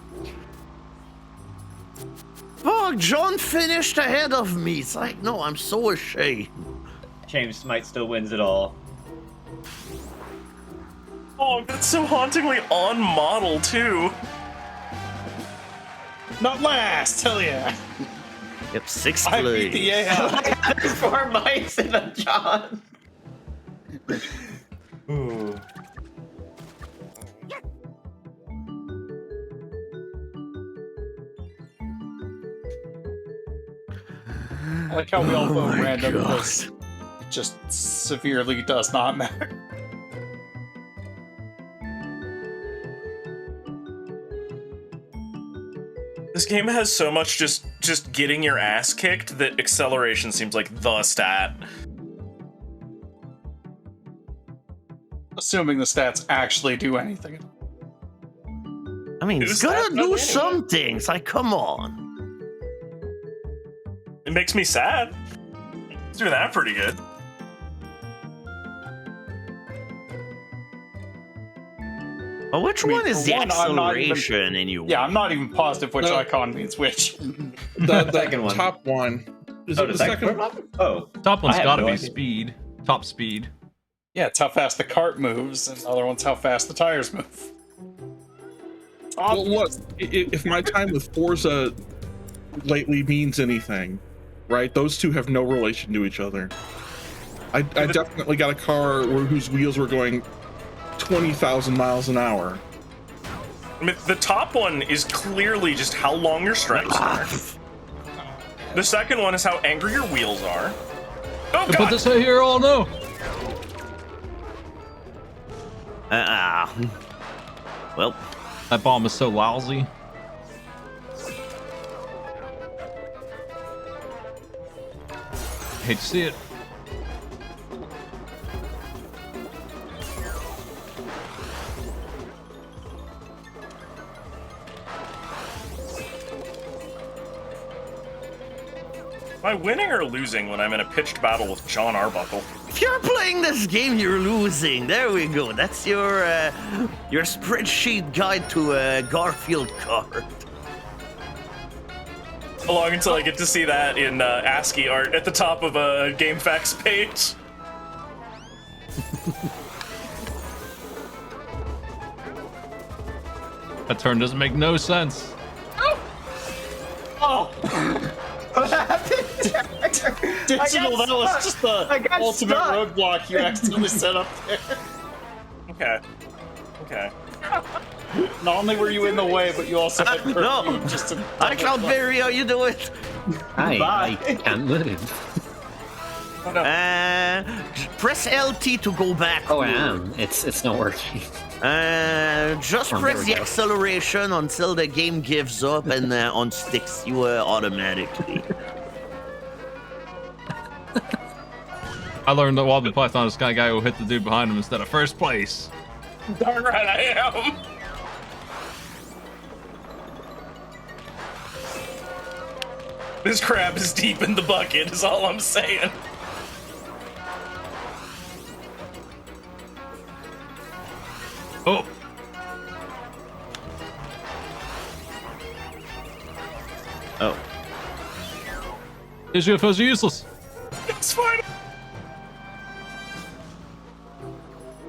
Fuck, John finished ahead of me. It's like, no, I'm so ashamed. Shame Smite still wins it all. Oh, that's so hauntingly on model too. not last, hell yeah. Yep, 6th I beat the place. AI. There's 4 mics and a John. Ooh. I like how we all vote my random God. because it just severely does not matter. This game has so much just getting your ass kicked that acceleration seems like the stat. Assuming the stats actually do anything. I mean, Who's it's gonna that? do No, some things. Like, come on. It makes me sad. It's doing that pretty good. Well, which I mean, one is for the one, I'm not even- acceleration in you? Yeah, I'm not even positive which No. icon means which. The Second one. top one. Is Oh, it the the second second one? Oh, Top one's I have gotta no be idea. speed. Top speed. Yeah, it's how fast the cart moves, and the other one's how fast the tires move. Well, look, if my time with Forza lately means anything, right? Those two have no relation to each other. I definitely got a car whose wheels were going 20,000 miles an hour. I mean, the top one is clearly just how long your stripes are. The second one is how angry your wheels are. Oh Put god! this right here, oh no! Well, That bomb is so lousy. Hate to see it. Am I winning or losing when I'm in a pitched battle with John Arbuckle? if you're playing this game, you're losing. There we go. That's your spreadsheet guide to Garfield Kart. Along until I get to see that in ASCII art at the top of a GameFAQs page. That turn doesn't make no sense. Oh! What happened? Digital, that was just the ultimate stuck. roadblock you accidentally set up there. Okay. Okay. Not only were you in the way, but you also had No. curfew just to Hi, Cloudberry, how you doing? I can't move. Oh, no. Press LT to go back. Oh, I am. It's not working. Just Oh, there press we the go. acceleration until the game gives up and unsticks you automatically. I learned that Wobbly Python is the kind of guy who hit the dude behind him instead of first place. Darn right I am. This crab is deep in the bucket, is all I'm saying. Oh! Oh. These UFOs are useless. It's fine.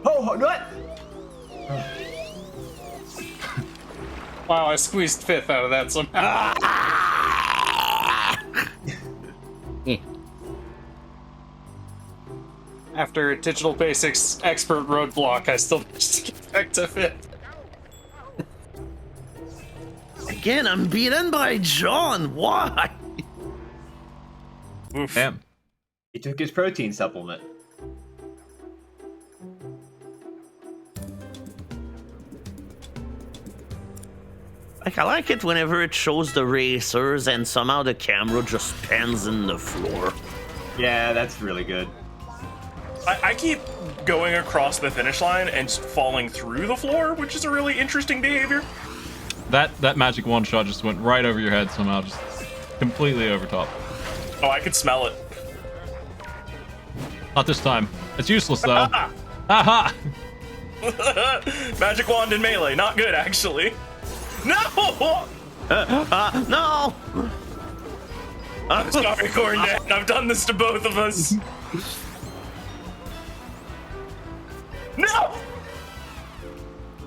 Oh, what? Wow, I squeezed fifth out of that somehow. Eh. After Digital Basics expert roadblock, I still managed to get back to fifth. Again, I'm beaten by John. Why? Oof. Damn. He took his protein supplement. Like, I like it whenever it shows the racers and somehow the camera just pans in the floor. Yeah, that's really good. I keep going across the finish line and falling through the floor, which is a really interesting behavior. That magic one shot just went right over your head somehow, just completely over top. Oh, I could smell it. Not this time. It's useless though. Haha! Magic wand in melee, not good actually. No! No! I'm sorry, Cornet. I've done this to both of us. No!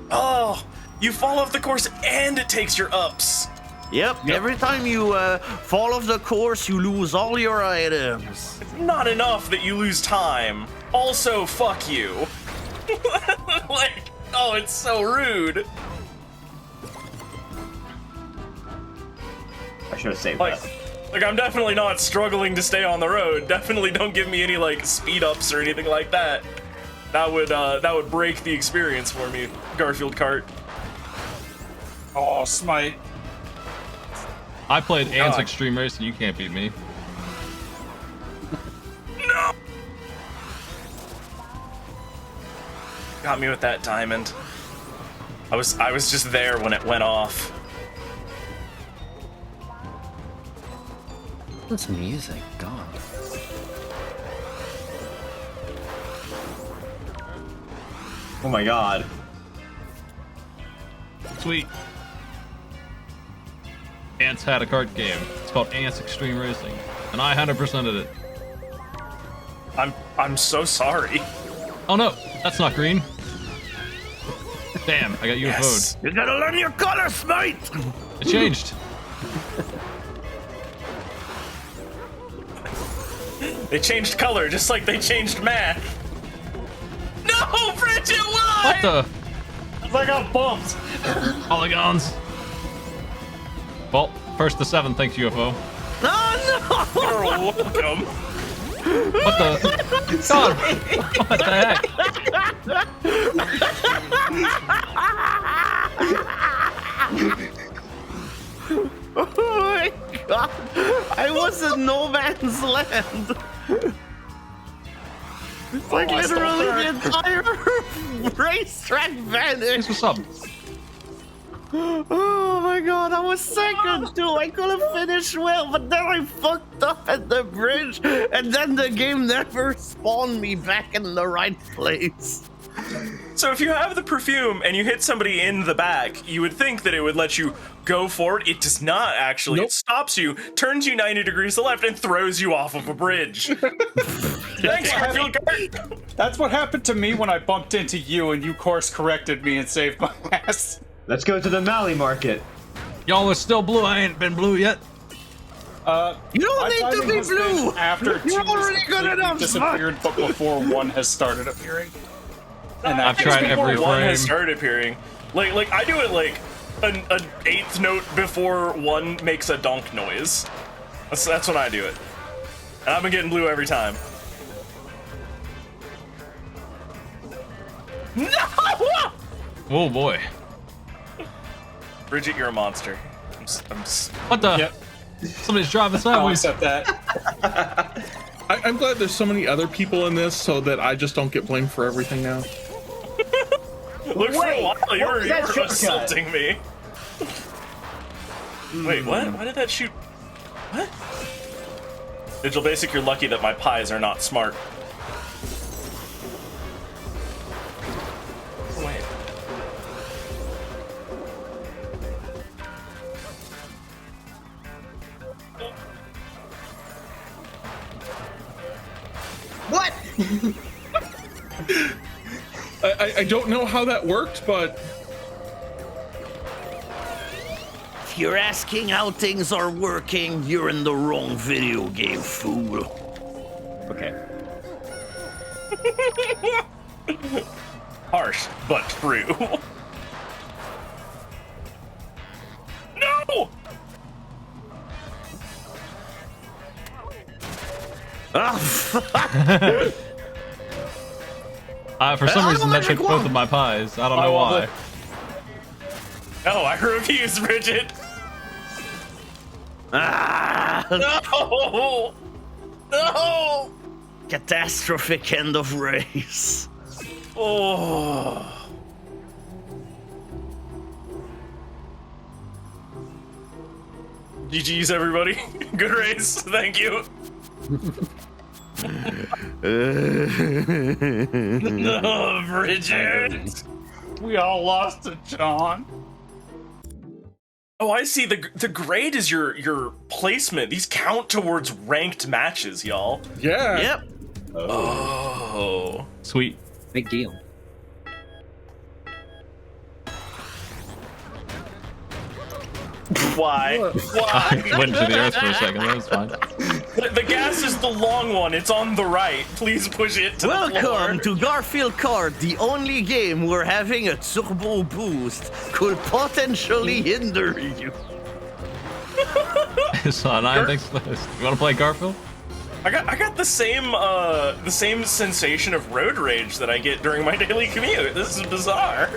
Oh, you fall off the course and it takes your ups. Yep, every time you fall off the course, you lose all your items. It's not enough that you lose time. Also, fuck you. Like, oh, it's so rude. I should have saved Like, that. like, I'm definitely not struggling to stay on the road. Definitely don't give me any, like, speed ups or anything like that. That would break the experience for me, Garfield Kart. Oh, Smite. I played Ant's God. Extreme Race and you can't beat me. No! Got me with that diamond. I was just there when it went off. What's music? God. Oh my god. Sweet. Ants had a kart game. It's called Ants Extreme Racing, and I 100%ed it. I'm so sorry. Oh no, that's not green. Damn, I got UFO'd. Yes. You gotta learn your colors, mate! It changed. They changed color just like they changed math. No, Bridget, why? What the? I got bumped. Polygons. Well, first to 7, thanks UFO. Oh You're welcome. What the? God, what the heck? Oh my god! I was in no man's land. It's like literally the entire racetrack vanished. What's up? Oh my god, I was second too. I could have finished well, but then I fucked up at the bridge, and then the game never spawned me back in the right place. So if you have the perfume and you hit somebody in the back, you would think that it would let you go forward. It does not, actually. Nope. It stops you, turns you 90 degrees to the left, and throws you off of a bridge. Thanks, Garfield Kart. That's what happened to me when I bumped into you and you course corrected me and saved my ass. Let's go to the Mali market. Y'all are still blue. I ain't been blue yet. You don't need to be blue. After You're two already good enough. disappeared, but before one has started appearing. And I've tried every One has frame. started appearing. Like I do it like an eighth note before one makes a donk noise. That's when I do it. And I've been getting blue every time. No! Oh boy. Bridget, you're a monster. What the? Yep. Somebody's driving I'll sideways. accept that. I'm glad there's so many other people in this so that I just don't get blamed for everything now. Look, for a while you what were was that shortcut? assaulting me. Wait, what? Why did that shoot? What? Digital Basic, you're lucky that my pies are not smart. Wait. What? I don't know how that worked, but If you're asking how things are working, you're in the wrong video game, fool. Okay. Harsh, but true. No! For some reason, that took both of my pies. I don't know why. No, I refuse, Bridget. Ah! No! No! Catastrophic end of race. Oh. GG's, everybody. Good race. Thank you. No, Bridget. We all lost to John. Oh, I see. The grade is your placement. These count towards ranked matches, y'all. yeah. Yep. Oh. Sweet. Big deal. Why? Why? Went into the earth for a second. That was fine. The gas is the long one. It's on the right. Please push it to the floor. Welcome to Garfield Kart, the only game where having a turbo boost could potentially hinder you. Son, I think so. You want to play Garfield? I got the same sensation of road rage that I get during my daily commute. This is bizarre.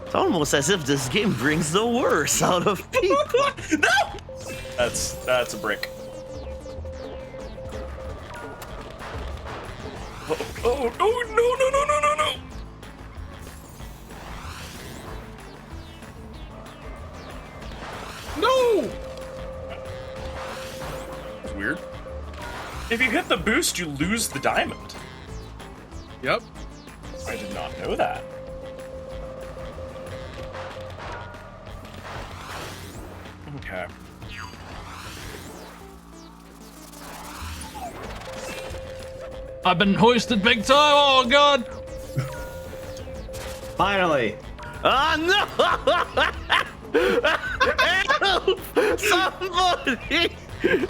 It's almost as if this game brings the worst out of people. No! That's a brick. Oh, no. No! It's weird. If you hit the boost, you lose the diamond. Yep. I did not know that. Okay. I've been hoisted big time. Oh god. Finally. Ah, no! Help! Somebody!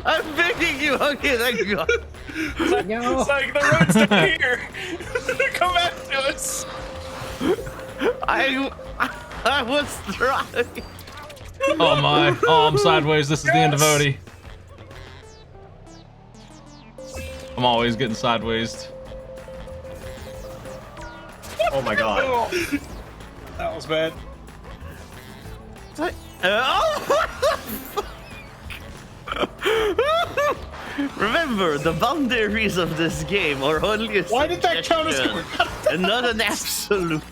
I'm begging you. Okay, thank God. It's like the road's down here. Come back to us. I was trying. Oh my. Oh, I'm sideways. This is the end of Odie. I'm always getting sideways. Oh my god. That was bad. Remember, the boundaries of this game are only a Why did that count as suggestion and not an absolute.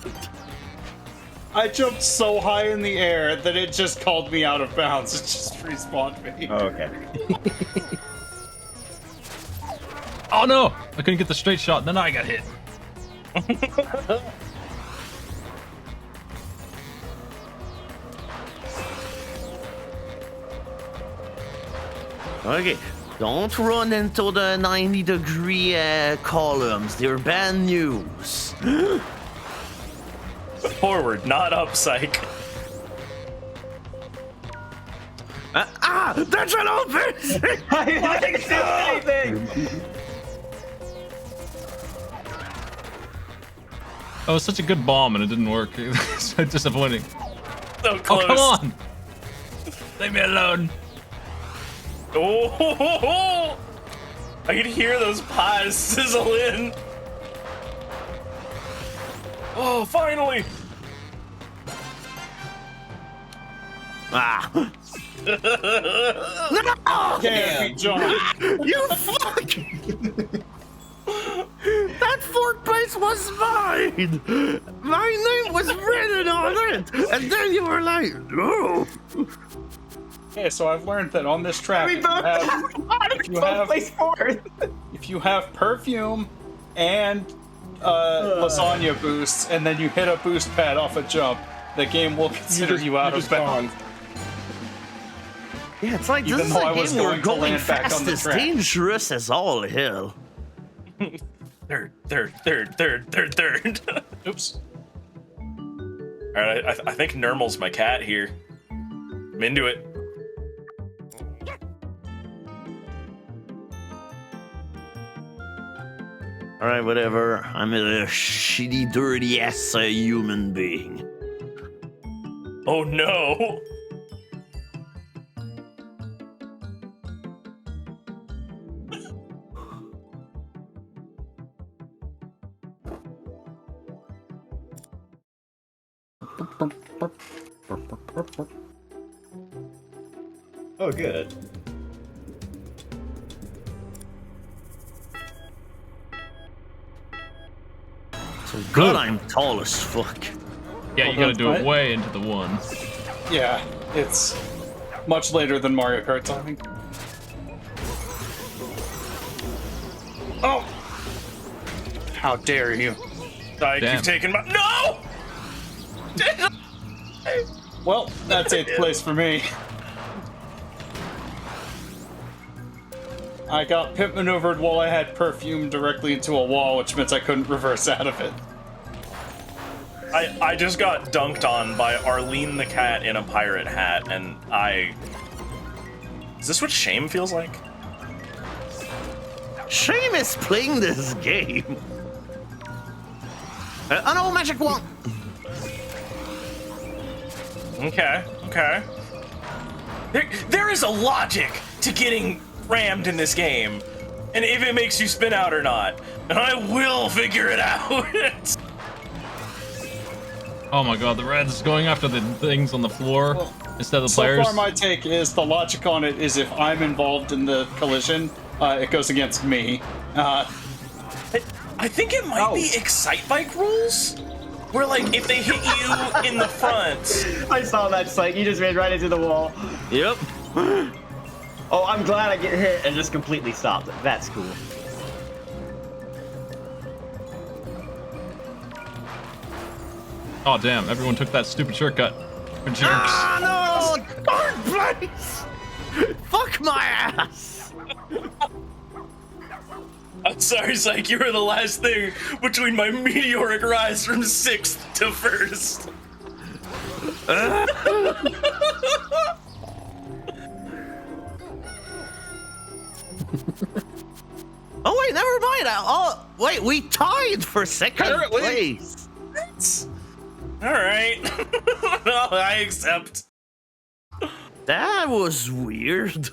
I jumped so high in the air that it just called me out of bounds. It just respawned me. Oh, okay. Oh no! I couldn't get the straight shot, and then I got hit. Okay, don't run into the 90-degree columns. They're bad news. Forward, not up, psych. That's an open! I didn't do anything! That was such a good bomb, and it didn't work. It's so disappointing. So close. Oh, come on! Leave me alone. Oh, I can hear those pies sizzle in. Oh, finally! Ah! Can't be jumped. You fuck! That fourth place was mine! My name was written on it! And then you were like, no! Okay, so I've learned that on this track, We both place fourth. if you have perfume and lasagna boosts, and then you hit a boost pad off a jump, the game will consider you out of bounds. Yeah, it's like Even this is though a I was game where going to going land back fast on the is track. dangerous as all hell. Third. Oops. Alright, I think Nermal's my cat here. I'm into it. Alright, whatever. I'm a shitty, dirty ass human being. Oh no! Oh, good. So good, I'm tall as fuck. Yeah, you gotta do it way into the ones. Yeah, it's much later than Mario Kart timing. Oh! How dare you? Psych, you've taken my— No! Well, that's 8th place for me. I got pimp maneuvered while I had perfume directly into a wall, which meant I couldn't reverse out of it. I just got dunked on by Arlene the cat in a pirate hat, and Is this what shame feels like? Shame is playing this game. Oh no, magic wand! Okay. There is a logic to getting rammed in this game, and if it makes you spin out or not, and I will figure it out. Oh my god, the red's going after the things on the floor instead of the players. So far, my take is the logic on it is if I'm involved in the collision, it goes against me. I think it might be Excite Bike rules, where like if they hit you in the front. I saw that sight. You just ran right into the wall. Yep. Oh, I'm glad I get hit and just completely stopped. That's cool. Oh damn, everyone took that stupid shortcut. For jerks. Ah, no! Third place! Fuck my ass! I'm sorry, Psych, you were the last thing between my meteoric rise from 6th to 1st. Oh wait, never mind. Oh wait, we tied for second Apparently. place. All right. No, I accept. That was weird.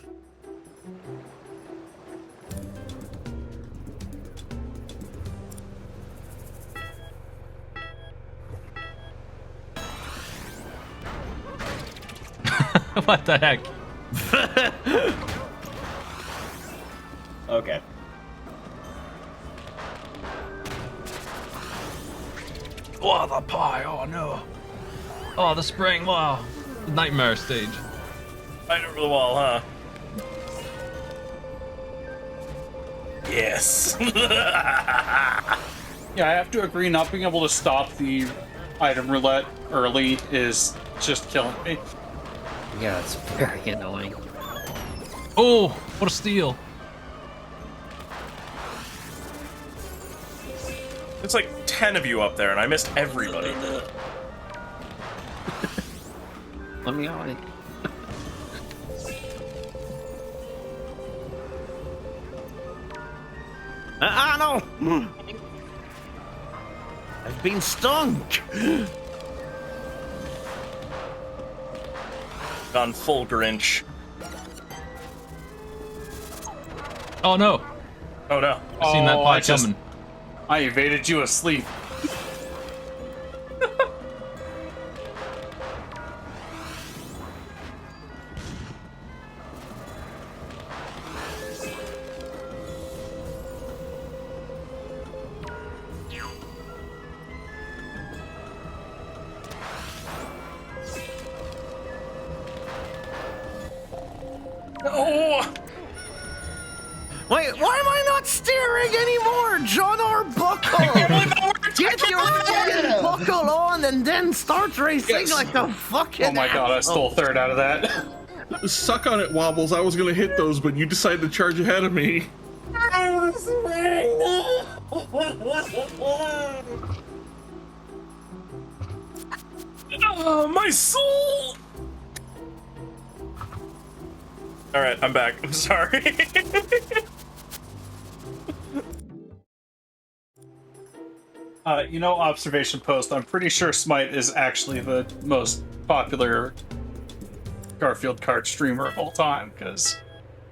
What the heck? Okay. Oh, the pie. Oh, no. Oh, the spring. Wow. The nightmare stage. Right over the wall, huh? Yes. Yeah, I have to agree, not being able to stop the item roulette early is just killing me. Yeah, it's very annoying. Oh, what a steal. It's like 10 of you up there, and I missed everybody. Let me on it. No! I've been stung! Gone full Grinch. Oh, no. Oh no. I seen that pie coming. I evaded you asleep. Oh! Wait, why am I not steering anymore? John or buckle? Get your fucking buckle on and then start racing Yes. like a fucking Oh my god, I stole third out of that. Suck on it, Wobbles. I was gonna hit those, but you decided to charge ahead of me. Oh, my soul! Alright, I'm back. I'm sorry. You know, observation post, I'm pretty sure Smite is actually the most popular Garfield Kart streamer of all time, because...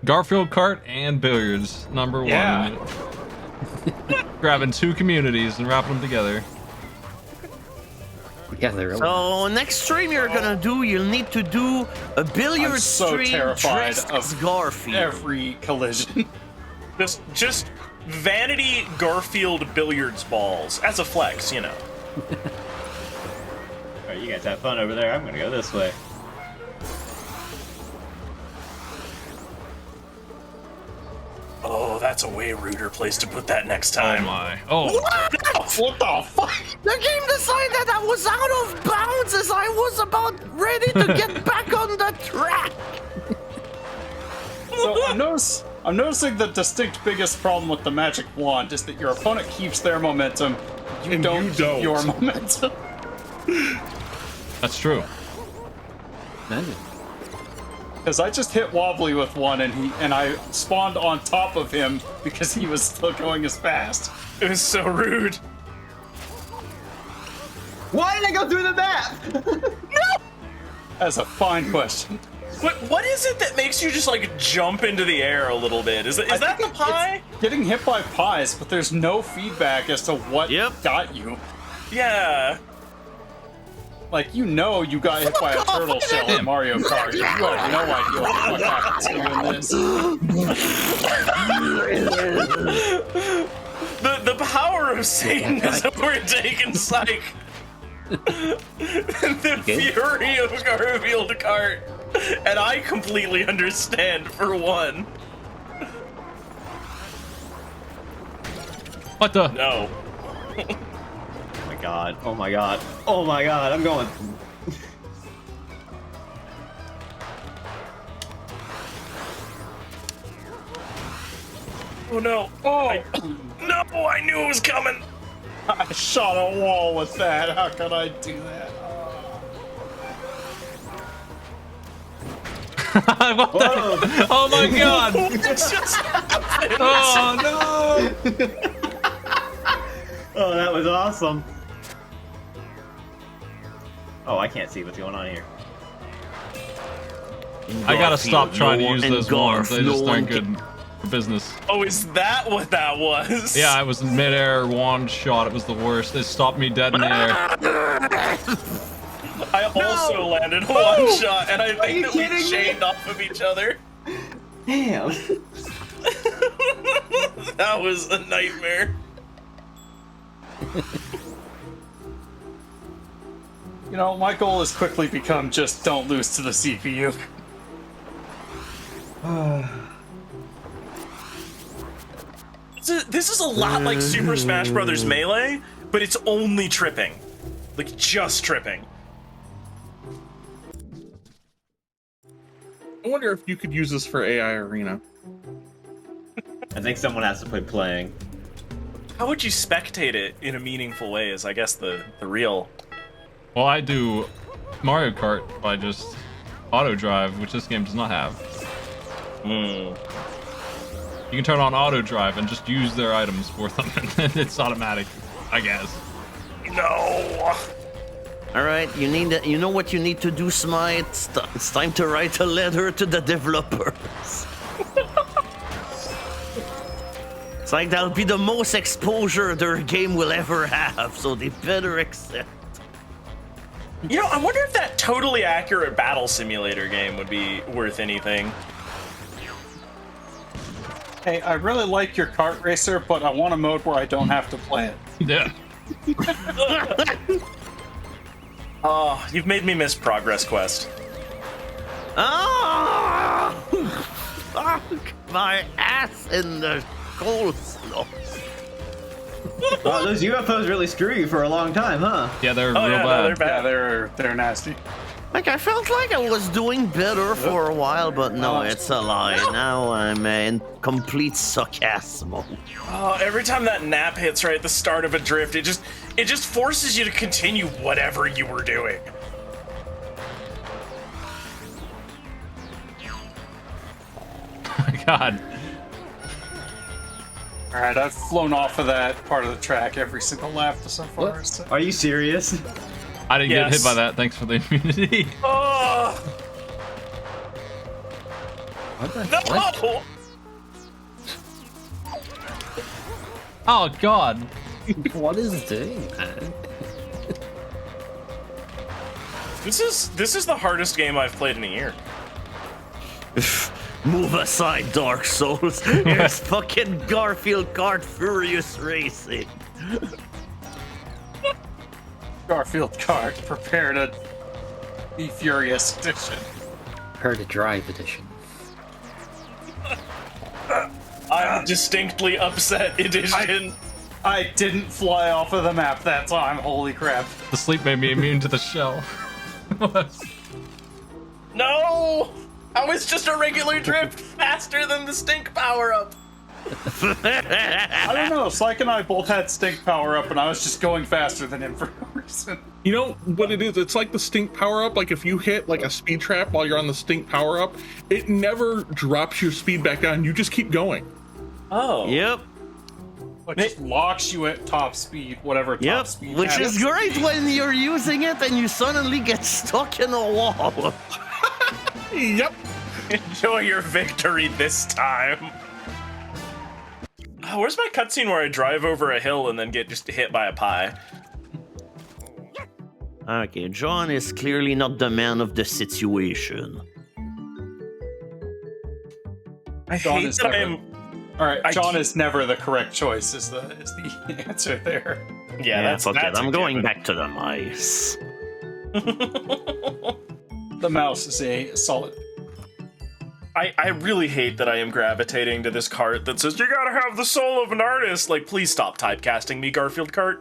Garfield Kart and billiards, number one. Yeah. Grabbing two communities and wrapping them together. Yeah, they're So next stream you're gonna do, you'll need to do a billiard I'm so stream terrified dressed of as Garfield. every collision. just vanity Garfield billiards balls as a flex, you know. Alright, you guys have fun over there. I'm gonna go this way. Oh, that's a way ruder place to put that next time. Oh my. Oh. What the fuck? The game decided I was out of bounds as I was about ready to get back on the track. So I'm noticing the distinct biggest problem with the magic wand is that your opponent keeps their momentum, you And don't you keep don't. your momentum. That's true. Imagine. Because I just hit Wobbly with one and I spawned on top of him because he was still going as fast. It was so rude. Why did I go through the map? That's a fine question. What is it that makes you just like jump into the air a little bit? Is that the pie? It's getting hit by pies, but there's no feedback as to what got you. Yeah. Like, you know you got hit by a turtle shell in Mario Kart. You have no idea what the fuck happens to you in this. The power of Satan is overtaken Psych. The fury of Garfield Kart. And I completely understand, for one. What the? No. Oh my god, oh my god, oh my god, I'm going. Oh no. Oh. No, I knew it was coming. I shot a wall with that. How could I do that? What the? Oh my god! Oh no! Oh, that was awesome. Oh, I can't see what's going on here. I gotta stop trying to use those wands. They just aren't can- good for business. Oh, is that what that was? Yeah, I was in midair wand shot. It was the worst. It stopped me dead in the air. I also landed one shot, and I think you that we kidding me? chained off of each other. Damn. That was a nightmare. You know, my goal has quickly become just don't lose to the CPU. This is a lot like Super Smash Bros. Melee, but it's only tripping. Like, just tripping. I wonder if you could use this for AI Arena. I think someone has to quit playing. How would you spectate it in a meaningful way is, I guess, the real... Well, I do Mario Kart by just auto drive, which this game does not have. You can turn on auto drive and just use their items for them, and then it's automatic, I guess. No! Alright, you know what you need to do, Smite? It's time to write a letter to the developers. It's like that'll be the most exposure their game will ever have, so they better accept. You know, I wonder if that totally accurate battle simulator game would be worth anything. Hey, I really like your kart racer, but I want a mode where I don't have to play it. Yeah. Oh, you've made me miss Progress Quest. Ah! Fuck my ass in the coleslaw. Wow, those UFOs really screw you for a long time, huh? Yeah, they're Oh, real yeah, no, bad. they're bad. Yeah, they're nasty. Like, I felt like I was doing better for a while, but no, it's a lie. Now I'm in complete sarcasm. Oh, every time that nap hits right at the start of a drift, it just forces you to continue whatever you were doing. Oh my god. Alright, I've flown off of that part of the track every single lap so far. So. Are you serious? I didn't get Yes. hit by that, thanks for the immunity. Oh What the no! Oh god. What is it doing, man? This is the hardest game I've played in a year. Move aside, Dark Souls. Here's fucking Garfield Kart Furious Racing. Garfield Kart, prepare to be furious edition. Her to drive edition. I'm distinctly upset edition. I didn't fly off of the map that time, holy crap. The sleep made me immune to the shell. No! How is just a regular drift faster than the stink power-up? I don't know, Slyke and I both had stink power up and I was just going faster than him for no reason. You know what it is? It's like the stink power up. Like if you hit like a speed trap while you're on the stink power up, it never drops your speed back down. You just keep going. Oh. Yep. It just locks you at top speed, whatever top Yep. speed. Which that is great when you're using it and you suddenly get stuck in a wall. Yep. Enjoy your victory this time. Oh, where's my cutscene where I drive over a hill and then get just hit by a pie? Okay, John is clearly not the man of the situation. I John hate is that never- I'm... Alright, I John keep- is never the correct choice, is the answer there. Yeah, that's fuck it. that's a I'm going given. back to the mice. The mouse is a solid. I really hate that I am gravitating to this cart that says, you gotta have the soul of an artist. Like, please stop typecasting me, Garfield Kart.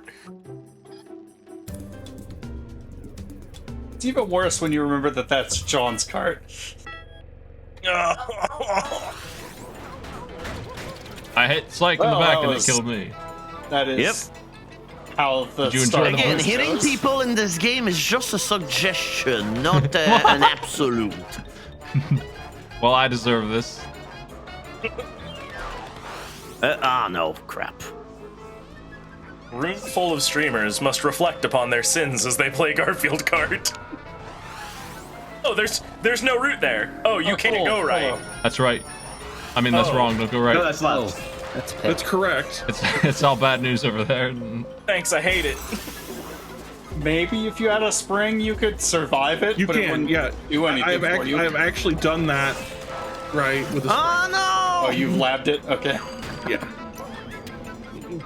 It's even worse when you remember that that's John's cart. I hit Slyke in the Well, back that and was- it killed me. That is how the Did you enjoy start the Again, goes. hitting people in this game is just a suggestion, not an absolute. Well, I deserve this. No, crap. Room full of streamers must reflect upon their sins as they play Garfield Kart. Oh, there's no route there. Oh, you can't go right. That's right. I mean, that's wrong. Don't go right. No, that's left. That's That's correct. It's all bad news over there. Thanks, I hate it. Maybe if you had a spring, you could survive it. You but it can, wouldn't yeah. do anything for you. I've actually done that, right, with a Oh Oh, you've labbed it? Okay. yeah.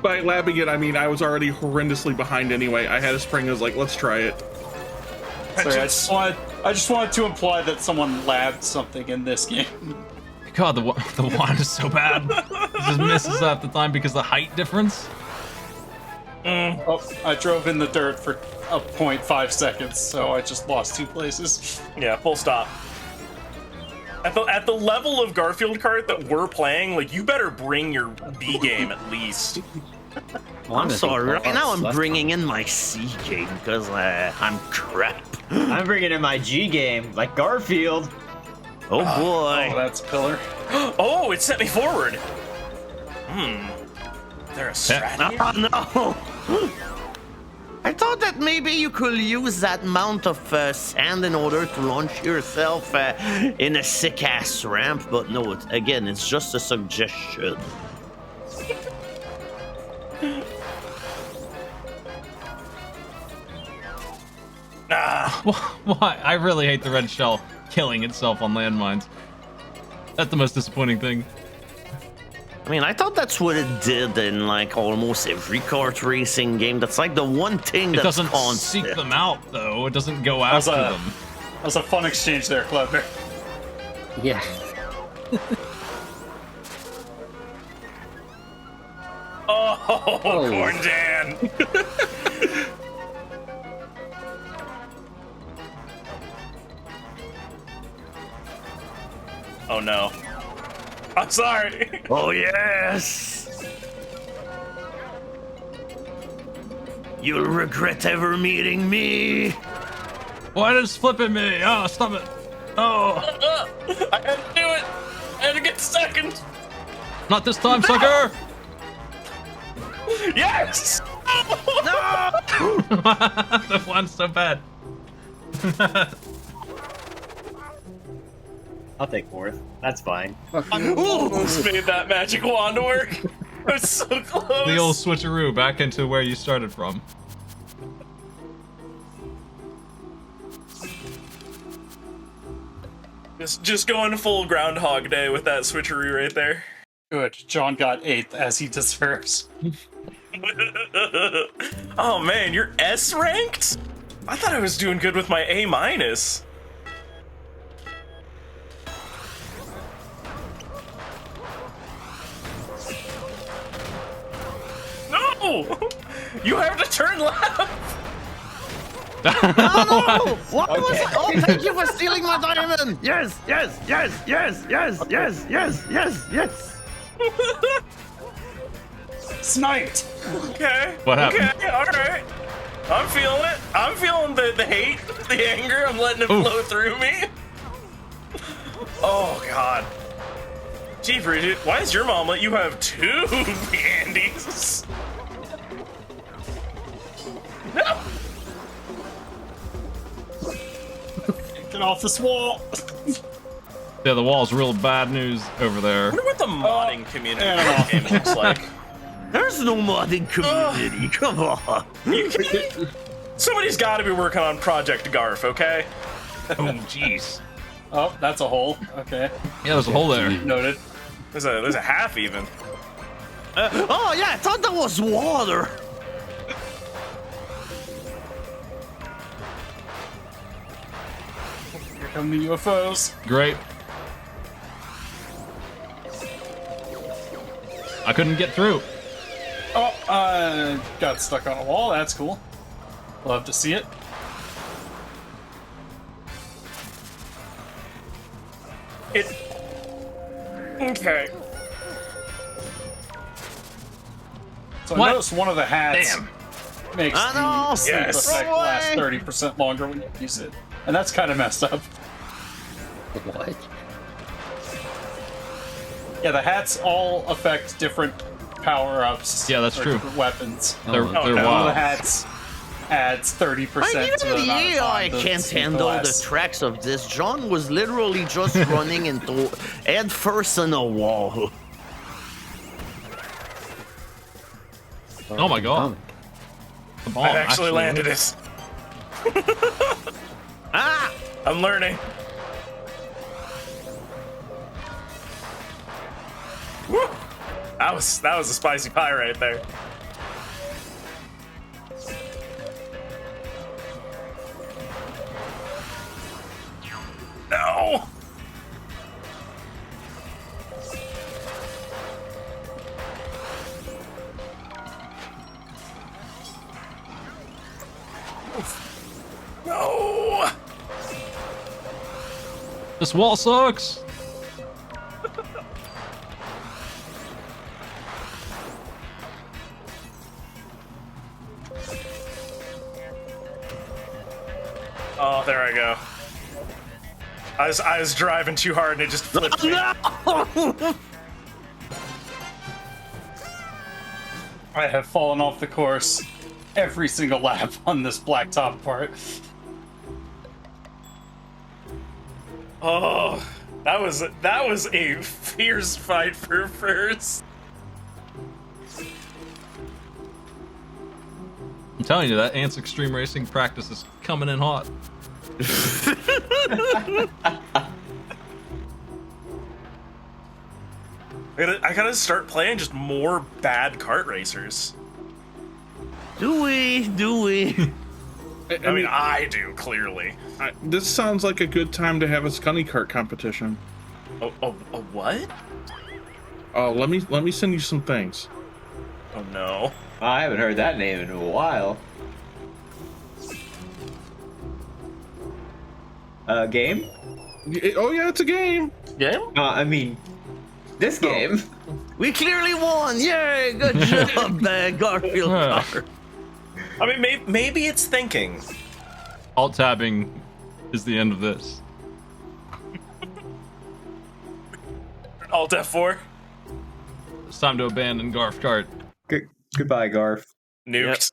By labbing it, I mean I was already horrendously behind anyway. I had a spring. I was like, let's try it. Sorry, I just wanted to imply that someone labbed something in this game. God, the wand is so bad. It just misses half the time because of the height difference. Oh, I drove in the dirt for a 0.5 seconds, so I just lost 2 places. Yeah, full stop. At the level of Garfield Kart that we're playing, like, you better bring your B game at least. I'm sorry. Right now I'm bringing in my C game because I'm crap. I'm bringing in my G game, like Garfield. Oh boy. Oh, that's a pillar. Oh, it set me forward. There a strategy? Oh, no. I thought that maybe you could use that amount of sand in order to launch yourself in a sick-ass ramp, but no, again, it's just a suggestion. Why? I really hate the red shell killing itself on landmines. That's the most disappointing thing. I mean, I thought that's what it did in like almost every kart racing game. That's like the one thing It that's doesn't constant. seek them out, though. It doesn't go after them. That was a fun exchange there, Clever. Yeah. Oh, Corn Dan. Oh no. I'm sorry. Oh yes. You'll regret ever meeting me. Why is flipping me? Oh, stop it. Oh. I had to do it. I had to get second. Not this time, sucker. Yes. The one's so bad. I'll take 4th. That's fine. Almost made that magic wand work. I was so close. The old switcheroo back into where you started from. Just going full Groundhog Day with that switcheroo right there. Good. John got 8th, as he deserves. Oh man, you're S ranked? I thought I was doing good with my A minus. No! You have to turn left! Oh no! What was I? Oh, thank you for stealing my diamond! Yes, yes, yes, yes, yes, yes, yes, yes, yes. Sniped! Okay. What happened? Okay, alright. I'm feeling it. I'm feeling the hate, the anger. I'm letting it flow through me. Oh, God. Gee, Bridget, why is your mom let you have 2 candies? No! Get off this wall! Yeah, the wall's real bad news over there. I wonder what the modding community of this game looks like. There's no modding community. Come on. You kidding? Somebody's got to be working on Project Garf, okay? Oh, jeez. Oh, that's a hole. Okay. Yeah, there's a hole there. Noted. There's a half even. Oh yeah, I thought that was water. Here come the UFOs. Great. I couldn't get through. Oh, got stuck on a wall. That's cool. Love to see it. Okay. So What? I noticed one of the hats makes the sleep Yes. effect last 30% longer when you use it. And that's kind of messed up. What? Yeah, the hats all affect different power-ups. Yeah, that's or true. different weapons. They're no. One of the wild. hats adds 30% to the amount of time I the can't sync handle the lasts. tracks of this. John was literally just running into head first in a wall. Oh my god. The bomb I've actually landed it. Ah! I'm learning. Woo! That was a spicy pie right there. No. No. This wall sucks. Oh, there I go. I was driving too hard and it just flipped me. No! I have fallen off the course every single lap on this blacktop part. Oh, that was a fierce fight for first. I'm telling you, that Ants Extreme Racing practice is coming in hot. I gotta start playing just more bad kart racers. Do we? I mean, I do, clearly. This sounds like a good time to have a Scunny Kart competition. A what? Oh, let me send you some things. Oh no. I haven't heard that name in a while. Game? Oh yeah, it's a game. Yeah? I mean, this game. We clearly won! Yay! Good job, Garfield Kart. I mean, maybe it's thinking. Alt tabbing is the end of this. Alt F4. It's time to abandon Garf Kart. Goodbye, Garf. Nuked.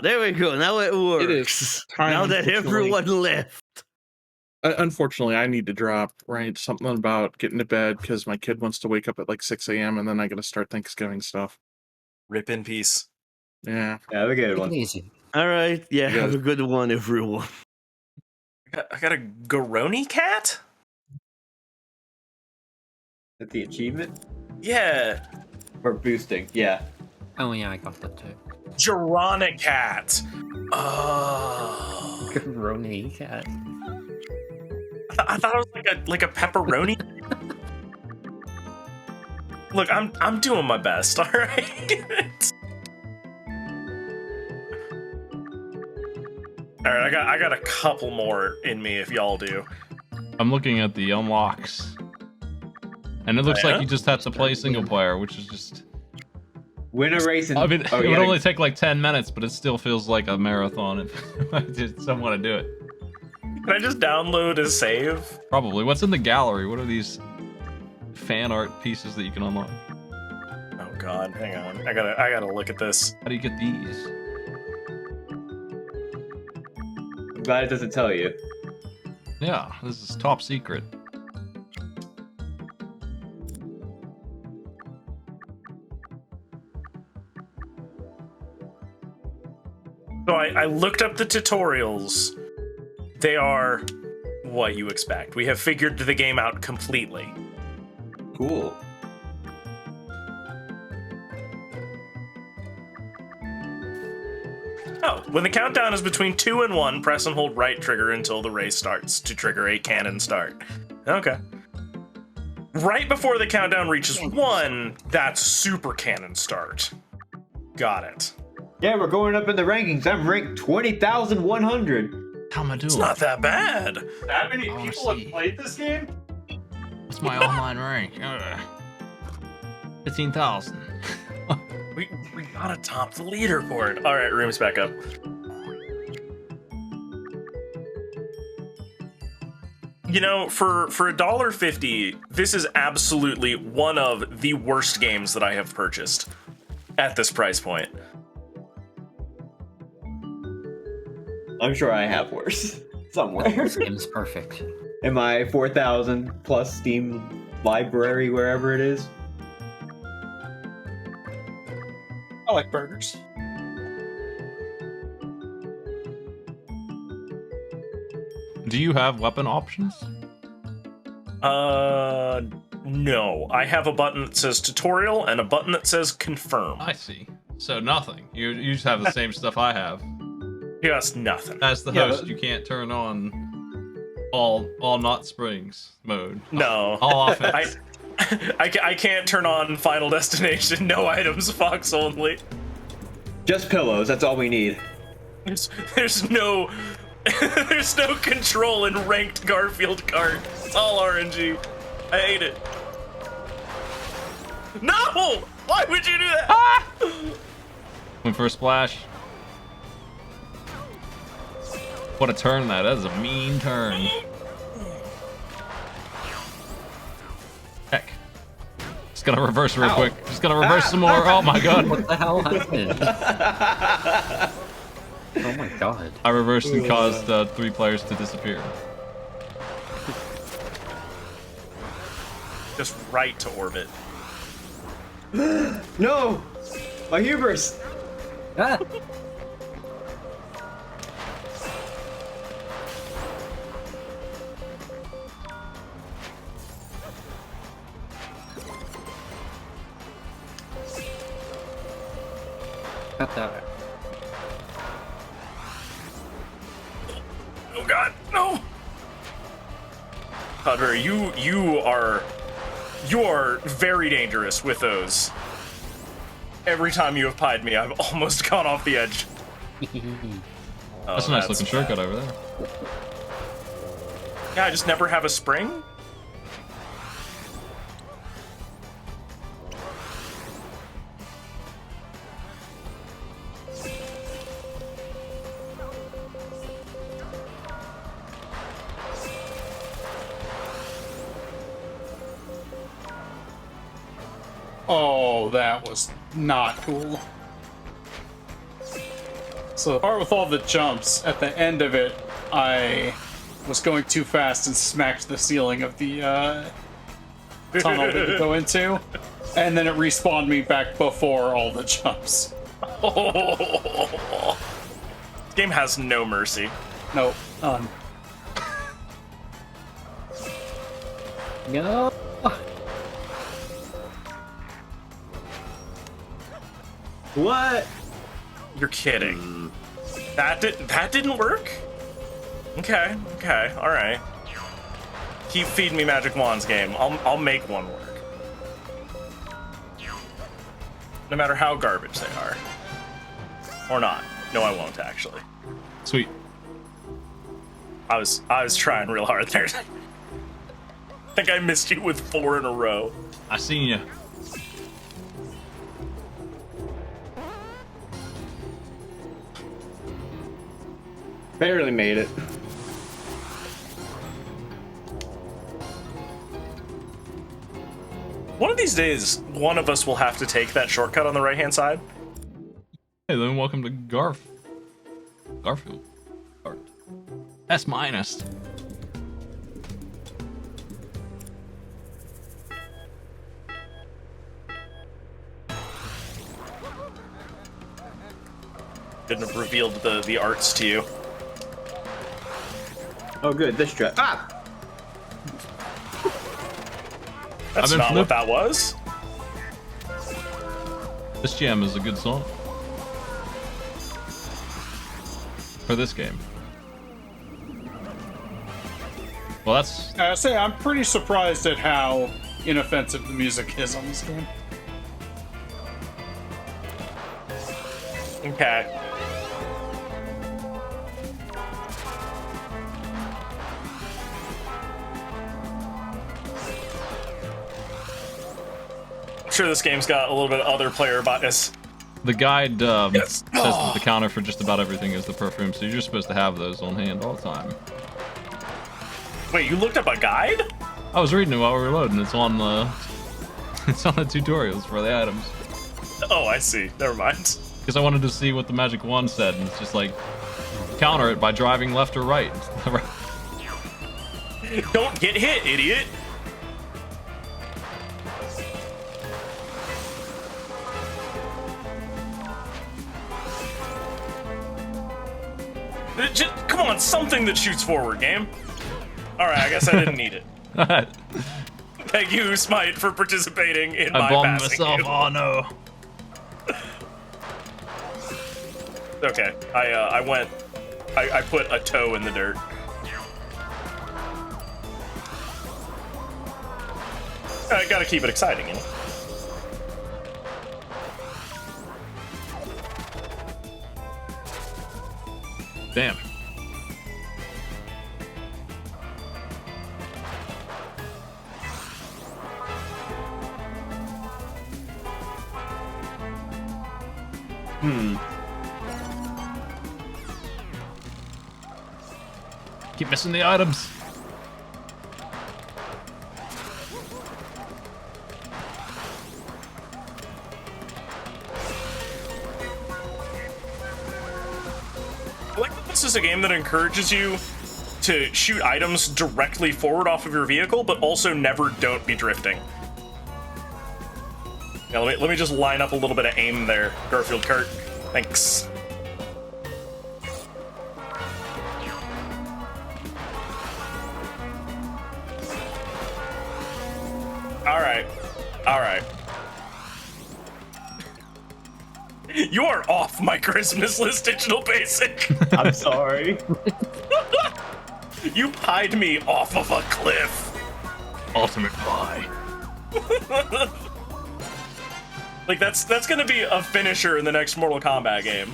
There we go. Now it works. It is time, now that everyone left. Unfortunately, I need to drop, right? Something about getting to bed because my kid wants to wake up at like 6 a.m. and then I gotta start Thanksgiving stuff. Rip in peace. Yeah. Yeah, have a good Take one. it easy. All right. Yeah, have a good one, everyone. I got a Garoni cat? Is that the achievement? Yeah. Or boosting? Yeah. Oh yeah, I got that too. Girona cat. Oh. Roni cat. I thought it was like a pepperoni. Look, I'm doing my best, all right? All right, I got a couple more in me if y'all do. I'm looking at the unlocks. And it looks like you just have to play single player, which is just... Win a race and... I mean, it would only take like 10 minutes, but it still feels like a marathon if I did someone to do it. Can I just download a save? Probably. What's in the gallery? What are these fan art pieces that you can unlock? Oh god, hang on. I gotta look at this. How do you get these? I'm glad it doesn't tell you. Yeah, this is top secret. So I looked up the tutorials. They are what you expect. We have figured the game out completely. Cool. Oh, when the countdown is between 2 and 1, press and hold right trigger until the race starts to trigger a cannon start. Okay. Right before the countdown reaches 1, that's super cannon start. Got it. Yeah, we're going up in the rankings. I'm ranked 20,100. How am I doing? It's not that bad. That many Oh, I people see. have played this game? What's my online rank? 15,000. We gotta top the leaderboard. All right, room's back up. You know, for $1.50, this is absolutely one of the worst games that I have purchased at this price point. I'm sure I have worse somewhere. This game is perfect. In my 4,000 plus Steam library, wherever it is. I like burgers. Do you have weapon options? No. I have a button that says tutorial and a button that says confirm. I see. So nothing. You just have the same stuff I have. Just nothing. As the host, you can't turn on all not springs mode. No. All offense. I can't turn on Final Destination, no items, Fox only. Just pillows, that's all we need. There's no there's no control in ranked Garfield Kart. It's all RNG. I hate it. No! Why would you do that? Ah! Went for a splash. What a turn that is. A mean turn. Heck. Just gonna reverse real quick. Just gonna reverse some more. Oh my god. What the hell happened? Oh my god. I reversed and caused 3 players to disappear. Just right to orbit. No! My hubris! Ah. Got that. Oh god, no! Padre, you are very dangerous with those. Every time you have pied me, I've almost gone off the edge. That's a nice looking shortcut over there. Yeah, I just never have a spring. Oh, that was not cool. So the part with all the jumps, at the end of it, I was going too fast and smacked the ceiling of the tunnel that you go into, and then it respawned me back before all the jumps. Oh. This game has no mercy. Nope, none. No. What? You're kidding. That didn't work? Okay, all right. Keep feeding me magic wands, game. I'll make one work. No matter how garbage they are. Or not. No, I won't actually. Sweet. I was trying real hard there. I think I missed you with 4 in a row. I seen ya. Barely made it. One of these days, one of us will have to take that shortcut on the right-hand side. Hey, then welcome to Garfield Kart. S minus. Couldn't have revealed the arts to you. Oh good, this trap. Ah! That's not what that was. This jam is a good song. For this game. Well, that's... I say, I'm pretty surprised at how inoffensive the music is on this game. Okay. I'm sure this game's got a little bit of other player bias. The guide says that the counter for just about everything is the perfume, so you're just supposed to have those on hand all the time. Wait, you looked up a guide? I was reading it while we were loading. It's on the tutorials for the items. Oh, I see. Never mind. Because I wanted to see what the magic wand said, and it's just like, counter it by driving left or right. Don't get hit, idiot. Just, come on, something that shoots forward, game. All right, I guess I didn't need it. Thank you, Smite, for participating in my bombed passing myself. you. Oh no. Okay, I put a toe in the dirt. I gotta keep it exciting, you know? Damn. Keep missing the items. I like that this is a game that encourages you to shoot items directly forward off of your vehicle, but also never don't be drifting. Yeah, let me just line up a little bit of aim there, Garfield Kart. Thanks. All right. You are off my Christmas list, Digital Basic. I'm sorry. You pied me off of a cliff. Ultimate pie. Like that's gonna be a finisher in the next Mortal Kombat game.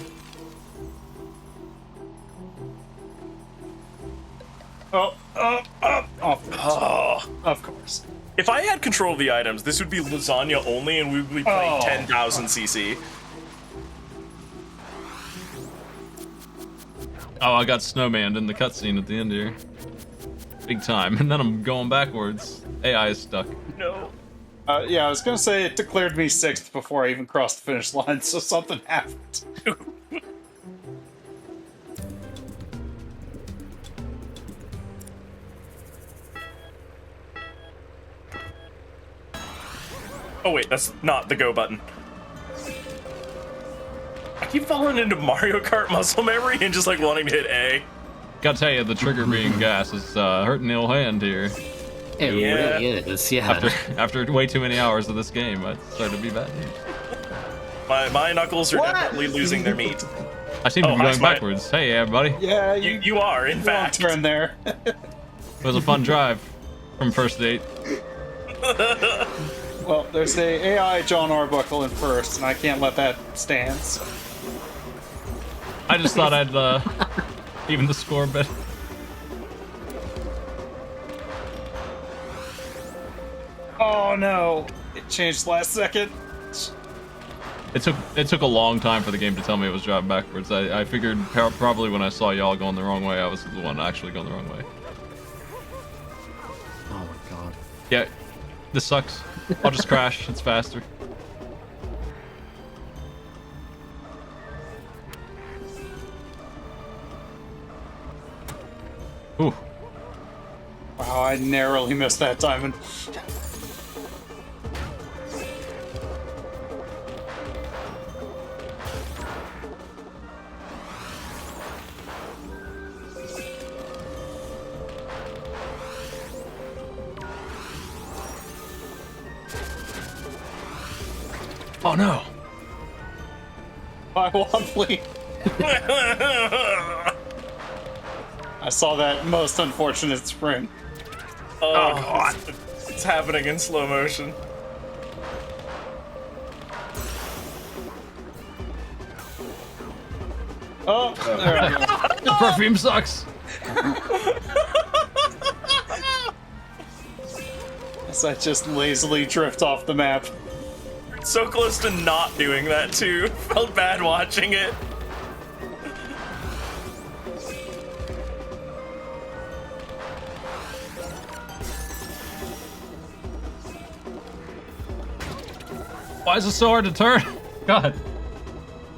Of course. If I had control of the items, this would be lasagna only, and we would be playing 10,000 CC. Oh, I got snowmanned in the cutscene at the end here. Big time. And then I'm going backwards. AI is stuck. No. Yeah, I was gonna say it declared me 6th before I even crossed the finish line, so something happened. Oh wait, that's not the go button. I keep falling into Mario Kart muscle memory and just like wanting to hit A. Gotta tell you, the trigger being gas is hurting the old hand here. It really is, yeah. After way too many hours of this game, I started to be bad. My knuckles are definitely losing their meat. I seem to be going backwards. Hey, everybody. Yeah, you are, in fact. Turn there. It was a fun drive from first date. Well, there's the AI John Arbuckle in first, and I can't let that stand. So. I just thought I'd even the score a bit. Oh no! It changed last second. It took a long time for the game to tell me it was driving backwards. I figured probably when I saw y'all going the wrong way, I was the one actually going the wrong way. Oh my god. Yeah, this sucks. I'll just crash. It's faster. Ooh. Wow, I narrowly missed that diamond. Oh no! Bye, Wobbly. I saw that most unfortunate spring. Oh god. It's happening in slow motion. Oh, there we go. The perfume sucks! As I just lazily drift off the map. So close to not doing that too. Felt bad watching it. Why is it so hard to turn? God.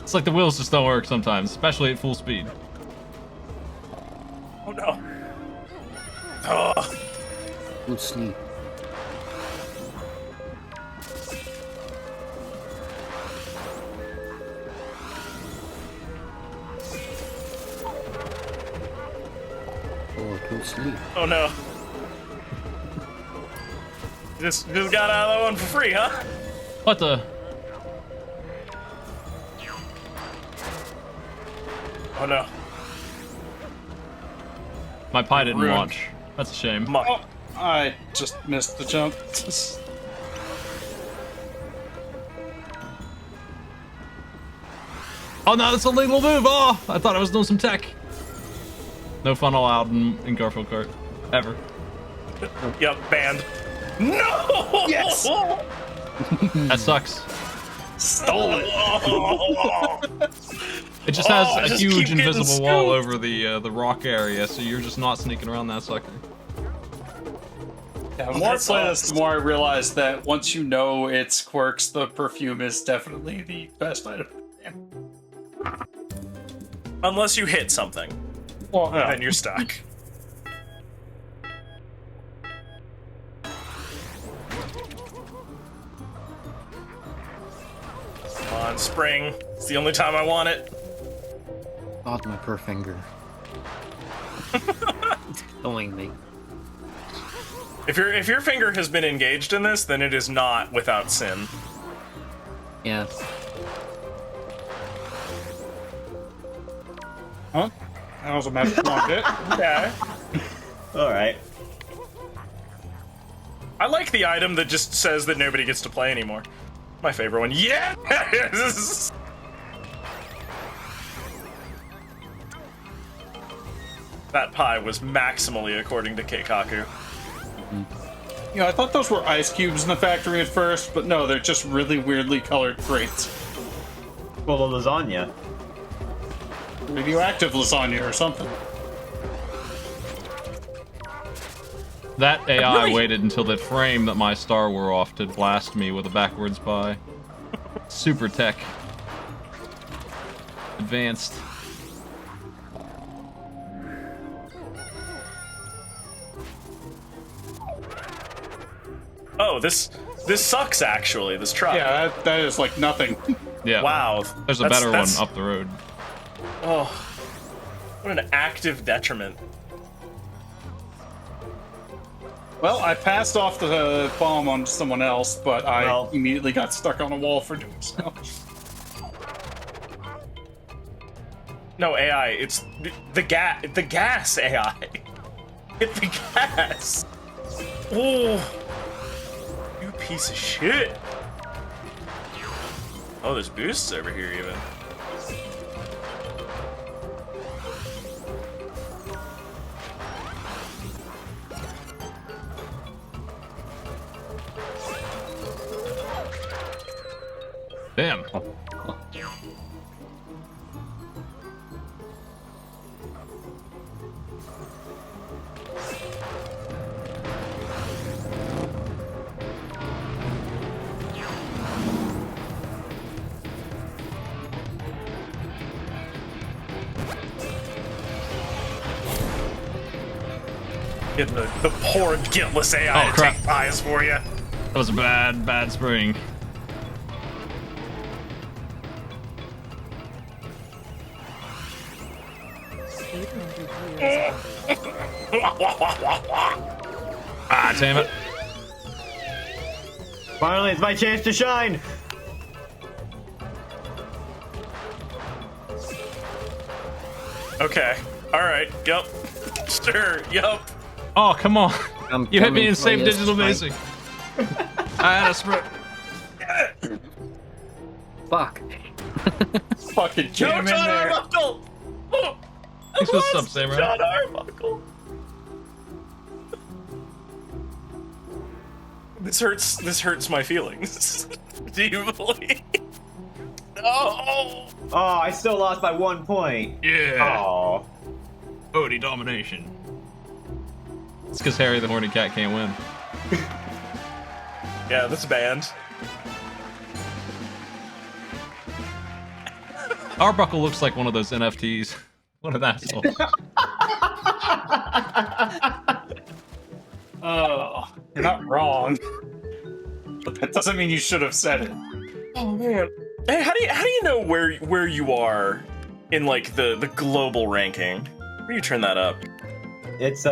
It's like the wheels just don't work sometimes, especially at full speed. Good sleep. Oh, good sleep. Oh no. Just got out of that one for free, huh? What the? Oh no. My pie didn't Ruined. launch. That's a shame. Oh, I just missed the jump. Oh no, that's a legal move! Oh! I thought I was doing some tech. No fun allowed in Garfield Kart. Ever. Yep, banned. No! Yes! That sucks. Stole it. It just has a just huge keep getting invisible wall scooped. over the rock area, so you're just not sneaking around that sucker. Yeah, the more I That play this, sucks. the more I realize that once you know its quirks, the perfume is definitely the best item. Unless you hit something, Well, yeah. then you're stuck. Come on, spring. It's the only time I want it. God, my poor finger. It's killing me. If your finger has been engaged in this, then it is not without sin. Yeah. Huh? That was a magic wand hit. Okay. Alright. I like the item that just says that nobody gets to play anymore. My favorite one. Yes! That pie was maximally according to Keikaku. You know, I thought those were ice cubes in the factory at first, but no, they're just really weirdly colored grates. Well, the lasagna. Radioactive lasagna or something. That AI really- waited until the frame that my star wore off to blast me with a backwards pie. Super tech. Advanced. Oh, this sucks actually, this truck. Yeah, that is like nothing. Yeah. Wow. There's a better one up the road. Oh, what an active detriment. Well, I passed off the bomb on someone else, but I Well- immediately got stuck on a wall for doing so. No AI, it's the gas AI. Hit the gas. Oh, you piece of shit. Oh, there's boosts over here even. Damn. Get the poor guiltless AI Oh, to crap. take pies for you. That was a bad spring. Ah, damn it. Finally, it's my chance to shine! Okay. All right. Yep. Sure. Yep. Oh, come on. I'm You hit me coming in for save you, digital Spike. basic. I had a sprint. Fuck. Fucking No, jam in John there. Arbuckle. Oh, Thanks for the sub, Samurai. John Arbuckle. This hurts my feelings. Do you believe? No. Oh, I still lost by 1 point. Yeah. Oh. Odie domination. It's because Harry the Horny Cat can't win. Yeah, that's banned. Arbuckle looks like one of those NFTs. What an asshole. Oh. You're not wrong. But that doesn't mean you should have said it. Oh man. Hey, how do you know where you are in like the global ranking? Where do you turn that up? It's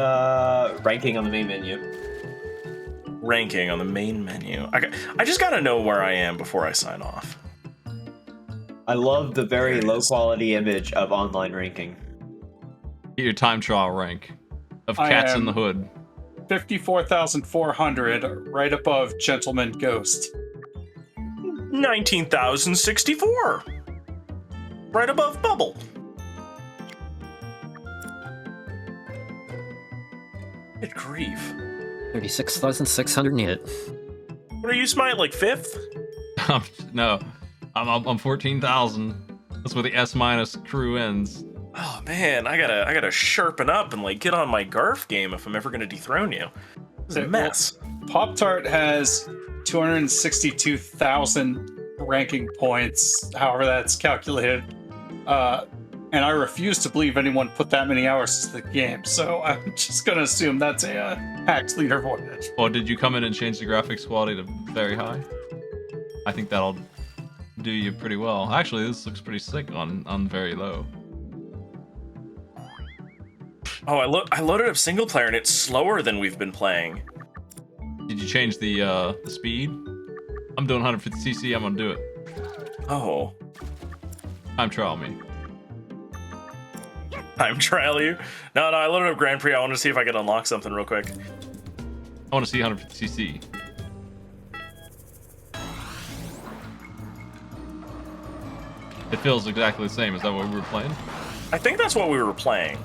ranking on the main menu. Ranking on the main menu. I just gotta know where I am before I sign off. I love the very low quality image of online ranking. Get your time trial rank of Cats in the Hood. 54,400, right above Gentleman Ghost. 19,064. Right above Bubble. Good grief. 36,608. What are you, Smite? Like 5th? No, I'm 14,000. That's where the S- crew ends. Oh man, I gotta sharpen up and like get on my Garf game if I'm ever gonna dethrone you. This is a mess. Pop-Tart has 262,000 ranking points, however that's calculated. And I refuse to believe anyone put that many hours into the game, so I'm just gonna assume that's a hacked leaderboard. Well, did you come in and change the graphics quality to very high? I think that'll do you pretty well. Actually, this looks pretty sick on very low. Oh, I loaded up single player and it's slower than we've been playing. Did you change the speed? I'm doing 150cc. I'm gonna do it. Oh. Time trial me. Time trial you? No, I loaded up Grand Prix. I want to see if I can unlock something real quick. I want to see 150cc. It feels exactly the same. Is that what we were playing? I think that's what we were playing.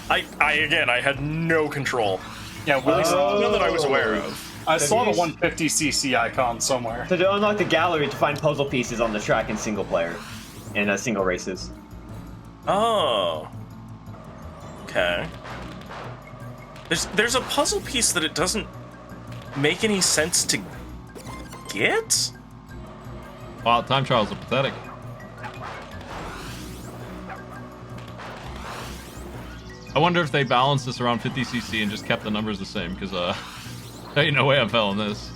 I had no control. Yeah, none that I was aware of. I saw the 150cc icon somewhere. So to unlock the gallery to find puzzle pieces on the track in single player, in single races. Oh. Okay. There's a puzzle piece that it doesn't make any sense to get? Wow, time trials are pathetic. I wonder if they balanced this around 50cc and just kept the numbers the same, because there ain't no way I'm failing this.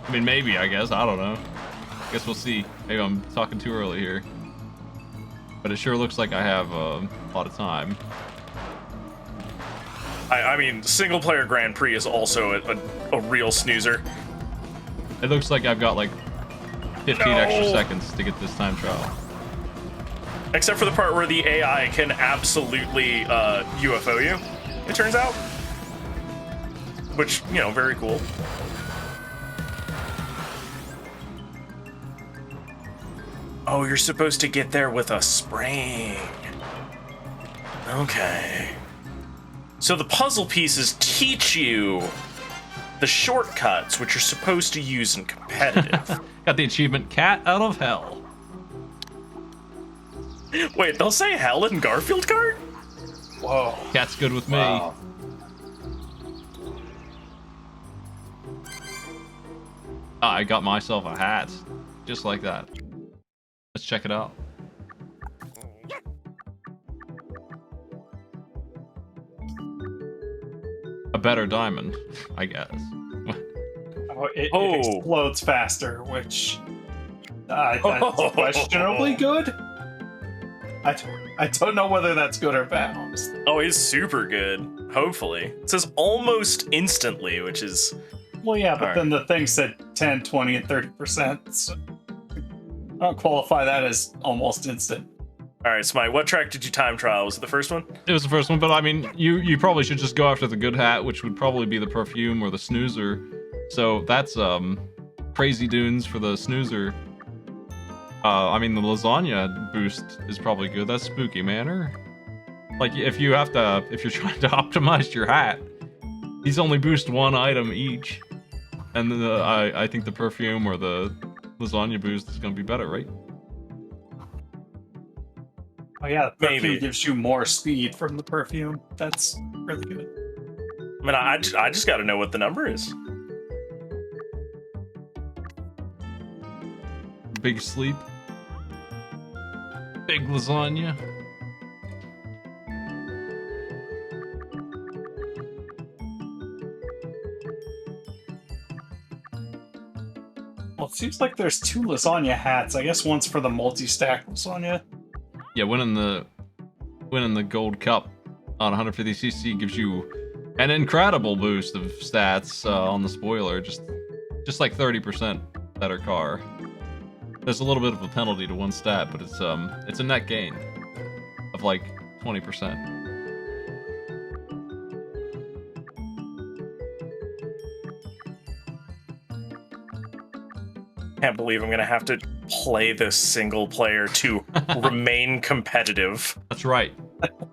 I mean, maybe, I guess. I don't know. I guess we'll see. Maybe I'm talking too early here. But it sure looks like I have a lot of time. I mean, single player Grand Prix is also a real snoozer. It looks like I've got like 15 extra seconds to get this time trial. Except for the part where the AI can absolutely UFO you, it turns out. Which, you know, very cool. Oh, you're supposed to get there with a spring. Okay. So the puzzle pieces teach you the shortcuts, which you're supposed to use in competitive. Got the achievement Cat Out of Hell. Wait, they'll say hell in Garfield Kart? Whoa. Cat's good with me. Wow. I got myself a hat. Just like that. Let's check it out. A better diamond, I guess. It explodes faster, which that's questionably good. I don't know whether that's good or bad, honestly. Oh, it's super good. Hopefully. It says almost instantly, which is... Well, yeah, but then the thing said 10, 20, and 30%. So I don't qualify that as almost instant. All right, Smite, what track did you time trial? Was it the first one? It was the first one, but I mean, you probably should just go after the good hat, which would probably be the perfume or the snoozer. So that's Crazy Dunes for the snoozer. I mean, the lasagna boost is probably good. That's Spooky Manor. Like, if you're trying to optimize your hat, these only boost one item each. And I think the perfume or the lasagna boost is going to be better, right? Oh yeah, the perfume Maybe. gives you more speed from the perfume. That's really good. I mean, I just got to know what the number is. Big sleep. Big lasagna. Well, it seems like there's 2 lasagna hats. I guess one's for the multi-stack lasagna. Yeah, winning the gold cup on 150cc gives you an incredible boost of stats on the spoiler. Just like 30% better car. There's a little bit of a penalty to one stat, but it's a net gain of like 20%. Can't believe I'm gonna have to play this single player to remain competitive. That's right.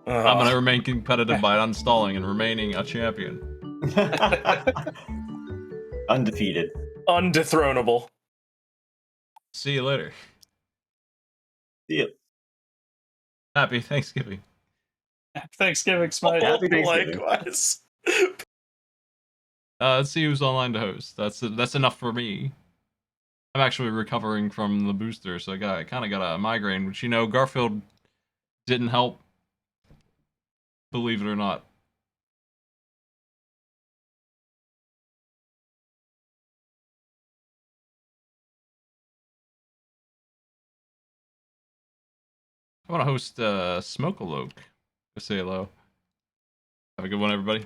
I'm gonna remain competitive by uninstalling and remaining a champion. Undefeated. Undethronable. See you later. See ya. Happy Thanksgiving. Happy Thanksgiving, Smite. Happy Thanksgiving. Likewise. Let's see who's online to host. That's enough for me. I'm actually recovering from the booster, so I kind of got a migraine, which, you know, Garfield didn't help. Believe it or not. I want to host Smoke-a-Loke. Say hello. Have a good one, everybody.